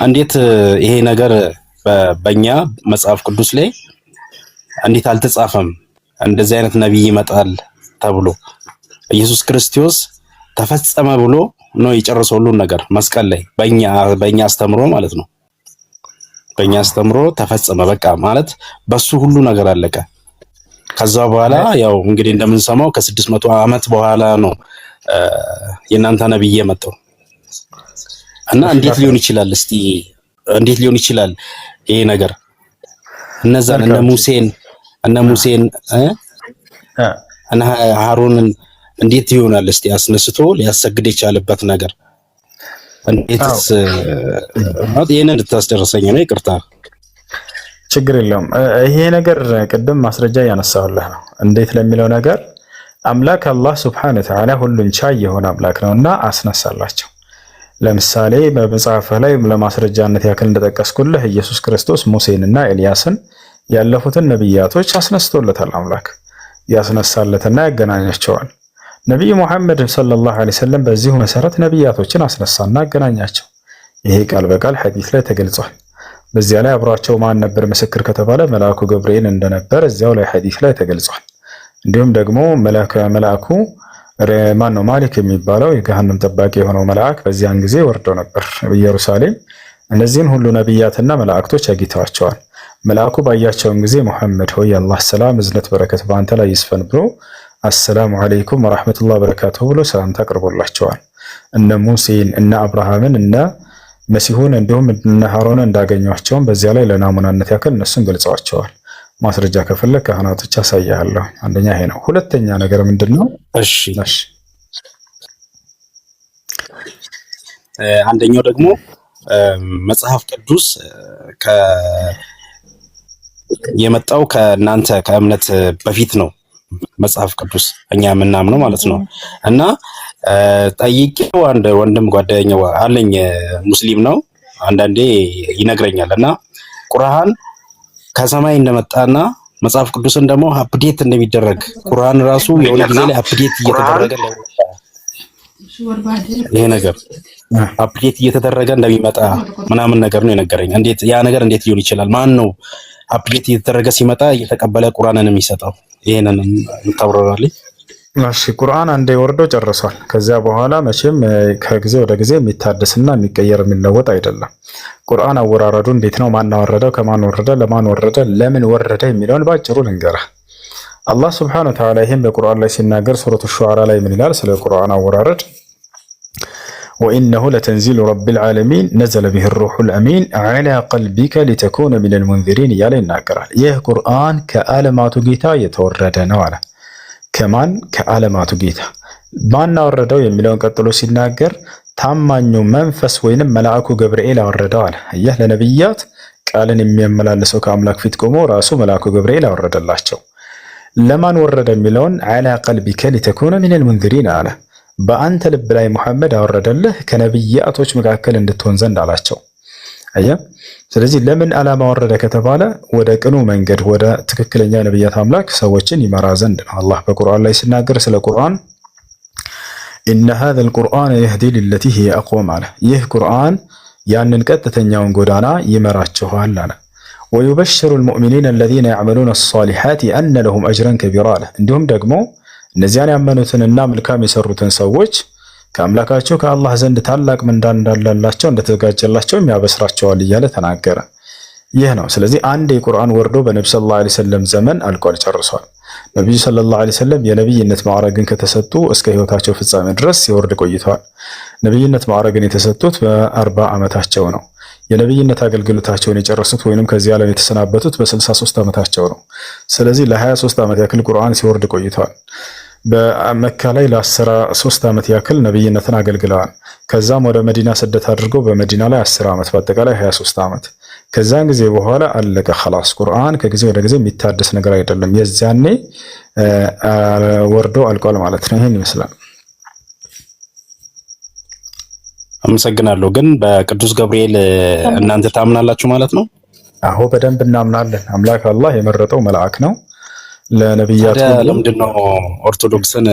እንዴት ይሄ ነገር በእኛ መጽሐፍ ቅዱስ ላይ እንዴት አልተጻፈም? እንደዚህ አይነት ነብይ ይመጣል ተብሎ ኢየሱስ ክርስቶስ ተፈጸመ ብሎ ነው የጨረሰው ሁሉን ነገር መስቀል ላይ በእኛ አስተምሮ ማለት ነው። በእኛ አስተምሮ ተፈጸመ በቃ ማለት በሱ ሁሉ ነገር አለቀ። ከዛ በኋላ ያው እንግዲህ እንደምንሰማው ከ600 ዓመት በኋላ ነው የእናንተ ነብይ የመጣው እና እንዴት ሊሆን ይችላል? እስቲ እንዴት ሊሆን ይችላል ይሄ ነገር? እነዛን እነ ሙሴን እና ሃሩንን እንዴት ይሆናል? እስቲ አስነስቶ ሊያሰግድ የቻለበት ነገር እንዴትስ ይሄን እንድታስደርሰኝ ነው። ይቅርታ፣ ችግር የለውም። ይሄ ነገር ቅድም ማስረጃ ያነሳውልህ ነው። እንዴት ለሚለው ነገር አምላክ አላህ ሱብሓነሁ ወተዓላ ሁሉን ቻይ የሆነ አምላክ ነውና አስነሳላቸው። ለምሳሌ በመጽሐፍ ላይ ለማስረጃነት ያክል እንደጠቀስኩልህ ኢየሱስ ክርስቶስ ሙሴንና ኤልያስን ያለፉትን ነብያቶች አስነስቶለታል። አምላክ ያስነሳለትና ያገናኛቸዋል። ነብዩ መሐመድ ሰለላሁ ዐለይሂ ወሰለም በዚሁ መሰረት ነብያቶችን አስነሳና አገናኛቸው። ይሄ ቃል በቃል ሐዲስ ላይ ተገልጿል። በዚያ ላይ አብሯቸው ማን ነበር ምስክር ከተባለ መልአኩ ገብርኤል እንደነበር እዚያው ላይ ሐዲስ ላይ ተገልጿል። እንዲሁም ደግሞ መልአኩ ማን ነው ማሊክ የሚባለው የገሃነም ጠባቂ የሆነው መልአክ በዚያን ጊዜ ወርዶ ነበር በኢየሩሳሌም። እነዚህን ሁሉ ነብያትና መላእክቶች አግኝተዋቸዋል። መልአኩ ባያቸውም ጊዜ ሙሐመድ ሆይ አላህ ሰላም እዝነት በረከት በአንተ ላይ ይስፈን ብሎ አሰላሙ አለይኩም ወራህመቱላሂ ወበረካቱሁ ብሎ ሰላምታ አቅርቦላቸዋል። እነ ሙሴን እነ አብርሃምን እነ መሲሁን እንዲሁም እነ ሃሩንን እንዳገኟቸውም በዚያ ላይ ለናሙናነት ያክል እነሱን ገልጸዋቸዋል። ማስረጃ ከፈለክ ካህናቶች አሳያለሁ። አንደኛ ይሄ ነው። ሁለተኛ ነገር ምንድነው? እሺ አንደኛው ደግሞ መጽሐፍ ቅዱስ የመጣው ከእናንተ ከእምነት በፊት ነው። መጽሐፍ ቅዱስ እኛ የምናምነው ማለት ነው። እና ጠይቄው አንድ ወንድም ጓደኛው አለኝ ሙስሊም ነው። አንዳንዴ ይነግረኛል እና ቁርአን ከሰማይ እንደመጣና መጽሐፍ ቅዱስን ደግሞ አፕዴት እንደሚደረግ ቁርአን ራሱ የሆነ ጊዜ ላይ አፕዴት እየተደረገ ይሄ ነገር አፕዴት እየተደረገ እንደሚመጣ ምናምን ነገር ነው የነገረኝ። እንዴት ያ ነገር እንዴት ሊሆን ይችላል? ማን ነው አፕዴት እየተደረገ ሲመጣ እየተቀበለ ቁርአንን የሚሰጠው? ይሄንን እንታብራራለኝ። እሺ ቁርአን አንዴ ወርዶ ጨርሷል። ከዚያ በኋላ መቼም ከጊዜ ወደ ጊዜ የሚታደስና የሚቀየር የሚለወጥ አይደለም። ቁርአን አወራረዱ እንዴት ነው? ማን አወረደው? ከማን ወረደ? ለማን ወረደ? ለምን ወረደ? የሚለውን ባጭሩ ልንገርህ። አላህ ሱብሓነሁ ወተዓላ ይሄን በቁርአን ላይ ሲናገር ሱረቱ ሹዓራ ላይ ምን ይላል? ስለ ቁርአን አወራረድ ወኢነሁ ለተንዚሉ ረቢል ዓለሚን ነዘለ ቢሂ ሩሑል አሚን ዐላ ቀልቢከ ሊተኩነ ሚነል ሙንዚሪን እያለ ይናገራል። ይህ ቁርአን ከዓለማቱ ጌታ የተወረደ ነው አለ። ከማን? ከዓለማቱ ጌታ። ማን አወረደው የሚለውን ቀጥሎ ሲናገር ታማኙ መንፈስ ወይንም መልአኩ ገብርኤል አወረደው አለ። ይህ ለነብያት ቃልን የሚያመላልሰው ከአምላክ ፊት ቆሞ ራሱ መልአኩ ገብርኤል አወረደላቸው። ለማን ወረደ የሚለውን ዐላ ቀልቢከ ሊተኩነ ሚነል ሙንዚሪን አለ። በአንተ ልብ ላይ ሙሐመድ አወረደልህ ከነብያቶች መካከል እንድትሆን ዘንድ አላቸው። አያ ስለዚህ ለምን ዓላማ ወረደ ከተባለ ወደ ቅኑ መንገድ ወደ ትክክለኛ ነብያት አምላክ ሰዎችን ይመራ ዘንድ ነው። አላህ በቁርአን ላይ ሲናገር ስለ ቁርአን ኢነ ሃዘል ቁርአን የህዲ ሊለቲ ሂየ አቅወም አለ። ይህ ቁርአን ያንን ቀጥተኛውን ጎዳና ይመራችኋል አለ። ወዩበሽሩ ልሙእሚኒን አለዚነ ያዕመሉነ አሷሊሓት አነ ለሁም አጅረን ከቢራ አለ። እንዲሁም ደግሞ እነዚያን ያመኑትንና መልካም የሰሩትን ሰዎች ከአምላካቸው ከአላህ ዘንድ ታላቅ ምንዳ እንዳላቸው እንደተዘጋጀላቸው ያበስራቸዋል እያለ ተናገረ። ይህ ነው። ስለዚህ አንድ የቁርአን ወርዶ በነብዩ ሰለላሁ ዐለይሂ ወሰለም ዘመን አልቋል፣ ጨርሷል። ነብዩ ሰለላሁ ዐለይሂ ወሰለም የነብይነት ማዕረግን ከተሰጡ እስከ ህይወታቸው ፍጻሜ ድረስ ሲወርድ ቆይተዋል። ነብይነት ማዕረግን የተሰጡት በ40 ዓመታቸው ነው። የነብይነት አገልግሎታቸውን የጨረሱት ወይንም ከዚህ ዓለም የተሰናበቱት በ63 ዓመታቸው ነው። ስለዚህ ለ23 ዓመት ያክል ቁርአን ሲወርድ ቆይተዋል። በመካ ላይ ለ13 ዓመት ያክል ነብይነትን አገልግለዋል። ከዛም ወደ መዲና ስደት አድርገው በመዲና ላይ 10 ዓመት በአጠቃላይ 23 ዓመት። ከዛን ጊዜ በኋላ አለቀ خلاص። ቁርአን ከጊዜ ወደ ጊዜ የሚታደስ ነገር አይደለም። የዛኔ ወርዶ አልቋል ማለት ነው። ይሄን ይመስላል። አመሰግናለሁ። ግን በቅዱስ ገብርኤል እናንተ ታምናላችሁ ማለት ነው? አዎ በደንብ እናምናለን። አምላክ አላህ የመረጠው መልአክ ነው ለነብያቱ። ለምንድነው ኦርቶዶክስን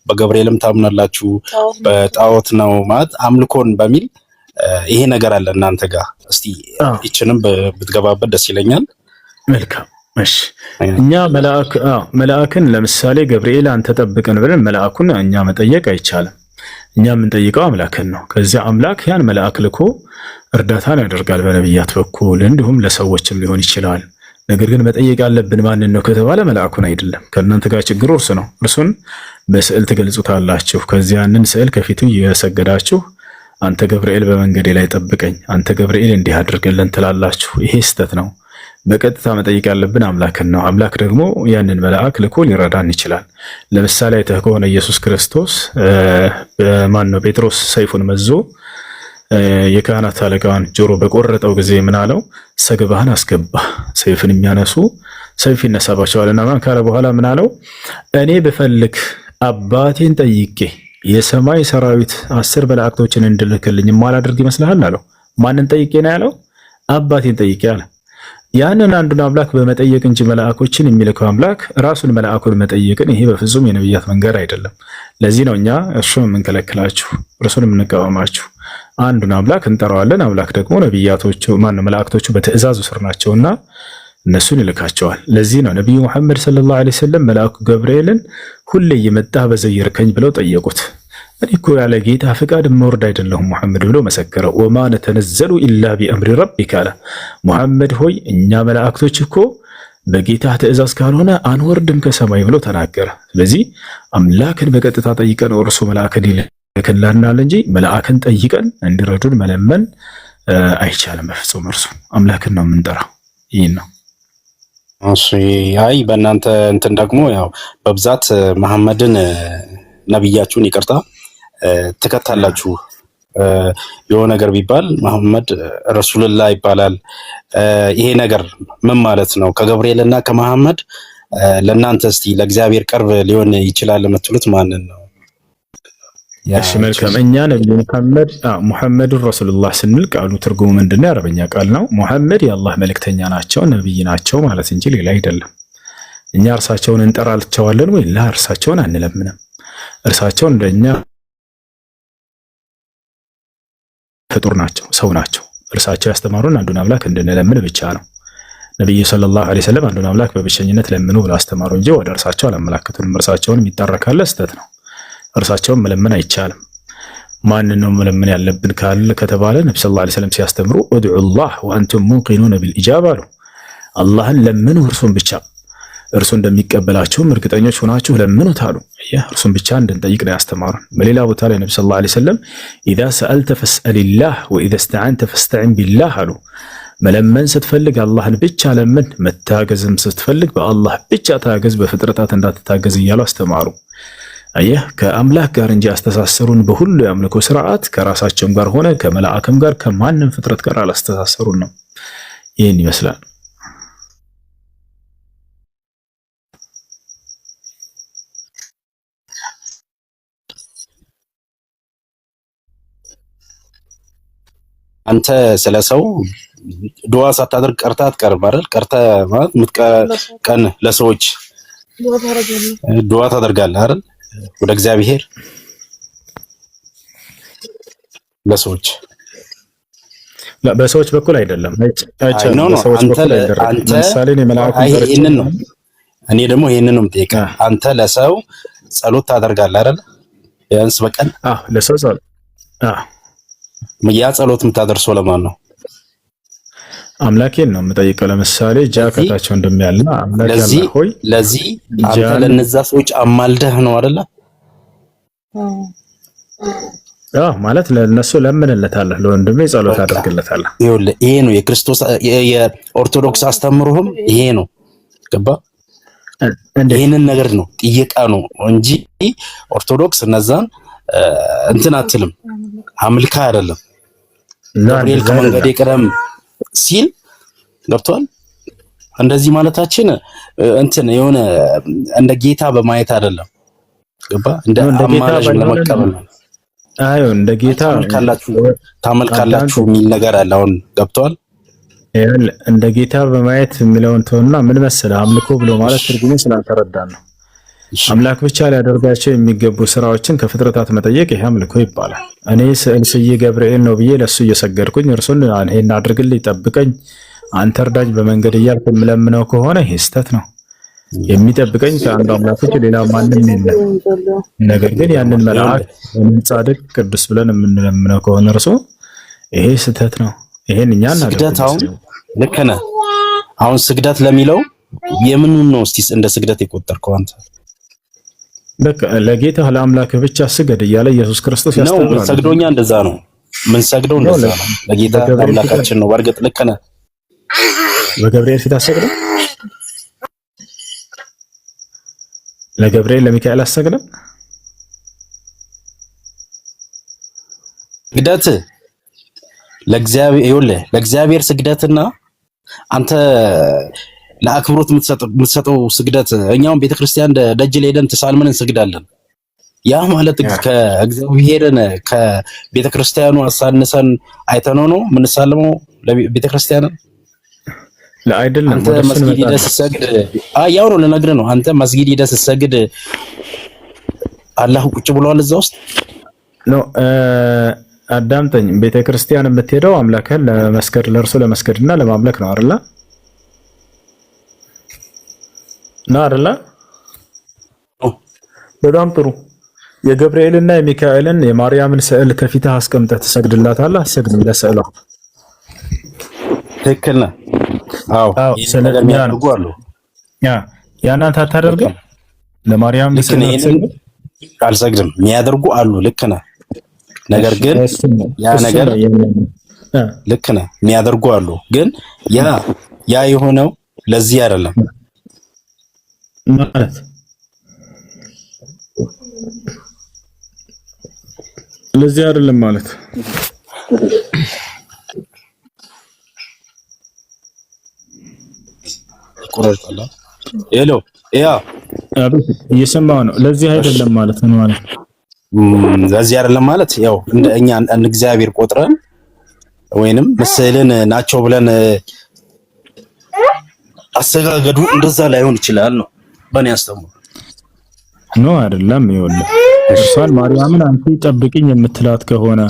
በገብርኤልም ታምናላችሁ በጣዖት ነው ማለት አምልኮን በሚል ይሄ ነገር አለ እናንተ ጋር? እስቲ እቺንም ብትገባበት ደስ ይለኛል። መልካም እሺ። እኛ መልአክን ለምሳሌ ገብርኤል አንተ ጠብቀን ብለን መልአኩን እኛ መጠየቅ አይቻልም። እኛ የምንጠይቀው አምላክን ነው። ከዚያ አምላክ ያን መልአክ ልኮ እርዳታን ያደርጋል በነብያት በኩል እንዲሁም ለሰዎችም ሊሆን ይችላል። ነገር ግን መጠየቅ ያለብን ማንን ነው ከተባለ መልአኩን አይደለም። ከእናንተ ጋር ችግሩ እርሱ ነው። እርሱን በስዕል ትገልጹታላችሁ። ከዚያንን ስዕል ከፊቱ እየሰገዳችሁ አንተ ገብርኤል በመንገዴ ላይ ጠብቀኝ፣ አንተ ገብርኤል እንዲህ አድርግልን ትላላችሁ። ይሄ ስህተት ነው። በቀጥታ መጠየቅ ያለብን አምላክን ነው። አምላክ ደግሞ ያንን መልአክ ልኮ ሊረዳን ይችላል። ለምሳሌ አይተህ ከሆነ ኢየሱስ ክርስቶስ ጴጥሮስ ሰይፉን መዞ የካህናት አለቃውን ጆሮ በቆረጠው ጊዜ ምን አለው? ሰገባህን አስገባ፣ ሰይፍን የሚያነሱ ሰይፍ ይነሳባቸዋልና ማን ካለ በኋላ ምን አለው? እኔ ብፈልግ አባቴን ጠይቄ የሰማይ ሰራዊት 10 መላእክቶችን እንድልክልኝ ማላደርግ ይመስልሃል አለው። ማንን ጠይቄ ነው ያለው? አባቴን ጠይቄ አለ። ያንን አንዱን አምላክ በመጠየቅ እንጂ መልአኮችን የሚልከው አምላክ ራሱን መልአኩን መጠየቅን ይሄ በፍጹም የነብያት መንገድ አይደለም። ለዚህ ነው እኛ እርሱን የምንከለክላችሁ፣ እርሱን የምንቃወማችሁ። አንዱን አምላክ እንጠራዋለን። አምላክ ደግሞ ነብያቶቹ መላእክቶቹ በትእዛዙ ስር ናቸውና እነሱን ይልካቸዋል። ለዚህ ነው ነብዩ መሐመድ ሰለላሁ ዐለይሂ ወሰለም መልአኩ ገብርኤልን ሁሌ እየመጣህ በዘይርከኝ ብለው ጠየቁት። እኔ እኮ ያለ ጌታ ፍቃድ መወርድ አይደለሁም ሙሐመድ ብሎ መሰከረ። ወማ ነተነዘሉ ኢላ ቢአምሪ ረቢክ አለ። ሙሐመድ ሆይ እኛ መላእክቶች እኮ በጌታ ትእዛዝ ካልሆነ አንወርድም ከሰማይ ብሎ ተናገረ። ስለዚህ አምላክን በቀጥታ ጠይቀን እርሱ መልአክን ይልክልናል እንጂ መልአክን ጠይቀን እንዲረዱን መለመን አይቻልም በፍጹም። እርሱ አምላክን ነው የምንጠራው። ይህን ነው። እሺ አይ በእናንተ እንትን ደግሞ ያው በብዛት መሐመድን ነብያችሁን ይቅርታ ትከታላችሁ። የሆነ ነገር ቢባል መሐመድ ረሱልላህ ይባላል። ይሄ ነገር ምን ማለት ነው? ከገብርኤልና ከመሐመድ ለእናንተ እስቲ ለእግዚአብሔር ቅርብ ሊሆን ይችላል የምትሉት ማንን ነው? እሺ መልካም። እኛ ነብዩ ሙሐመድ ረሱልላህ ስንል ቃሉ ትርጉሙ ምንድነው? የአረበኛ ቃል ነው። ሙሐመድ የአላህ መልእክተኛ ናቸው፣ ነብይ ናቸው ማለት እንጂ ሌላ አይደለም። እኛ እርሳቸውን እንጠራቸዋለን ወይ? እርሳቸውን አንለምንም። እርሳቸው እንደኛ ፍጡር ናቸው፣ ሰው ናቸው። እርሳቸው ያስተማሩን አንዱን አምላክ እንድንለምን ብቻ ነው። ነብዩ ሰለላሁ ዐለይሂ ወሰለም አንዱን አምላክ በብቸኝነት ለምኑ ብለው አስተማሩ እንጂ ወደ እርሳቸው አላመላከቱንም። እርሳቸውን የሚጠራ ስህተት ነው። እርሳቸውን መለመን አይቻልም። ማንን ነው መለመን ያለብን ከተባለ ነብዩ ሰለላሁ ዐለይሂ ወሰለም ሲያስተምሩ ኡድዑላህ ወአንቱም ሙቂኑነ ቢልኢጃባ አሉ። አላህን ለምኑ እርሱን ብቻ፣ እርሱ እንደሚቀበላችሁም እርግጠኞች ሆናችሁ ለምኑት አሉ። እርሱን ብቻ እንድንጠይቅ ነው ያስተማሩን። በሌላ ቦታ ላይ ነብዩ ሰለላሁ ዐለይሂ ወሰለም ኢዛ ሰአልተ ፈስአሊላህ ወኢዛ እስተዓንተ ፈስተዒን ቢላህ አሉ። መለመን ስትፈልግ አላህን ብቻ ለምን፣ መታገዝም ስትፈልግ በአላህ ብቻ ታገዝ፣ በፍጥረታት እንዳትታገዝ እያሉ አስተማሩ። አየህ ከአምላክ ጋር እንጂ አስተሳሰሩን በሁሉ የአምልኮ ስርዓት ከራሳቸውም ጋር ሆነ ከመላእክም ጋር ከማንም ፍጥረት ጋር አላስተሳሰሩን ነው። ይህን ይመስላል። አንተ ስለ ሰው ዱዓ ሳታደርግ ቀርተህ አትቀርም አይደል? ቀርተህ ማለት ቀን ለሰዎች ዱዓ ታደርጋለህ አይደል? ወደ እግዚአብሔር ለሰዎች በሰዎች በኩል አይደለም። እኔ ደግሞ ይሄንን ነው የምጠይቀህ። አንተ ለሰው ጸሎት ታደርጋለህ አይደል? ቢያንስ በቀን ለሰው ጸሎት ያ ጸሎት የምታደርሰው ለማን ነው? አምላኬን ነው የምጠይቀው። ለምሳሌ ጃከታቸው እንደሚያልና አምላክ ያለ ሆይ ለዚህ አንተ ለነዛ ሰዎች አማልደህ ነው አይደል? ማለት ለነሱ ለምንለታለህ፣ ለወንድሜ ጸሎት አደርግለታለህ። ይኸውልህ ይሄ ነው የክርስቶስ የኦርቶዶክስ አስተምሮህም ይሄ ነው። ገባ? ይሄንን ነገር ነው ጥየቃ ነው እንጂ ኦርቶዶክስ እነዛን እንትን አትልም፣ አምልካ አይደለም። ገብርኤል ከመንገዴ ቅደም ሲል ገብቷል። እንደዚህ ማለታችን እንትን የሆነ እንደ ጌታ በማየት አይደለም። ገባ? እንደ አማራጭ ለመቀበል ነው። አዩ እንደ ጌታ ታመልካላችሁ የሚል ነገር አለ። አሁን ገብቷል። እንደ ጌታ በማየት የሚለውን ተውና ምን መሰለህ አምልኮ ብሎ ማለት ትርጉሙ ስላልተረዳን ነው። አምላክ ብቻ ሊያደርጋቸው የሚገቡ ስራዎችን ከፍጥረታት መጠየቅ ይሄ አምልኮ ይባላል። እኔ ስዕል ስዬ ገብርኤል ነው ብዬ ለሱ እየሰገድኩኝ እርሱን ይሄን አድርግልኝ ጠብቀኝ አንተ እርዳኝ በመንገድ እያልኩ የምለምነው ከሆነ ይሄ ስህተት ነው። የሚጠብቀኝ ከአንዱ አምላክ ውጭ ሌላ ማንም የለም። ነገር ግን ያንን መልአክ ጻድቅ ቅዱስ ብለን የምንለምነው ከሆነ እርሱ ይሄ ስህተት ነው። ይሄን እኛ ስግደት አሁን ልክ ነህ። አሁን ስግደት ለሚለው የምኑን ነው እስቲ እንደ ስግደት የቆጠርከው አንተ? በቃ ለጌታ ለአምላክ ብቻ ስገድ እያለ ኢየሱስ ክርስቶስ ያስተምራል። ነው ሰግዶኛ እንደዛ ነው። ምን ሰግደው እንደዛ ነው። ለጌታ ለአምላካችን ነው። በእርግጥ ልክ ነህ። በገብርኤል ፊት አሰግደው ለገብርኤል ለሚካኤል አሰግደን ስግደት ለእግዚአብሔር ስግደትና አንተ ለአክብሮት የምትሰጠው ስግደት እኛውን ቤተክርስቲያን ደጅ ላይ ሄደን ተሳልመን እንሰግዳለን። ያ ማለት ከእግዚአብሔርን ከቤተክርስቲያኑ አሳንሰን አይተነው ነው የምንሳልመው ለቤተክርስቲያንን ለአይደለም። አንተ መስጊድ ሄደህ ስትሰግድ ያው ነው ልነግርህ ነው። አንተ መስጊድ ሄደህ ስትሰግድ አላህ ቁጭ ብሏል እዛ ውስጥ ነው። አዳምጠኝ። ቤተክርስቲያን የምትሄደው አምላክህን ለመስገድ ለእርሱ ለመስገድና ለማምለክ ነው አይደል? ነው አይደል? በጣም ጥሩ። የገብርኤልና የሚካኤልን የማርያምን ስዕል ከፊትህ አስቀምጠህ ትሰግድላታለህ? አትሰግድም ለስዕሏ? ትክክል ነህ። አዎ ያን አንተ አታደርግም? ለማርያም አልሰግድም የሚያደርጉ አሉ። ልክ ነህ። ነገር ግን ያ ነገር ልክ ነህ የሚያደርጉ አሉ። ግን ያ የሆነው ለዚህ አይደለም ማለት ለዚህ አይደለም ማለት ቆረጣላ ሄሎ እየሰማሁ ነው። ለዚህ አይደለም ማለት ነው ማለት ለዚህ አይደለም ማለት ያው እንደ እኛ እንደ እግዚአብሔር ቆጥረን ወይንም ምስልን ናቸው ብለን አሰጋገዱ እንደዛ ላይሆን ይችላል ነው በእኔ አስተምሮ ነው አይደለም። ይኸውልህ እርሷን ማርያምን አንቺ ጠብቂኝ የምትላት ከሆነ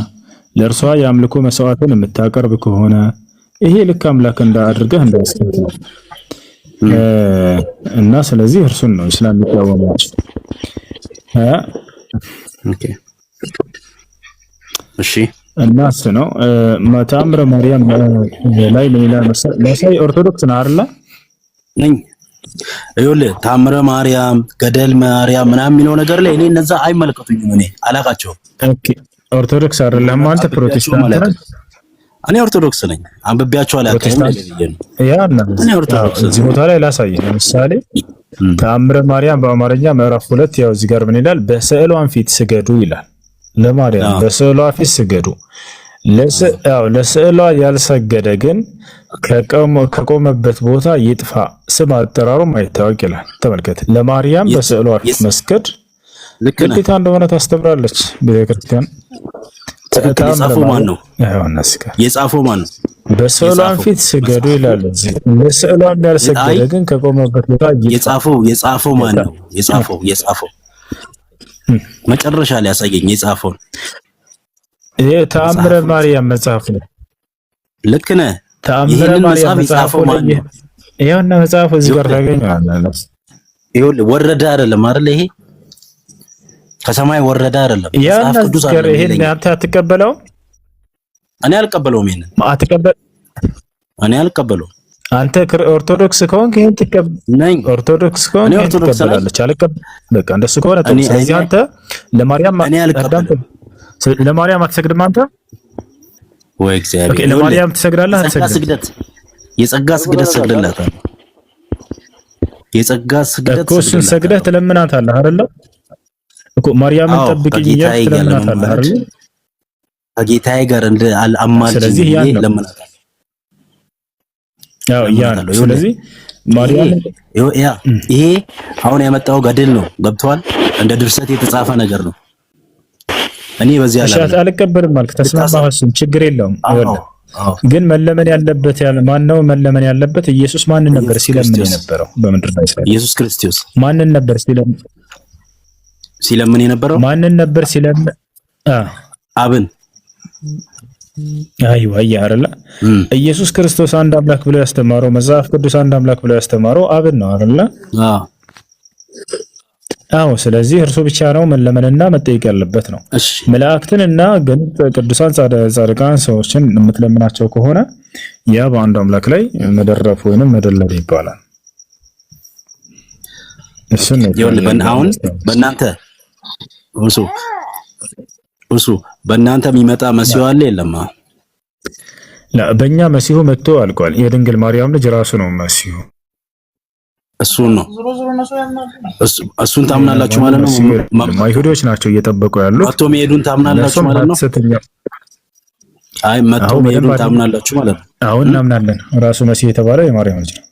ለእርሷ የአምልኮ መስዋዕትን የምታቀርብ ከሆነ ይሄ ልክ አምላክ እንዳድርገህ እንዳስከት ነው እና ስለዚህ እርሱን ነው እስላም የሚቃወመው። ኦኬ እሺ። እና እሱ ነው ተአምረ ማርያም ላይ ሌላ መሳይ ኦርቶዶክስ ነው አይደል? ነኝ። ይኸውልህ ተአምረ ማርያም ገደል ማርያም ምናምን የሚለው ነገር ላይ እኔ እነዛ አይመለከቱኝም። እኔ አላቃቸውም። ኦኬ ኦርቶዶክስ አይደለም አንተ ፕሮቴስታንት ነህ? እኔ ኦርቶዶክስ ነኝ። አንብቤያቸው አላውቅም። እኔ ኦርቶዶክስ እዚህ ቦታ ላይ ላሳየህ። ለምሳሌ ተአምረ ማርያም በአማርኛ ምዕራፍ 2 ያው እዚህ ጋር ምን ይላል? በስዕሏን ፊት ስገዱ ይላል። ለማርያም በስዕሏ ፊት ስገዱ። ለስዕሏ ያልሰገደ ግን ከቆመበት ቦታ ይጥፋ፣ ስም አጠራሩም አይታወቅ ይላል። ተመልከት። ለማርያም በስዕሏ ፊት መስገድ ግዴታ እንደሆነ ታስተምራለች ቤተክርስቲያን። የጻፈው ማን ነው? የጻፈው ማን ነው? በስዕሏን ፊት ስገዱ ይላል። ለስዕሏም ያልሰገደ ግን ከቆመበት ቦታ የጻፈው ማን ነው? የጻፈው መጨረሻ ላይ ያሳየኝ የጻፈው። ይሄ ተአምረ ማርያም መጽሐፍ ነው። ልክ ነህ። ተአምረ ማርያም የጻፈው ማን ነው? ይሄውና መጽሐፉ እዚህ ጋር ታገኛለህ። ይኸውልህ ወረደ አይደለም አይደል? ይሄ ከሰማይ ወረደ አይደለም ያን መጽሐፍ ቅዱስ ነገር አይደለም ይሄን ይለኛል። አንተ አትቀበለው? እኔ አልቀበለውም። ይሄን እኔ አልቀበለውም። አንተ ኦርቶዶክስ ከሆንክ ይሄን ትቀበል ነኝ። ኦርቶዶክስ ከሆንክ ይሄን ትቀበላለች። አልቀበል በቃ እንደሱ ከሆነ ስለዚህ አንተ ለማርያም አትሰግድም አንተ ወይ እግዚአብሔር ኦኬ ለማርያም ትሰግዳለህ አትሰግድም? የጸጋ ስግደት ሰግድላታለሁ። የጸጋ ስግደት እኮ እሱን ሰግደህ ትለምናታለህ አይደል እኮ ማርያምን ጠብቂኝ እያልክ ትለምናታለህ አይደል? ከጌታዬ ጋር እንደ አማልጅ ስለዚህ ያን ለምናታለህ። ያው ያን ስለዚህ ማርያም ይሄ አሁን ያመጣው ገድል ነው። ገብቷል? እንደ ድርሰት የተጻፈ ነገር ነው። እኔ በዚህ አልቀበልም ማለት ተስማማህ? እሱም ችግር የለውም። ግን መለመን ያለበት ማን ነው? መለመን ያለበት ኢየሱስ ማንን ነበር ሲለምን የነበረው በምድር ላይ? ኢየሱስ ክርስቶስ ማንን ነበር ሲለምን የነበረው? ማንን ነበር ሲለምን? አብን። አይዋ አይደለ? ኢየሱስ ክርስቶስ አንድ አምላክ ብሎ ያስተማረው መጽሐፍ ቅዱስ አንድ አምላክ ብሎ ያስተማረው አብን ነው አይደለ? አዎ። ስለዚህ እርሱ ብቻ ነው መለመንና መጠየቅ ያለበት ነው። መላእክትንና ግን ቅዱሳን ጻድቃን ሰዎችን የምትለምናቸው ከሆነ ያ በአንድ አምላክ ላይ መደረፍ ወይንም መደለል ይባላል። እሱን አሁን በእናንተ እሱ በእናንተ የሚመጣ መሲሁ አለ የለም? በእኛ መሲሁ መጥቶ አልቋል። የድንግል ማርያም ልጅ ራሱ ነው መሲሁ። እሱን ነው እሱን ታምናላችሁ ማለት ነው? አይሁዶች ናቸው እየጠበቁ ያሉት። መጥቶ መሄዱን ታምናላችሁ ማለት ነው? አይ መጥቶ መሄዱን ታምናላችሁ ማለት ነው? አሁን እናምናለን። ራሱ መሲህ የተባለው የማርያም ልጅ ነው።